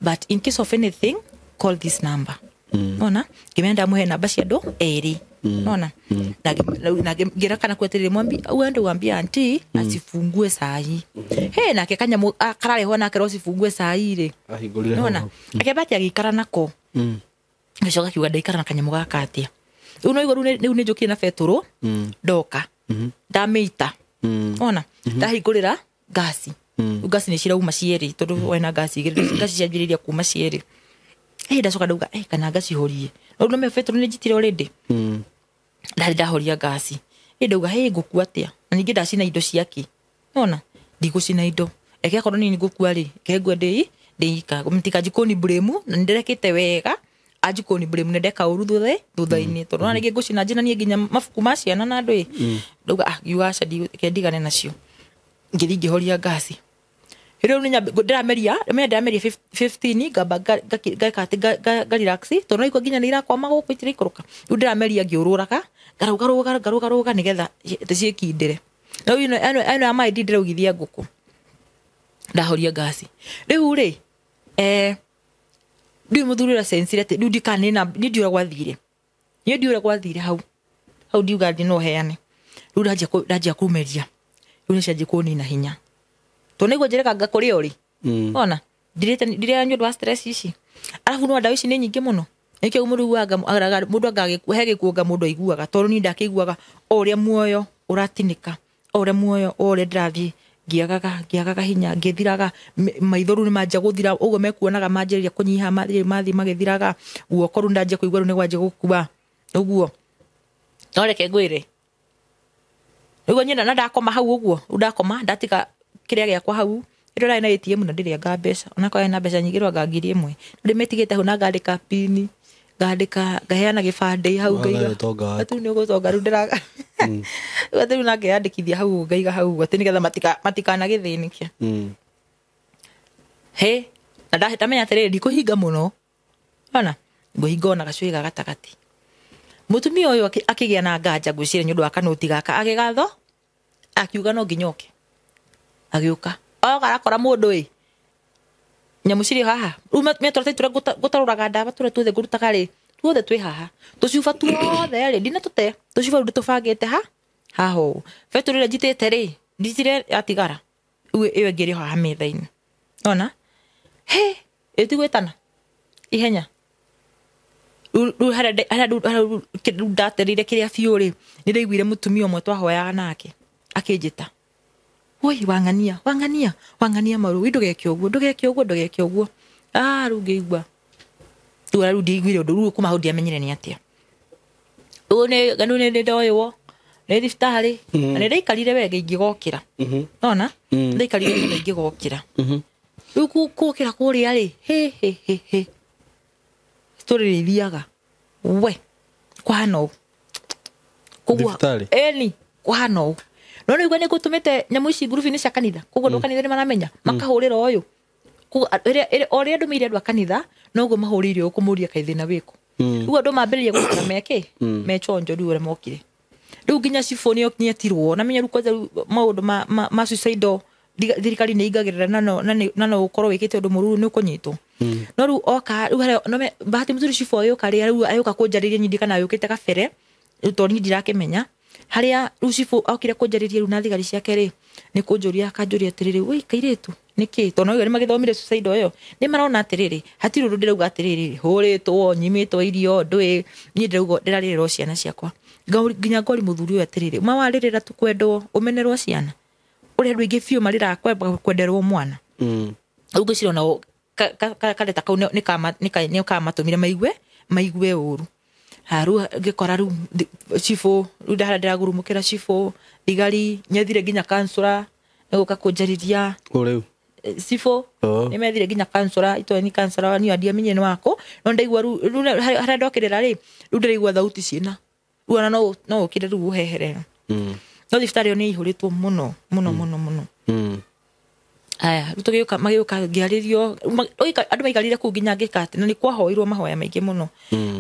but in case of anything call this number nona kimenda muhe namba cia ndo eri nona na ngira kana kweterere mwambi uende wambia anti asifungue sai na kekanya karare hona kero asifungue sai ri nona akebati agikara nako ngicoka kiuga ndaikara na kanyamu gaka atia uno iguru ni njuki na feturu ndoka ndameita ona ndahingurira gasi gasi ni cirauma cieri tondu wena gasi cianjiriria kuma cieri ndacoka ndauga kana gasi horie no me feturu ni njitire already ndahoria gasi ndauga ngukua atia na ningi ndacina indo ciaki nona ndigucina indo akorwo ni ngukua ri kengwa ndika mtika jikoni bremu na ndirekete wega ajikoni bremu ndeka uru thutha-ini tondu na ningi ngucina njina nie nginya mafuku ma ciana na andu ndauga yuasha ndigane nacio ngithi ngihoria gasi riu ni ndirameria 15 ngamba garelax tondu iko nginya ni irakwama guku itire ikuruka riu ndirameria ngiururaga garuga nigetha ciikindire riu eno ama ndire ugithia nguku ndahoria gasi riu ri ndi muthurira sensire ati ndi kanina ndiura gwathire hau ndiuga ndi no heane riu ndajia kumeria riu ni cianjia kunina hinya to nego jereka ngakuri ori ona ndire nyu dwa stress ici arafu no ndawa ici ni nyingi muno eke umuru waga mundu agagikuhe gikuga mundu aiguaga tondu ni ndakiguaga oria muoyo uratinika oria muoyo oria ndirathi ngiagaga hinya ngithiraga maithoru ni manja guthira ugo mekuonaga manjiriria kunyiha mathi magithiraga guoko ru ndanje kuigwa ru ni gwanje gukua uguo no reke ngwire ugo nyina na ndakoma hau uguo ndakoma ndatika kiria giakwa hau ndira na ATM na ndiria nga mbeca ona kwa na mbeca nyingi rwa ngiri imwe ndimetigite hu na ngandika pini ngandika ngaheana gibande hau ngaiga atu ni gutonga ru ndiraga atu na ngandikithia hau ngaiga hau ati nigetha matikana githinikia na ndahitamenya atiriri ndikuhinga muno ona nguhinga ona gacuiga gatagati mutumia uyu akigia na nganja ngwicire nyundu wa kanoti gaka agigatho akiuga no nginyoke agiuka garakora mundu nyamu ciri haha me torete tura gutaruraga ndawa tura tuothe ngurutaga ri tuothe twi haha tuciuba tuothe ri ndina tute tuciuba ndu tubangite haho fetu ri njitite ri ndicire atigara iwe ngiri haha metha-ini ona itigwitana ihenya ru hara ndaterire kiria biu ri ni ndaiguire mutumia umwe twahoyaga nake akinjita oi wangania maru ndugeke uguo riu ngeigua riu ndigwire undu riu kuma hau ndiamenyire ni atia ne ndoywo ne thibitarĩ na nĩ ndaikarire wega ingĩgokĩra nona ndaikarire wega ingĩgokĩra rĩu gũkĩra kũrĩa rĩ he story rĩthiaga we kwahana ũũ kũgua eni kwahana ũũ no nĩguo nĩ gũtũmĩte nyamũ ici ngurubu-inĩ cia kanitha koguo andũ kanitha nĩ maramenya makahũrĩra ũyũ ũrĩa ndũmĩire andũ a kanitha noguo mahũrĩire ũyũ kũmũria kaĩ thĩna wĩkũ rĩu andũ mambĩrĩria gũkĩra mekĩ mechonjo rĩu ũrĩa mokire rĩu nginya cibũ nĩ etirwo na menya rĩu kwanza maũndũ ma suicide thirikari nĩ ingagĩrĩra na no ũkorwo wĩkĩte ũndũ mũru nĩ ũkũnyitwo no rĩu oka rĩu bahati mzuri cibũ agĩũka rĩrĩa rĩu agĩũka kũnjarĩria nyindi kana agĩũkĩte kabere rĩu tondũ ndirakĩmenya harĩa rĩu cibũ okire kũnjarĩria rĩu na thigari ciake rĩ nĩ kũnjũria akanjũria atĩrĩrĩ wĩ kairĩtu nĩkĩ tondũ nĩ magĩthomire suicide ĩyo nĩ marona atĩrĩrĩ hatirĩ ũndũ ndĩrauga atĩrĩrĩ hũrĩtwo nyimĩtwo irio ndũĩ niĩ ndĩrarĩrĩrwo ciana ciakwa nginya ngori mũthuri ũyũ atĩrĩrĩ mawarĩrĩra tu kwendwo ũmenerwo ciana ũrĩa andũ aingĩ biũ marĩraga kwenderwo mwana rĩu ngĩcirona kareta kau nĩ kamatũmire maigue ũru rĩu ngĩkora rĩu cibũ rĩu ndĩragurumũkĩra cibũ thigari nyethire nginya kansũra nĩgũka kũnjarĩria rĩu cibũ nĩ methire nginya kansũra itũĩ ni kansũra niĩ ndiamenye nĩ wako no ndaigua rĩu harĩa ndokĩrĩra rĩ rĩu ndĩraigua thauti ciĩna rĩu ona no ũkire rĩu ũhehere no thibitarĩ ĩyo nĩ ihũrĩtwo mũno aya rĩu magĩũka ngĩarĩrio andũ maikarire kũu nginya ngĩka atĩ na nĩ kwahoirwo mahoya maingĩ mũno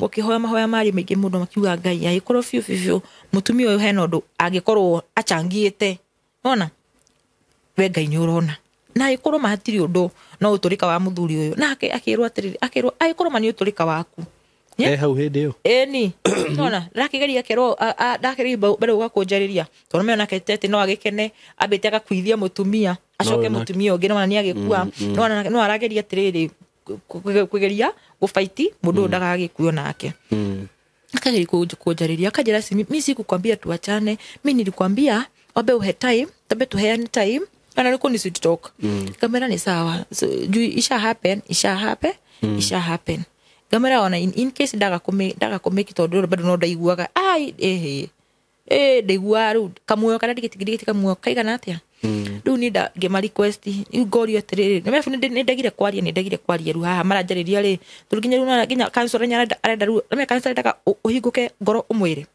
gũkĩhoya mahoya marĩ maingĩ mũno makiuga Ngai agĩkorwo biũ mũtumia ũyũ hena ũndũ angĩkorwo acangĩte ona we Ngai nĩ ũrona na agĩkorwo mahatirĩ ũndũ no ũtũrĩka wa mũthuri ũyũ nake akĩrwo atĩrĩrĩ agĩkorwo ma nĩ ũtũrĩka waku hau hĩndĩ ĩyo eni nona ndakĩgeria kerwo ndakĩgeria mbere gũkũnjarĩria tondũ mena ketete no agĩkene ambĩte agakuithia mũtumia acoke mũtumia ũngĩ nona nĩ agĩkua no arageria atĩrĩrĩ kũgeria gũbaiti mũndũ ndagagĩkuo nake akageria kũnjarĩria akanjĩra mimi sikukwambia tuachane mimi nilikwambia ombe uhe time tambe tuheane time ana niko ni sweet talk kamera ni sawa so isha happen kamera ona in case daga kumeki tondũ bado no ndaiguaga ai ndaigua rĩu kamuoyo kana ndigitigirite kamuoyo kaigana atĩa rĩu ni ngĩma request ngorio atĩrĩrĩ nĩ ndagire kwaria rĩu haha maranjarĩria rĩ tondũ nginya kansũra arenda rĩu na kansũra ndaga ũhingũke ngoro ũmwĩre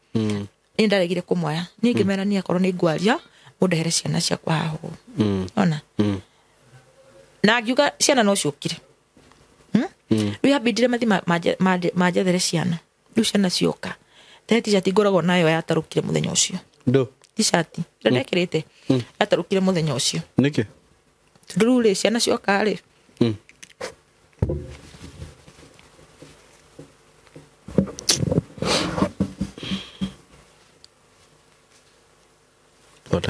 nĩ ndaregire kũmwaya niĩ ngĩmera niĩ akorwo nĩ ngwaria mũndehere ciana ciakwa haha ona na ngiuga ciana no ciũkire rĩu hambindire mathi manjethere ciana rĩu ciana cioka te t-shirt ngoragwo nayo yatarũkire mũthenya ũcio t-shirt ĩrĩa ndekĩrĩte yatarũkire mũthenya ũcio nĩkĩ tondũ rĩu rĩ ciana cioka rĩ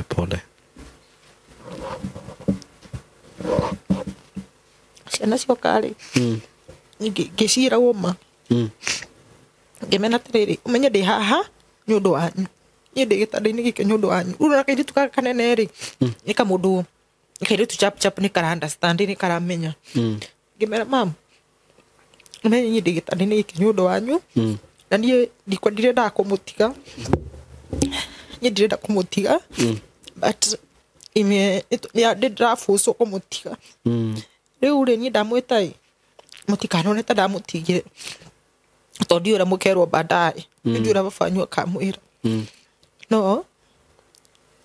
pole ciana cioka rĩ ngĩcira ũma ngĩmena atĩrĩrĩ ũmenye ndĩ haha nĩ ũndũ wanyu niĩ ndĩ gĩtanda-inĩ gĩkĩ nĩ ũndũ wanyu rĩu na kairĩtu gaka kanene rĩ nĩ kamũndũ kairĩtu chap nĩ kara understand nĩ karamenya ngĩmera mam ũmenye niĩ ndĩ gĩtanda-inĩ gĩkĩ nĩ ũndũ wanyu na niĩ ndirenda kũmũtiga but ndĩrabũcwo kũmũtiga rĩu rĩ niĩ ndamwĩta mũtikanone ta ndamũtigire tondũ ũrĩa mũkerwo baadaye nĩ ũrĩa babanyu akamwĩra no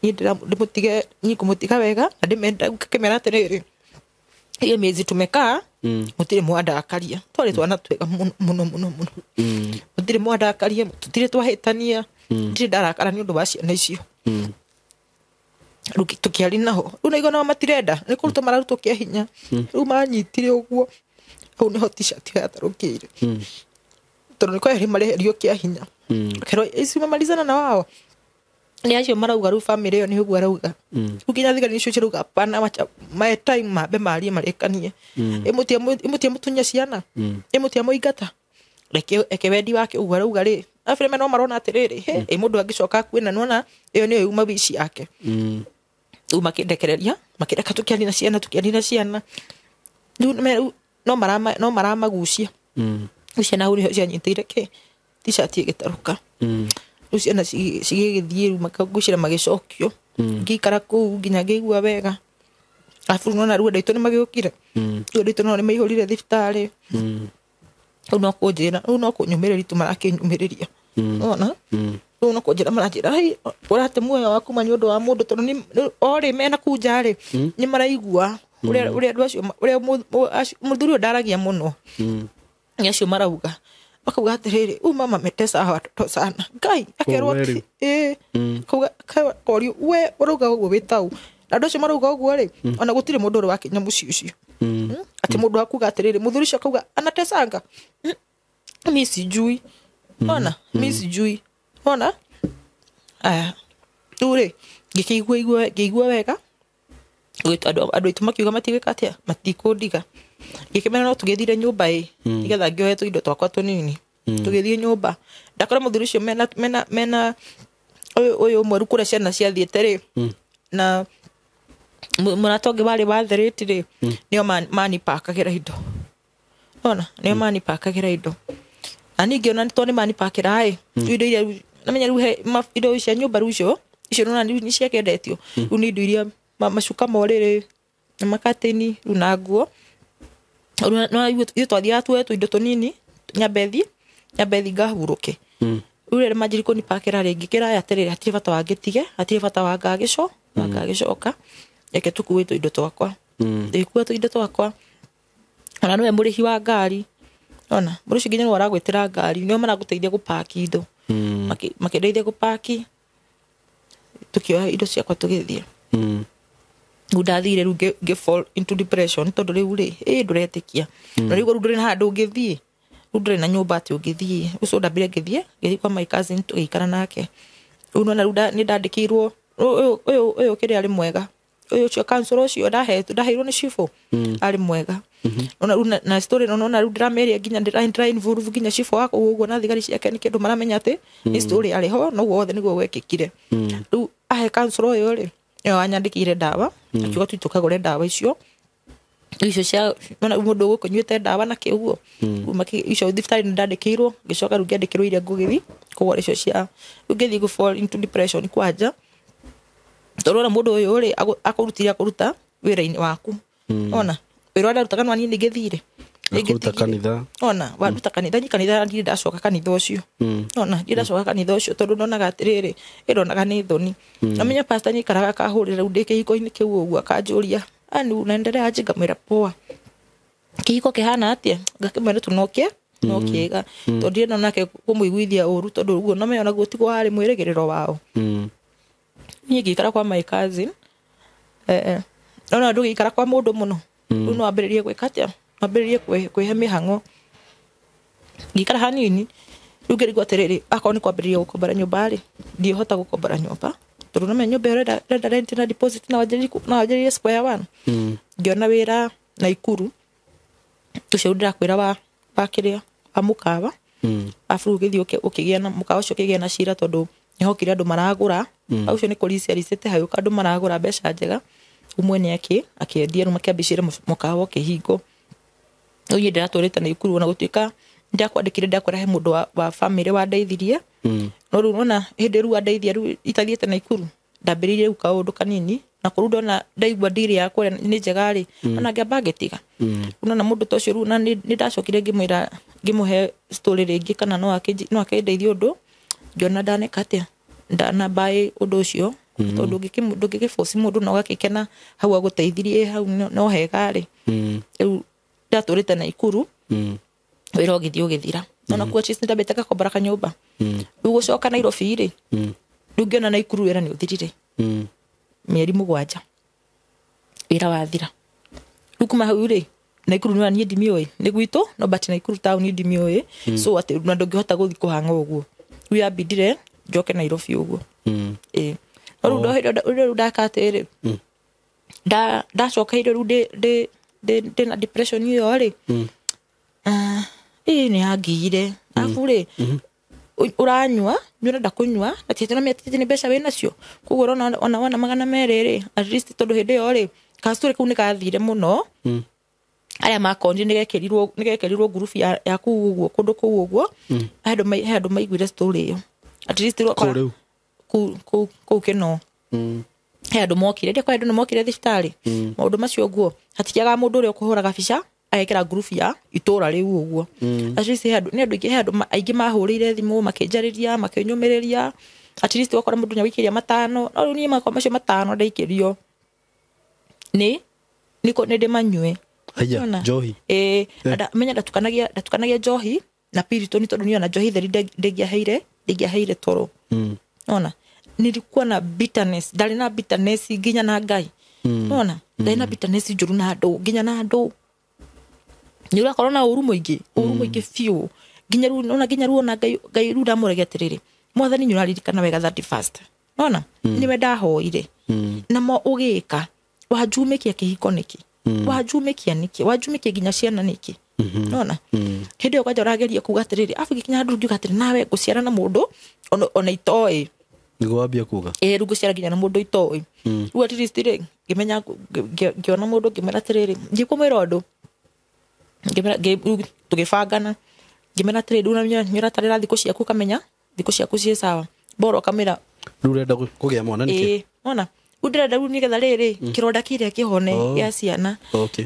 niĩ ndĩmũtige niĩ kũmũtiga wega na ngakĩmera atĩrĩrĩ hiyo miezi tumekaa mũtirĩ mwandakaria twarĩ twana twega mũno mũtirĩ mwandakaria tũtirĩ twahĩtania ndirĩ ndarakara nĩ ũndũ wa ciana icio rĩu tũkĩari naho rĩu naigua nao matirenda nĩ kũrutwo mararutwo kĩa hinya rĩu manyitire ũguo hau nĩho t-shirt yatarũkĩire tondũ nĩ kweheri mareherio kĩa hinya kerwo ici mamalizana na wao ni acio marauga rĩu family ĩyo nĩ ũguo arauga rĩu nginya thigari nĩcio cirauga pana my time mambe marie marekanie ĩmũtia mũtunya ciana ĩmũtia mũingata reke wendi wake ũguo arauga rĩ afreme no marona atĩrĩrĩ mũndũ angĩcoka kwĩna nona ĩyo nĩyo yuma bici yake makindekereria makireka tukianina ciana no maramagucia ciana hau niho cianyitĩire t-shirt ĩgĩtarũka rĩu ciana cigĩgĩthiĩ rĩu makagucĩra magĩcokio ngĩikara kũu nginya ngĩigua wega arabu nona rĩu andũ aitũ nĩmagĩũkire rĩu andũ aitũ nao nĩmaihũrire thibitarĩ rĩu no kũnjĩra rĩu no kũnyũmĩrĩria tu marakĩnyũmĩrĩria ona rĩu no kũnjĩra maranjĩra ũrate muoyo waku nĩ ũndũ wa mũndũ tondũ orĩ mena kunja-rĩ nĩ maraigua ũrĩa andũ acio ũrĩa mũthuri ũyũ ndaragia mũno nĩ acio marauga makauga atĩrĩrĩ mama ametesa watoto sana Ngai akerwo kauga korio we ũrauga ũguo wĩ tau na andũ acio marauga ũguo-rĩ ona gũtirĩ mũndũ ũrĩ wakinya mũciĩ ũcio atĩ mũndũ akuga atĩrĩrĩ mũthuri ũcio akauga anatesanga mimi sijui ona mimi sijui ona rĩu-rĩ ngĩigua wega andũ aitũ makiuga matigĩka atĩa matikũndiga ngĩkĩmena no tũgĩthire nyũmba nĩgetha ngĩohetwo indo twakwa tũnini tũgĩthiĩ nyũmba ndakora mũthuri ũcio mena ũyũ ũmwe rĩu kũrĩa ciana ciathiĩte-rĩ na mũrata ũngĩ warĩ watherĩti-rĩ nĩo manipakagĩra indo ona nĩo manipakagĩra indo na ningĩ ona tondũ nĩmanipakĩra indo iria namenya rĩu indo cia nyũmba rĩu icio nona nĩ ciakĩendetio rĩu nĩ indo iria macuka morĩrĩ na makatĩni rĩu na nguo ithuĩ twathiaga tuoetwo indo tũnini nyambethi ngahurũke rĩu rĩrĩa manjĩrĩ kũnipakĩra rĩngĩ kĩraya atĩrĩrĩ hatirĩ bata wangĩtige hatirĩ bata wangagĩcoka reke tũkuĩtwo indo twakwa ikuĩtwo indo twakwa ona nĩwe mũrĩhi wa ngari ona mũndũ ũcio nginya nĩwe aragwĩtĩra ngari nĩo maragũteithia gũpaki indo makĩndeithia gũpaki tukioya indo ciakwa tũgĩthiĩ rĩu ndathire rĩu ngĩ fall into depression tondũ rĩu-rĩ ndũretĩkia na rĩu ndũrĩ na handũ ũngĩthiĩ rĩu ndũrĩ na nyũmba atĩ ũngĩthiĩ ũcio ndambire ngĩthiĩ kwa my cousin tũgĩikara nake rĩu nona rĩu nĩ ndandĩkĩirwo ũyũ kĩrĩa arĩ mwega ũyũ ũcio council ũcio ndaheirwo nĩ cibũ arĩ mwega ona rĩu na story nona rĩu ndĩrameria nginya ndĩra-involve nginya cibũ wako ũguo na thigari ciake nĩ kĩndũ maramenya atĩ nĩ story arĩ ho noguo wothe nĩguo gwekĩkire rĩu ahe council ũyũ-rĩ nĩyo wanyandĩkĩire ndawa akiuga tu tũkagũre ndawa icio cia mũndũ ũgũkũnyuĩte ndawa na kĩuguo icio thibitarĩ nĩ ndandĩkĩirwo ngĩcoka rĩu ngĩandĩkĩrwo iria ngũgĩthiĩ kũgũra icio cia rĩu ngĩthiĩ gũ fall into depression kwanja tondũ ona mũndũ ũyũ-rĩ akũruta wĩra-inĩ waku ona wĩra ũrĩa ndarutaga no niĩ nĩngĩthire kũruta kanitha ona waruta kanitha ndirĩ ndacoka kanitha ũcio ona ndirĩ ndacoka kanitha ũcio tondũ ndonaga atĩrĩrĩ ndonaga nĩ thoni namenya pastor nĩaikaraga akahũrĩra rĩu ndĩ kĩhiko-inĩ kĩu ũguo akanjũria unaendelea aje ngamwĩra poa kĩhiko kĩhana atĩa ngakĩmwĩra tu no kĩega tondũ ndirĩ nake kũmũiguithia ũru tondũ ũguo namenya onaguo tiguo warĩ mwĩrĩgĩrĩro wao niĩ ngĩikara kwa my cousin ona ndũgĩikara kwa mũndũ mũno rĩu no wambĩrĩrie gwĩka atĩa wambĩrĩrie kwĩhe mĩhang'o ngĩikara hanini rĩu ngĩrigwo atĩrĩrĩ akorwo nĩ kwambĩrĩria gũkombora nyũmba-rĩ ndiĩhota gũkombora nyũmba tondũ namenya nyũmba ĩyo renda rent na deposit na wanjĩrĩrie square one ngĩona wĩra Naikuru ũcio ndĩrakwĩra wa kĩrĩa wa mũkawa afu ũgĩthiĩ ũkĩgĩa na mũkawa ũcio ũkĩgĩa na cira tondũ nĩhokire andũ maragũra ũcio nĩ kũricĩte hayũka andũ maragũra mbeca njega umwe nĩ akĩendia rĩu makĩambĩcĩra mũkawa ũkĩhingwo rĩu niĩ ndĩratũrĩte Naikuru ona gũtuĩka ndakwandĩkire ndakwĩra he mũndũ wa family wandeithirie no rĩu ona hĩndĩ rĩu andeithia rĩu itathiĩte Naikuru ndambĩrĩirie rĩu kaũndũ kanini na kũrũ ndona ndaigua ndiri yakwa nĩ njega-rĩ ona ngĩamba ngĩtiga ona mũndũ ta ũcio rĩu na nĩ ndacokire ngĩmwĩra ngĩmũhe story rĩngĩ kana no akĩndeithia ũndũ ngĩona ndaneka atĩa ndanabaĩ ũndũ ũcio tondũ ndũngĩgĩboci mũndũ na ũgagĩkena hau agũteithirie hau no hega-rĩ rĩu ndatũrĩte Naikuru wĩra ũgĩthira ona kuo chisi ndambĩte gakombora kanyũmba rĩu gũcoka Nairobi-rĩ rĩu ngĩona Naikuru wĩra nĩ ũthirire mĩeri 7 wĩra wathira rĩu kuma hau-rĩ Naikuru nĩwe niĩ ndimĩũĩ nĩ gwitũ no but Naikuru town ndimĩũĩ so atĩ na ndũngĩhota gũthiĩ kũhang'a ũguo rĩu yambindire njoke Nairobi ũguo no rĩu ndaka atĩrĩ ndacoka rĩu ndĩ na depression ĩyo-rĩ nĩ yangiire afu-rĩ uranyua nĩũrenda kũnyua na ti tũramĩatĩte nĩ mbeca wĩ nacio koguo ona wana 200 rĩ at least tondũ hĩndĩ ĩyo rĩ kastori kau nĩ gathire mũno arĩa makonje nĩgekĩrirwo group ya kuu ũguo kũndũ kuu ũguo andũ maiguire story ĩyo at least kuu kĩno he andũ mokire ndĩ kwa andũ nĩ mokire thibitarĩ maũndũ macio ũguo hatikĩaga mũndũ ũrĩa ũkũhũra gabica agekĩra group ya itũra rĩu ũguo at least he andũ aingĩ mahũrĩire thimũ makĩnjarĩria makĩnyũmĩrĩria at least wakora mũndũ nyawikiria 5 no rĩu niĩ makwa macio 5 ndaikĩrio nĩ ndĩmanyue njohi menya ndatukanagia njohi na Piriton tondũ niona njohi theri ndĩngĩaheire toro ona nilikuwa na bitterness ndari na bitterness nginya na Ngai ona ndari na bitterness njuru na andũ nginya na andũ nĩ ũrakorwo na ũru mũingĩ biũ nginya rĩu ona Ngai rĩu ndamũrege atĩrĩrĩ mwathani nĩ ũraririkana wega 31st ona nĩwe ndahoire na mo ũgĩka wajumĩkia kĩhiko nĩkĩ wajumĩkia nĩkĩ wajumĩkia nginya ciana nĩkĩ ona hĩndĩ ĩyo kwanja ũrageria kuga atĩrĩrĩ afu gĩkinya ndũ ngiuga atĩrĩ nawe ngũciara na mũndũ ona itoĩ ngwambia kuga rĩu ngũciara nginya na mũndũ itoĩ rĩu at least rĩ ngĩmenya ngĩona mũndũ ngĩmera atĩrĩrĩ ngĩkũmwĩra ũndũ tũgĩbangana ngĩmera atĩrĩrĩ rĩu nĩũra tarĩra thikũ ciaku kamenya thikũ ciaku ciĩ sawa bora kamera rĩu ũrenda kũgĩa mwana nĩkĩ ona ndĩrenda rĩu nĩgetha rĩrĩ kĩronda kĩrĩa kĩhone gĩa ciana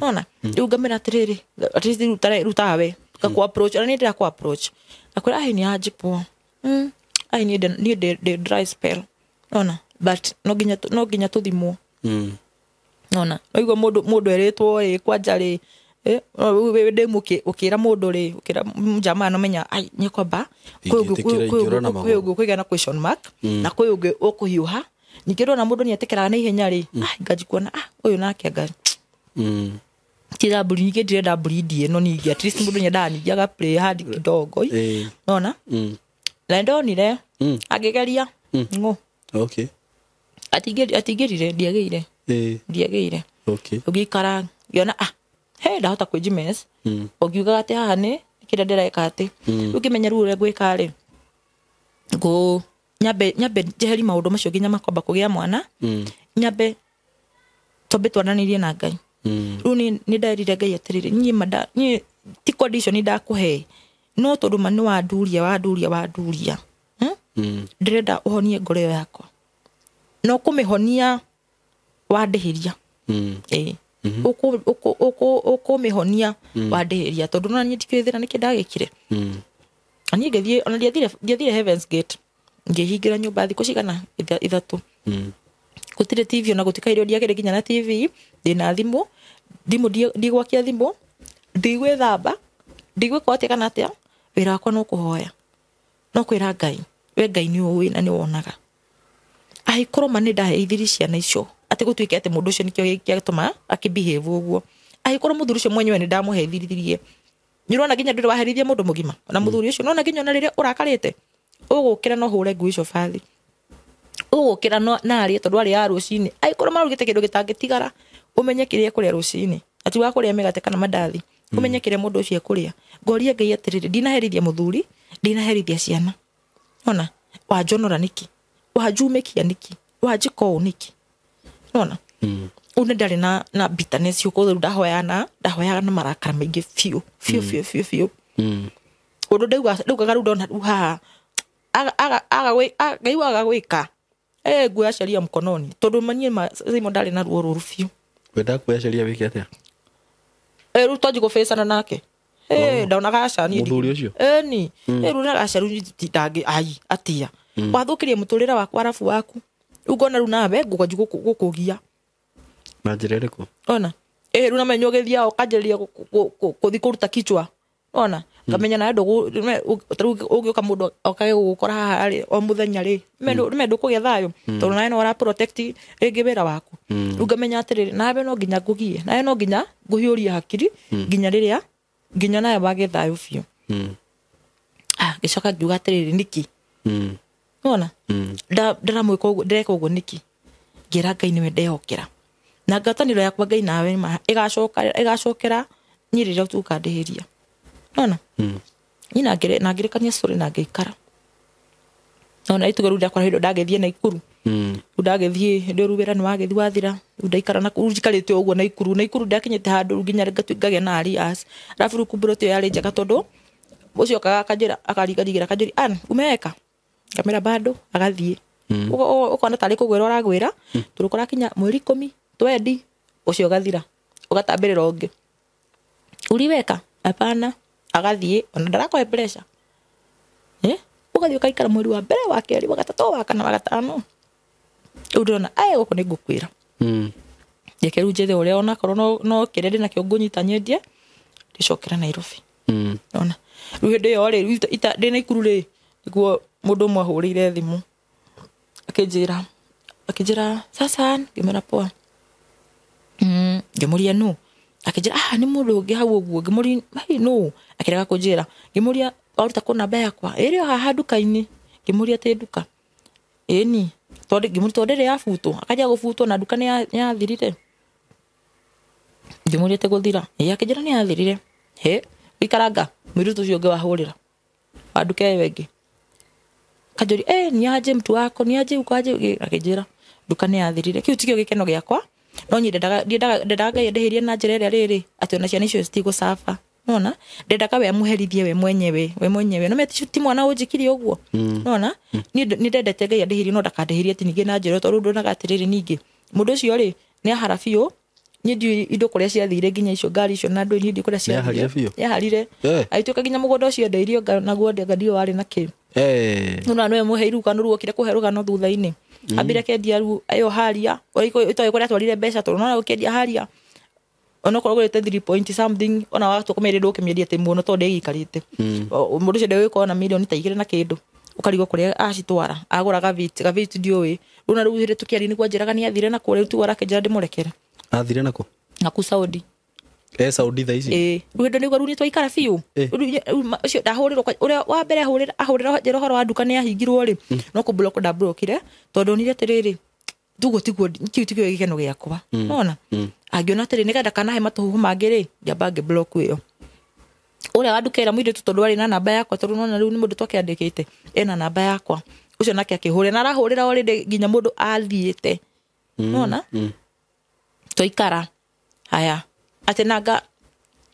ona rĩu ngamera atĩrĩrĩ at least rĩu tawe ngakũ approach ona nĩ ndĩrakũ approach akwĩra nĩ anjipwo nĩ ndĩ dry spell ona but no nginya tũthimwo ona oigua mũndũ erĩtwo kwanja rĩ wĩ ũkĩra mũndũ rĩ ũkĩra jamaa no menya nĩ kwamba kwĩ ũkũgĩa na question mark na kwĩ ũngĩ ũkũhiũha ningĩ ndona mũndũ nĩ etĩkĩraga na ihenya rĩ ngaji kuona ũyũ nake Ngai tira buri ningĩ ndirenda breed ĩno ningĩ at least mũndũ nyendaga ningĩ aga play hard kidogo ona na ndonire agĩgeria okay atingĩrire ndiagĩire ũgĩikara ngĩona ndahota kwĩjimes ũngiuga atĩ haha nĩ kĩrĩa ndĩreka atĩ ũkĩmenya rĩu ũrĩa ngwĩka rĩ nyambe njeheri maũndũ macio nginya makomba kũgĩa mwana nyambe tombe twananĩrie na Ngai rĩu nĩ nderire Ngai atĩrĩrĩ niĩ ti condition ndakũhe no tondũ mani wanduria ndĩrenda ũhonie ngoro ĩyo yakwa no kũmĩhonia wandĩhĩria ũkũmĩhonia wandĩhĩria tondũ no niĩ ndikwĩthĩra nĩkĩ ndagĩkire ani ngĩthiĩ ona ndiathire Heaven's Gate ngĩhingĩra nyũmba thikũ cigana 3 gũtirĩ TV ona gũtikaire ndiagĩre nginya na TV ndĩna thimũ ndigwakia thimũ ndigwĩthamba ndigwĩkwatĩ kana atĩa wĩra wakwa no kũhoya no kwĩra Ngai we Ngai nĩ ũĩ na nĩ wonaga aikorwo mani ndaheithiri ciana icio atĩ gũtuĩke atĩ mũndũ ũcio nĩkĩo gĩatũma akĩbehave ũguo aikorwo mũthuri ũcio mwenyewe nĩ ndamuheithiririe nĩ ũrona nginya ndũrĩ waherithia mũndũ mũgima na mũthuri ũcio nona nginya ona rĩrĩa ũrakarĩte ũgũkĩra no hũre ngui icio bathi ũgũkĩra na arĩ tondũ arĩ ya rũcinĩ aikorwo marugĩte kĩndũ gĩtangĩtigara ũmenye kĩrĩa kũrĩa rũcinĩ ati wa kũrĩa mĩgate kana mandathi ũmenye kĩrĩa mũndũ ũcio kũrĩa ngoria Ngai atĩrĩrĩ ndinaherithia mũthuri ndinaherithia ciana ona wanjonora niki wajumĩkia niki wajiko niki ona une ndari na bitterness yuko ndahoyaga na marakara maingĩ fiu ũndũ ndaugaga rĩu ndona haha agaiwaga gwĩka nguoya sheria mkononi tondũ manie Simon ndari na ruo rũru fiu wenda kuoya sheria wĩke atĩa rĩu tonji gũbĩcana nake ndona gaca niĩ mũthuri ũcio ni rĩu na gaca rĩu ndangĩ atia wathũkĩrie mũtũrĩre wakwa arabu waku ugona rĩu nawe ngũkanji gũkũgia na njĩra ĩrĩkũ ona rĩu namenyo gĩthia ũkanjĩrĩria gũthi kũruta kichwa ona kamenya na ndũgũ ũgĩũka mũndũ okage gũkora haha rĩ o mũthenya rĩ mendo kũgĩa thayũ tondũ nawe no protect rĩngĩ wĩra waku ũngamenya atĩrĩrĩ nawe no nginya ngũgie nawe no nginya ngũhiũria hakiri nginya nawe wage thayũ biũ gĩcoka ngiuga atĩrĩrĩ niki ona ndaramwĩka ũguo ndĩreka ũguo niki ngĩra Ngai nĩwe ndehokera na ngatanĩro yakwa Ngai nawe ĩgacokera niĩ rĩrĩa tukandĩhĩria ona na ngĩrekania story na ngĩikara ona itugo ruda kwa hindo ndagethie na ikuru ndagethie hindo rubera ni wagethi wathira ndaikara na kujikarite uguo na ikuru ndakinyete handu nginya ngage na alias rafu rukumburo tio yari njega tondu ucio akajira akarigira kajiri an umeka kamera bado agathie ukona tari kugwira uragwira turukora kinya mweri 10 twendi ucio gathira ugatambirira ungi uriweka hapana agathie ona ndarako pressure ugathie ukaikara mweri wa mbere wa keri wa gatatu wa kana wa gatano udona ai uko nigukwira yekeru jethe uria ona korwo no kirende na kiongunyita nyendie ndicokera Nairobi ona ruhende yo ri ita ndina ikuru ri niguo mundu mwe ahurire thimu akijira sasa ngimera poa ngimuria no akijira ni mundu ungi hau uguo ngimuri mai no akiraga kunjira ngimuria aruta ko namba yakwa iri haha duka-ini ngimuria te duka ni tondu ngimuri tondere yafuto akaja gufuto na duka ni yathirire ngimuria te guthira akijira ni yathirire ikaranga mwiru tucio ngi wahurira waduka wengi kajori ni aje mtu wako ni aje ukaje akijira duka ni yathirire kiu tikio gikeno giakwa no nyendaga yendeherie na njira ria riri ati ona ciana icio citigo safa nona ndendaga we muherithie we mwenyewe no meti mwana unjikiri uguo nona ni ndendete ngai andeherie no ndakandeherie ati ninge na njira tondu ndonaga atiriri ningi mundu ucio ri ni aharafio ni ndi indo kuria ciathire nginya icio ngari icio na ndu ndi kuria ciathire yaharire aituka nginya mugunda ucio ndeirio naguo ndio wari na ki nona no muheiru kanu ruo kire kuheruga no thutha-ini ambire kendia ru ayo haria itoy kuria twarire mbeca tondu no kendia haria ona korwo gwete 3 point something ona watu kumeredo kemiedia te muno tondu ikarite mundu cio ndewe ko na milioni ta 2 na kindu ukarigo kuria acitwara aguraga vit ndio we runa ruhire tukiari ni kwanjiraga ni athire na kuria tu warake jira ndimurekere athire nako naku Saudi Saudi thaisi ruhendo ni gwaruni twaikara fiu ucio ndahuriro uria wa mbere ahurira jero horo wa duka ni ahingirwo ri no ku block da blockire tondu ni retiriri tugo tiguo kiutikio gikeno giakwa nona angiona tiri nikenda kana he matuhu mangiri njambange block iyo uria wadukera mwire tondu ari na namba yakwa tondu nona riu ni mundu twakiandikite ena namba yakwa ucio nake akihurira na arahurira already nginya mundu athiite nona toikara haya atenaga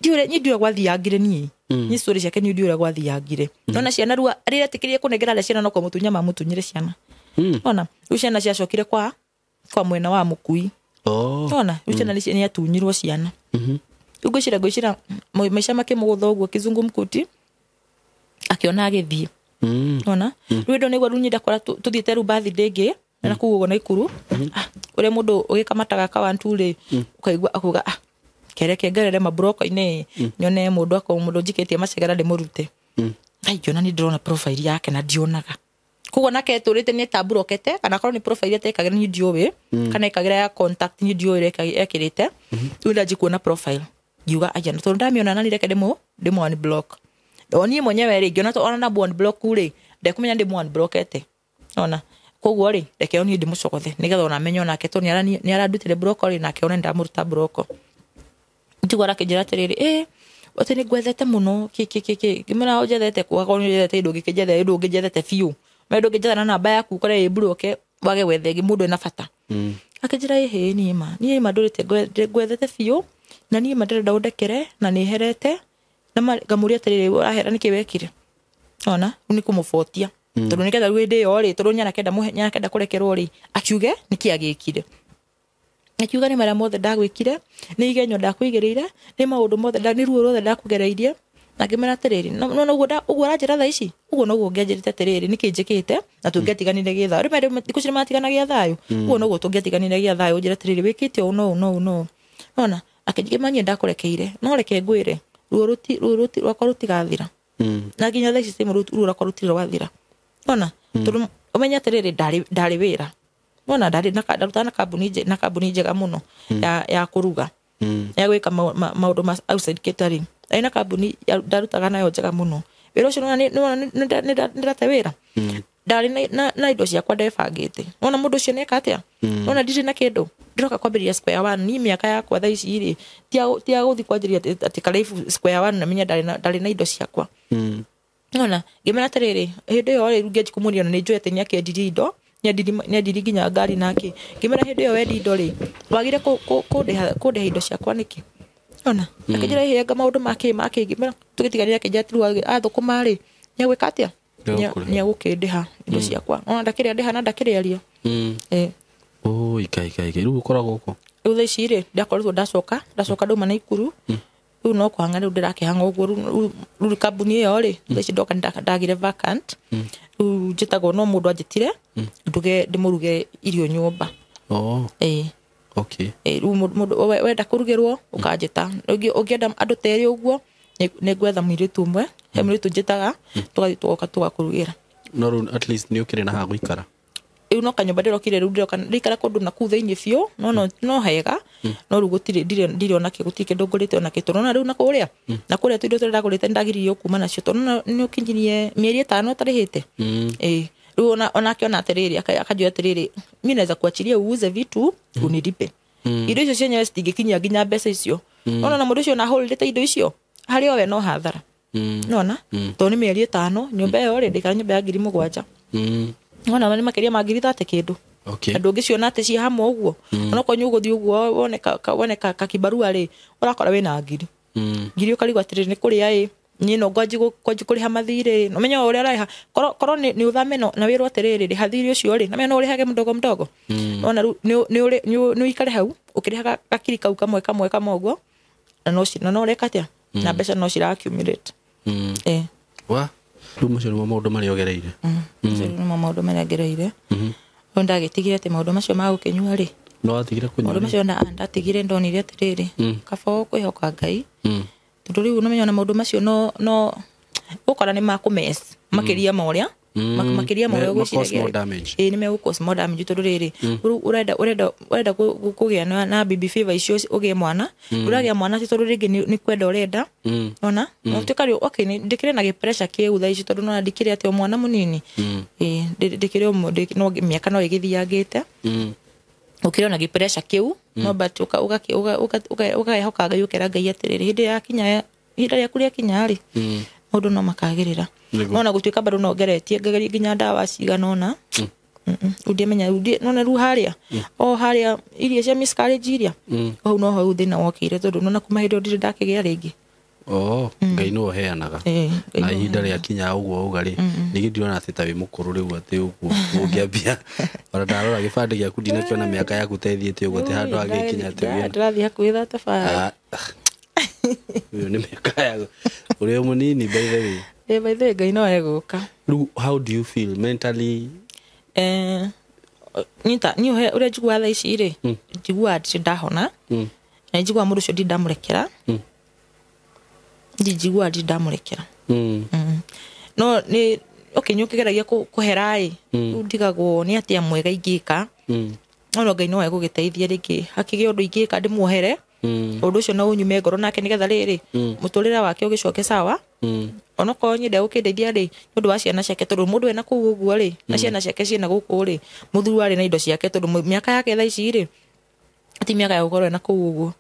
ndiure gwathiangire ni story ciake ni ndiure gwathiangire nona ciana rua arire tikirie kunegera ciana no kwa mutunya mamutunyire ciana nona ciana ciacokire kwa mwena wa mukui nona ciana ni atunyirwo ciana gwicira maisha make mugutha uguo kizungu mkuti akiona agithie nona rwendo ni gwarunyida ndakora tuthiete ru birthday ngi na kuguo na ikuru ure mundu ugikamataga kawanturi ukaigwa akuga kereke ngarere mabroko ine nyone mundu njikitie macegera ndimurute aikiona ni ndrona profile yake na ndionaga kuguo nake turite ni taburokete kana korwo ni profile yake ikagira ni ndiowe kana ikagira ya contact ni ndiowe ekirite unda jikuona profile yuga ajana tondu ndamiona nani reke demo one block oni mwenyewe ri ngiona to ona na one block kule ndekumenya ndimo one blockete ona koguo ri reke oni ndimucokothe nigetha ona menyo nake to ni arandutire block ri nake ona ndamuruta block ndigora kijira tiriri ote ni gwethete muno kimena ojethete kwa ko njethete indo ngijethete fiu medo ngijethana na namba yaku kore block wage wethe mundu ena bata akijira ni ma ndurite gwethete fiu na ni ma ndenda ndekere na ni herete na ngamuria tiriri urahera ni kiwekire ona ni kumufotia tondu niketha rwende yo ri tondu nyana kenda kurekerwo ri akiuge nikiagikire akiuga ni mara mothe ndagwikire ni igenyo ndakuigereire ni maundu mothe ni ruo rothe ndakugereirie na ngimera tiriri no uguo ranjira tha ici uguo no ngianjirite tiriri nikinjikite na tungetiganire githa rimwe ndikucira matiganagia thayo uguo no tungetiganire githa thayo njira tiriri wikite no ona akijimanye ndakurekeire no reke ngwire ruo ruti rwakwa rutigathira na nginya tha ici simu ruo rwakwa rutire rwathira ona tondu umenya tiriri ndari wira ona ndari na kambuni njega muno ya kuruga ya gwika maundu ma outside catering aina kambuni ndarutaga nayo njega muno wira ucio ndirate wira ndari na indo ciakwa ndebangite ona mundu ucio neka atia ona ndiri na kindu ndiroka kwambiria square one ni miaka yakwa tha ici ri tia guthi kwanjiria ati Kalifu square one na menya ndari na indo ciakwa Ona ngimena tariri hindi yo ri ngeji kumuria ni njoete ni akendirie indo ni andiri nginya ngari nake ngimena hindi yo wendi indo ri wagire kundeha indo ciakwa niki ona akijira hienga maundu make ngimena tugitiganira kijatiru athukuma ri ni agwika atia ni agukindeha indo ciakwa ona ndakiria ndeha na ndakiriario ikai riu ukora guko riu tha ici ri ndakorirwo ndacoka nduma na ikuru riu no kwanga riu ndirakihanga uguo riu kambuni iyo ri tha ici ndoka ndagire vacant riu njitagwo no mundu anjitire nduge ndimuruge irio nyumba riu mundu wenda kurugirwo ukanjita ungienda andu teri uguo ni gwetha mwiritu umwe he mwiritu njitaga tugathiĩ tugakurugira no riu at least ni ukire na ha guikara riu no kanyumba ndirokire riu ndirikara kundu na ku thiini biu no hega no riu gutire ndire ona ki gutike ndungurite ona ki turona riu na kuria tuindo turagurite ndagiririo kuma nacio turona ni ukinyirie mieri 5 tarihite riu ona kiona atiriri akajua atiriri mimi naweza kuachilia uuze vitu unilipe indo icio cienyewe citingikinyia nginya mbeca icio ona na mundu ucio na holdete indo icio hari o we no hathara nona to ni mieri 5 nyumba yo ri ndikara nyumba ya 7,000 ona mani makiria ma 30 kindu andu ngiciona ati ci hamwe uguo ona konyu guthi uguo woneka kakibarua ri urakora wina ngiri ukarigwa atiri ni kuria ni no gwaji kuriha mathiri no menya uria raiha koro ni uthame no na wirwo atiriri ri hathiri ucio ri na menya no urihage mdogo ona ni ikare hau ukirihaga gakiri kau kamwe uguo na no ureka atia na mbeca no cira accumulate wa riu macio nimo maundu maria ogereire nimo maundu maria ngereire onda gitigire ati maundu macio ma gukinyua ri no atigire kunyua maundu macio ndatigire ndonire atiriri kaba kwihoka Ngai tondu riu no menya na maundu macio no ukora ni makumes makiria moria makiria moria gwiciragia ni me cause more damage tondu riri urenda kugia na baby fever icio ugie mwana uragia mwana ti tondu ringi ni kwenda urenda ona no tukari okay ni ndikire na pressure kiu tha ici tondu no ndikire ati o mwana munini ndikire no miaka no igithiangite ukire na pressure kiu no but ugahoka Ngai ukera Ngai atiriri hindi ya kinya hinda ya kuria kinya ri mundu no makagirira nona gutuika bado no geretie ngagari nginya ndawa cigana ona udimenya nona ru haria haria iria cia miscarriage iria hau no hau thina wokire tondu nona kuma hindi ndire ndakigia ringi Ngai no heanaga na ihinda ria kinya uguo ugari nigi ndirona ati ta wi mukuru riu ati uguo ungiambia ora ndarora gibande giaku ndinakiona miaka yaku tethiete uguo ati handu agikinya ati wi ndirathi hakuitha tafari uyu ni miaka yaku uri munini by the way by the way Ngai no eguka riu how do you feel mentally uria njigua tha ici ri njigua ati ndahona na njigua mundu ucio ndamurekera njigua ati ndamurekera no ni okay nyukigeragia kuherai ndigagwo ni atia mwega ingika no Ngai no egugiteithia ringi hakige undu ingika ndimuohere undu ucio no unyume ngoro nake nigetha riri muturira wake ugicoke sawa ona ko nyende ukindeithia ri ndu wa ciana ciake tondu mundu ena kuu uguo ri na ciana ciake ciena guku ri muthuru ari na indo ciake tondu miaka yake tha ici ri ati miaka ya gukoro ena kuu uguo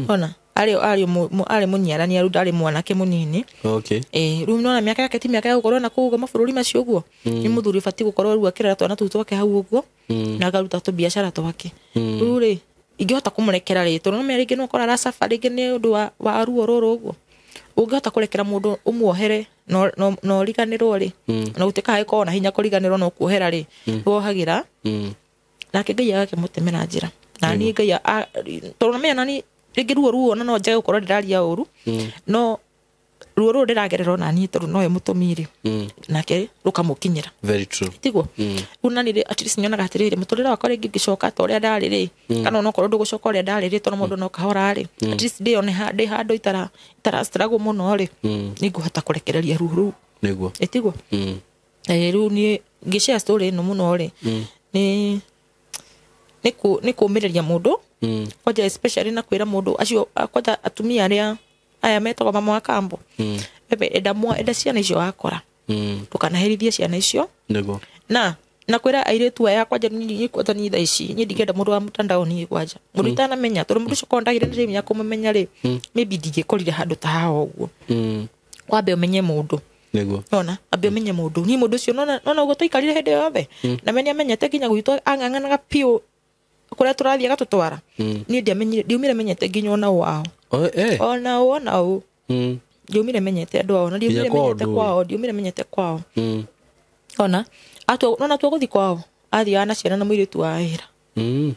ona ari munyiarani aru ndari mwanake munini riu nona miaka yake ti miaka ya gukoro na kuu mabũrũri macio uguo ni muthuri bati gukorwo riu akirera twana tu twake hau uguo na agaruta tu biashara twake riu ri ingihota kumurekera ri tondu no me ringi no kora ra safari ringi ni undu wa ruo ruru uguo ungihota kurekera mundu umuohere no riganirwo ri na gutika hai ko na hinya kuriganirwo no kuohera ri wohagira nake Ngai agakimutemera njira na ni Ngai tondu me nani ringi ruo no nje gukorwo ndiraria uru no ruo ndiragererwo na ni tondu no mutumiri nake rukamukinyira very true tiguo una ni at least nyonaga atiriri muturira wakwa ringi ngicoka ta uria ndari ri kana no korwo ndugucoka uria ndari ri tondu mundu no kahora ri at least ndi one hando itara struggle muno ri ninguhota kurekereria ruo niguo tiguo riu ni ngishare story no muno ri ni kumireria mundu kwaja especially na kwira mundu acio kwaja atumia aria aya metagwo mama wa kambo bebe enda ciana icio akora tukanaherithia ciana icio nego na kwira airetu aya kwaja ni kwata ni tha ici ni ndigenda mundu wa mutandao ni kwaja mundu itana menya tondu mundu ucio ndagire ni rimya kumenya ri maybe ndigikorire handu ta hao uguo wambe umenye mundu niguo ona ambe menye mundu ni mundu cio nona ugo toikarire hende yothe na meni amenyete nginya gwitũ ang'ang'anaga piũ kuria turathie gatutwara ni ndiumire menyete nginya ona wao ona ndiumire menyete andu ao na ndiumire menyete kwao ndiumire menyete kwao ona nona twaguthi kwao athiaga na ciana na mũirĩtu wa wĩra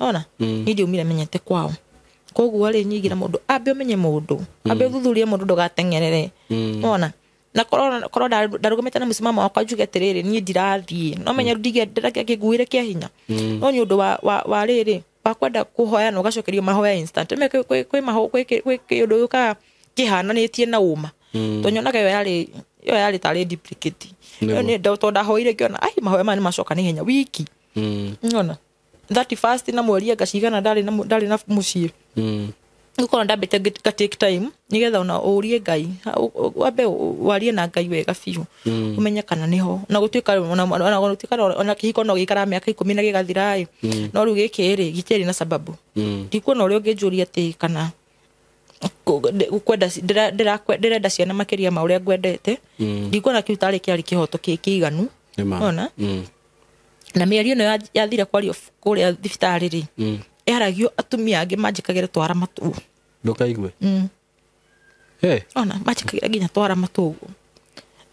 ona ni ndiumire menyete kwao koguo rĩ nyigira mundu ambe umenye mundu ambe uthuthurie mundu ndugateng'erere ona na korwo ndarugumite na musimamo wakwa njuge atiriri ni ndirathie no menya ndigenda kiguire kia hinya no ni undu wa riri wakwenda kuhoya na ugacokerio mahoya instant kwi undu yuka kihananitie na uma tonyonaga yo yari tari duplicate yo ni ndo ndahoire kiona ai mahoya mani macoka ni hinya wiki ngona 31 na mweri ngacigana ndari na muciĩ uko ndambite ga take time nigetha ona urie Ngai wabe warie na Ngai wega biũ umenye kana niho na gutuika ona kihiko no gikara miaka 10 na gigathira no riu gikiri gitiri na sababu ndikuona uria ungijuria ati kana ndirenda ciana makiria ma uria ngwendete ndikuona kiu tari kiari kihoto kiganu ona na mieri ino yathira kwario kuria thibitari ri eragio atumia angi manjikagira twara matu ndukaigue ona manjikagira nginya twara matu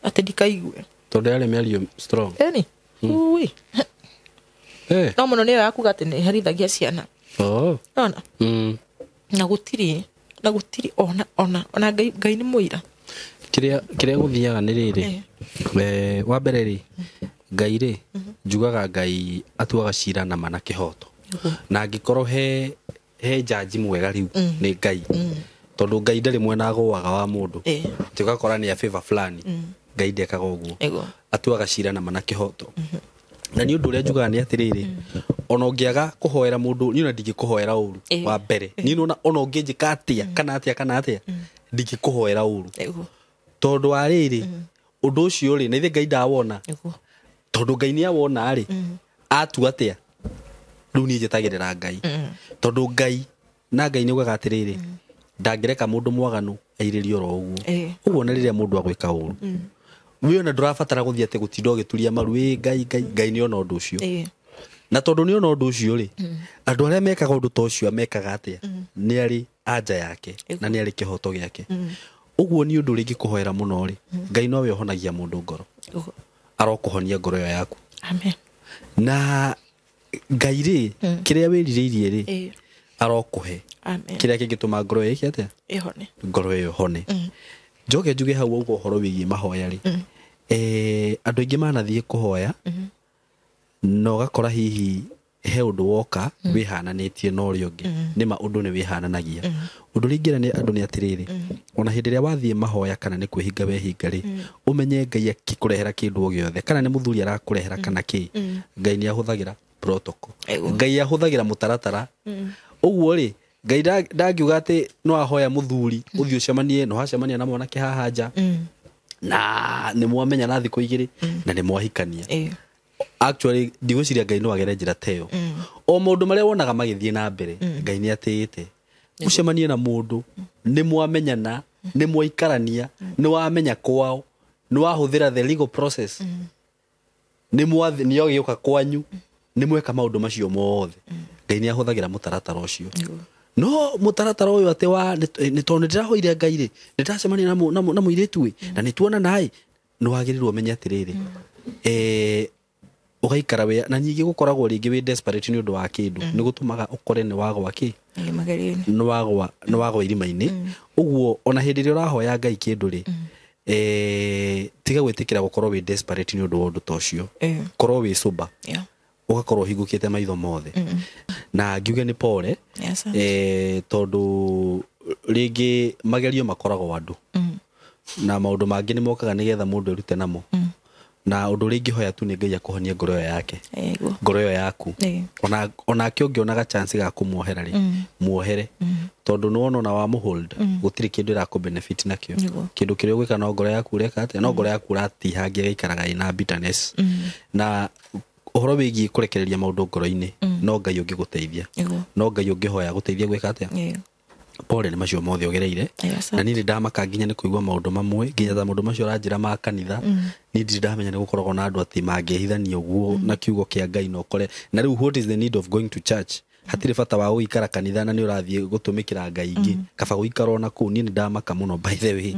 ati ndikaigue tondu yari miario strong ni ui no muno ni yakuga ati ni herithagia ciana ona na gutiri ona Ngai ni muira kiria guthiaga ni riri wa mbere ri Ngai ri njugaga Ngai atuaga cira na mana kihoto na angikorwo he jaji mwega riu ni Ngai tondu Ngai ndari mwena agwaga wa mundu tigakora ni a favor fulani Ngai ndekaga uguo atuaga cira na mana kihoto na ni undu uria njugaga ni atiriri ona ungiaga kuhoera mundu ni ona ndingikuhoera uru wa mbere ni ona unginjika atia kana atia ndingikuhoera uru tondu wa riri undu ucio ri na ithe Ngai ndawona tondu Ngai ni awona ri atu atia riu ni njitagirira Ngai tondu Ngai ni ugaga atiriri ndangireka mundu mwaganu airirio ro uguo na riria mundu agwika uru we ona ndurabatara guthia ati gutinda gituria maru Ngai ni ona undu ucio na tondu ni ona undu ucio ri andu aria mekaga undu ta ucio mekaga atia ni ari anja yake na ni ari kihoto giake uguo ni undu ringi kuhoera muno ri Ngai nowe uhonagia mundu ngoro arokuhonia ngoro yo yaku amen na Ngai ri kiria wiririirie ri arokuhe kiria kingituma ngoro yake atia ihone ngoro yo hone njoke njuge hau uguo horo wigie mahoya ri andu ingi manathie kuhoya no gakora hihi he undu woka wihananitie no ri ungi nima undu ni wihananagia undu ringira ni andu ni atiriri ona hindi ria wathie mahoya kana ni kwihinga wehinga ri umenye Ngai akikurehera kindu giothe kana ni muthuri arakurehera kana ki Ngai ni ahuthagira protocol Ngai ahuthagira mutaratara uguo ri Ngai ndangiuga ati no ahoya muthuri uthio cemanie no hacemania na mwanake haha nja na ni mwamenya na thiku igiri na ni mwahikania actually ndigociria Ngai no agere njira teo o mundu maria wonaga magithie na mbere Ngai ni atite ucemanie na mundu ni mwamenyana ni mwikarania ni wamenya kwao ni wahuthira the legal process ni yogiuka kwanyu ni mweka maundu macio mothe Ngai ni ahuthagira mutaratara ucio no mutaratara uyu ati wa ni tondu ndirahoire Ngai ri ndirasemania na muiritu wi na ni tuona nai ni wagirirwo umenye atiriri ugaikara we na nyingi gukoragwo ringi we desperate ni undu wa kindu ni gutumaga ukore ni wagwa ki ni wagwa irima-ini uguo ona hindi ria urahoya Ngai kindu ri tiga gwitikira gukorwo we desperate ni undu wa undu ta ucio korwo we sober ugakorwo hingukite maitho mothe na ngiuge ni pole tondu ringi magerio makoragwo andu na maundu mangi ni mokaga nigetha mundu erute namo na undu ringi hoya tu ni Ngai akuhonia ngoro yake ngoro yaku ona kiongiona chance ga kumuohera ri muohere tondu nuona na wa muhold gutiri kindu ra ku benefit nakio kindu kirio gwika no ngoro yaku reka ati no ngoro yaku ratihangia gaikaraga ina bitterness na uhoro wigi kurekereria maundu ngoro-ini no Ngai ungiguteithia no Ngai ungihoya guteithia gwika atia pole nĩ macio mothe ogereire na niĩ ndamaka nginya nĩ kũigua maũndũ mamwe nginya ta maũndũ macio ranjĩra ma kanitha niĩ ndamenya nĩ gũkoragwo na andũ atĩ mangĩhithania ũguo na kiugo kĩa Ngai no kore na rĩu what is the need of going to church hatirĩ bata wa gũikara kanitha na nĩ ũrathiĩ gũtũmĩkĩra Ngai ingĩ kaba gũikara ona kũu niĩ ndamaka mũno by the way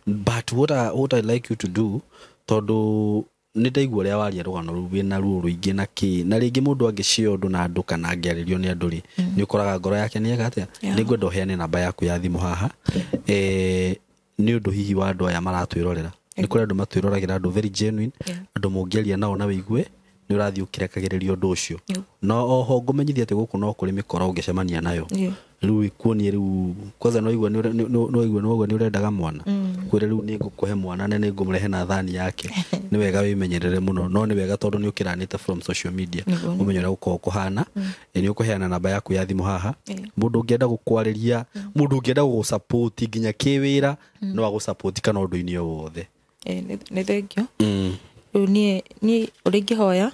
but what I like you to do tondũ nĩ ndaigua ũrĩa waria rũgano rũu wĩna ruo rũingĩ na kĩ na rĩngĩ mũndũ angĩcio ũndũ na andũ kana angĩarĩrio nĩ andũ rĩ nĩ ũkoraga ngoro yake nĩ ega atĩa nĩ ngwenda ũheane namba yaku ya thimũ haha nĩ ũndũ hihi wa andũ aya maratwĩrorera nĩ kũrĩ andũ matwĩroragĩra andũ very genuine andũ mũngĩaria nao na wĩigue nĩ ũrathiĩ ũkĩrekagĩrĩria ũndũ ũcio no oho ngũmenyithia atĩ gũkũ no kũrĩ mĩkora ũngĩcemania nayo rĩu ikuonie rĩu kwanza no igua nĩ ũrendaga mwana kwĩre rĩu nĩ ngũkũhe mwana na nĩ ngũmũrehe na thani yake nĩ wega wĩmenyerere mũno no nĩ wega tondũ nĩ ũkĩranĩte from social media ũmenye ũrĩa gũkorwo kũhana nĩ ũkũheana namba yaku ya thimũ haha mũndũ ũngĩenda gũkwarĩria mũndũ ũngĩenda gũgũsupport nginya kĩwĩra no agũsupport kana ũndũ-inĩ o wothe nĩ thengio rĩu niĩ ũrĩa ingĩhoya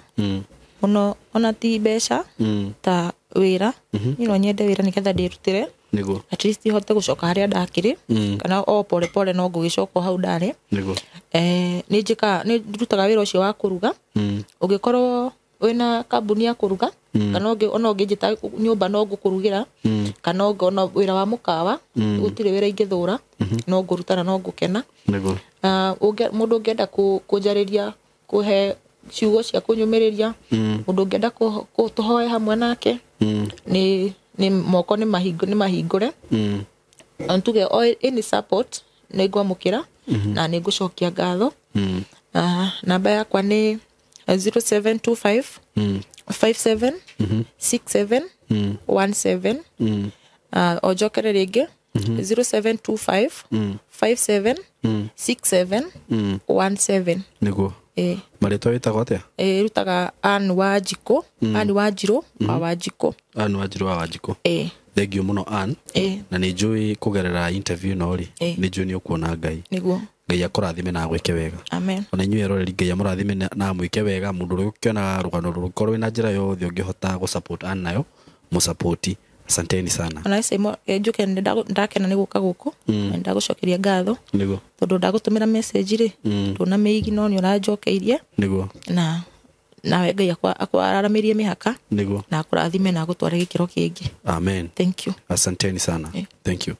mũno ona ti mbeca ta wĩra niĩ no nyende wĩra nĩgetha ndĩrutĩre at least ihote gũcoka harĩa ndakĩrĩ kana o pole pole no ngũgĩcoka hau ndarĩ nĩ ndutaga wĩra ũcio wa kũruga ũngĩkorwo wĩna kambuni ya kũruga kana ona ũngĩnjĩta nyũmba no ngũkũrugĩra kana ona wĩra wa mũkawa gũtirĩ wĩra ingĩthũra no ngũruta na no ngũkena mũndũ ũngĩenda kũnjarĩria kũhe ciugo cia kũnyũmĩrĩria mũndũ ũngĩenda tũhoe hamwe nake nĩ moko nĩ mahingũre tuge any support nĩ ngwamũkĩra na nĩ ngũcokia ngatho namba yakwa nĩ 0725 57 67 17 o njokere rĩngĩ 0725 57 67 17 nĩguo marĩtwa wĩtagwo atĩa rutaga Ann Wanjikũ Ann Wanjirũ wa Wanjikũ Ann Wanjirũ wa Wanjikũ thengiũ mũno Ann na nĩ njũĩ kũgerera interview no rĩ nĩ njũĩ nĩ ũkuona Ngai nĩguo Ngai akũrathime na agwĩke wega amen ona inyuĩ eroreri Ngai amũrathime na amwĩke wega mũndũ ũrĩa ũkĩonaga rũgano rũrũ korwo wĩna njĩra yothe ũngĩhota gũsupport Ann nayo mũsupport asanteni sana ona sema njuke ndakena nĩ gũka gũkũ na ndagũcokeria ngatho nĩguo tondũ ndagũtũmĩra message rĩ ndona mĩigi no nĩ ũranjokeirie nĩguo na nawe Ngai akwararamirie mĩhaka nĩguo na akũrathime na agũtware gĩkĩro kĩngĩ amen thank you asanteni sana thank you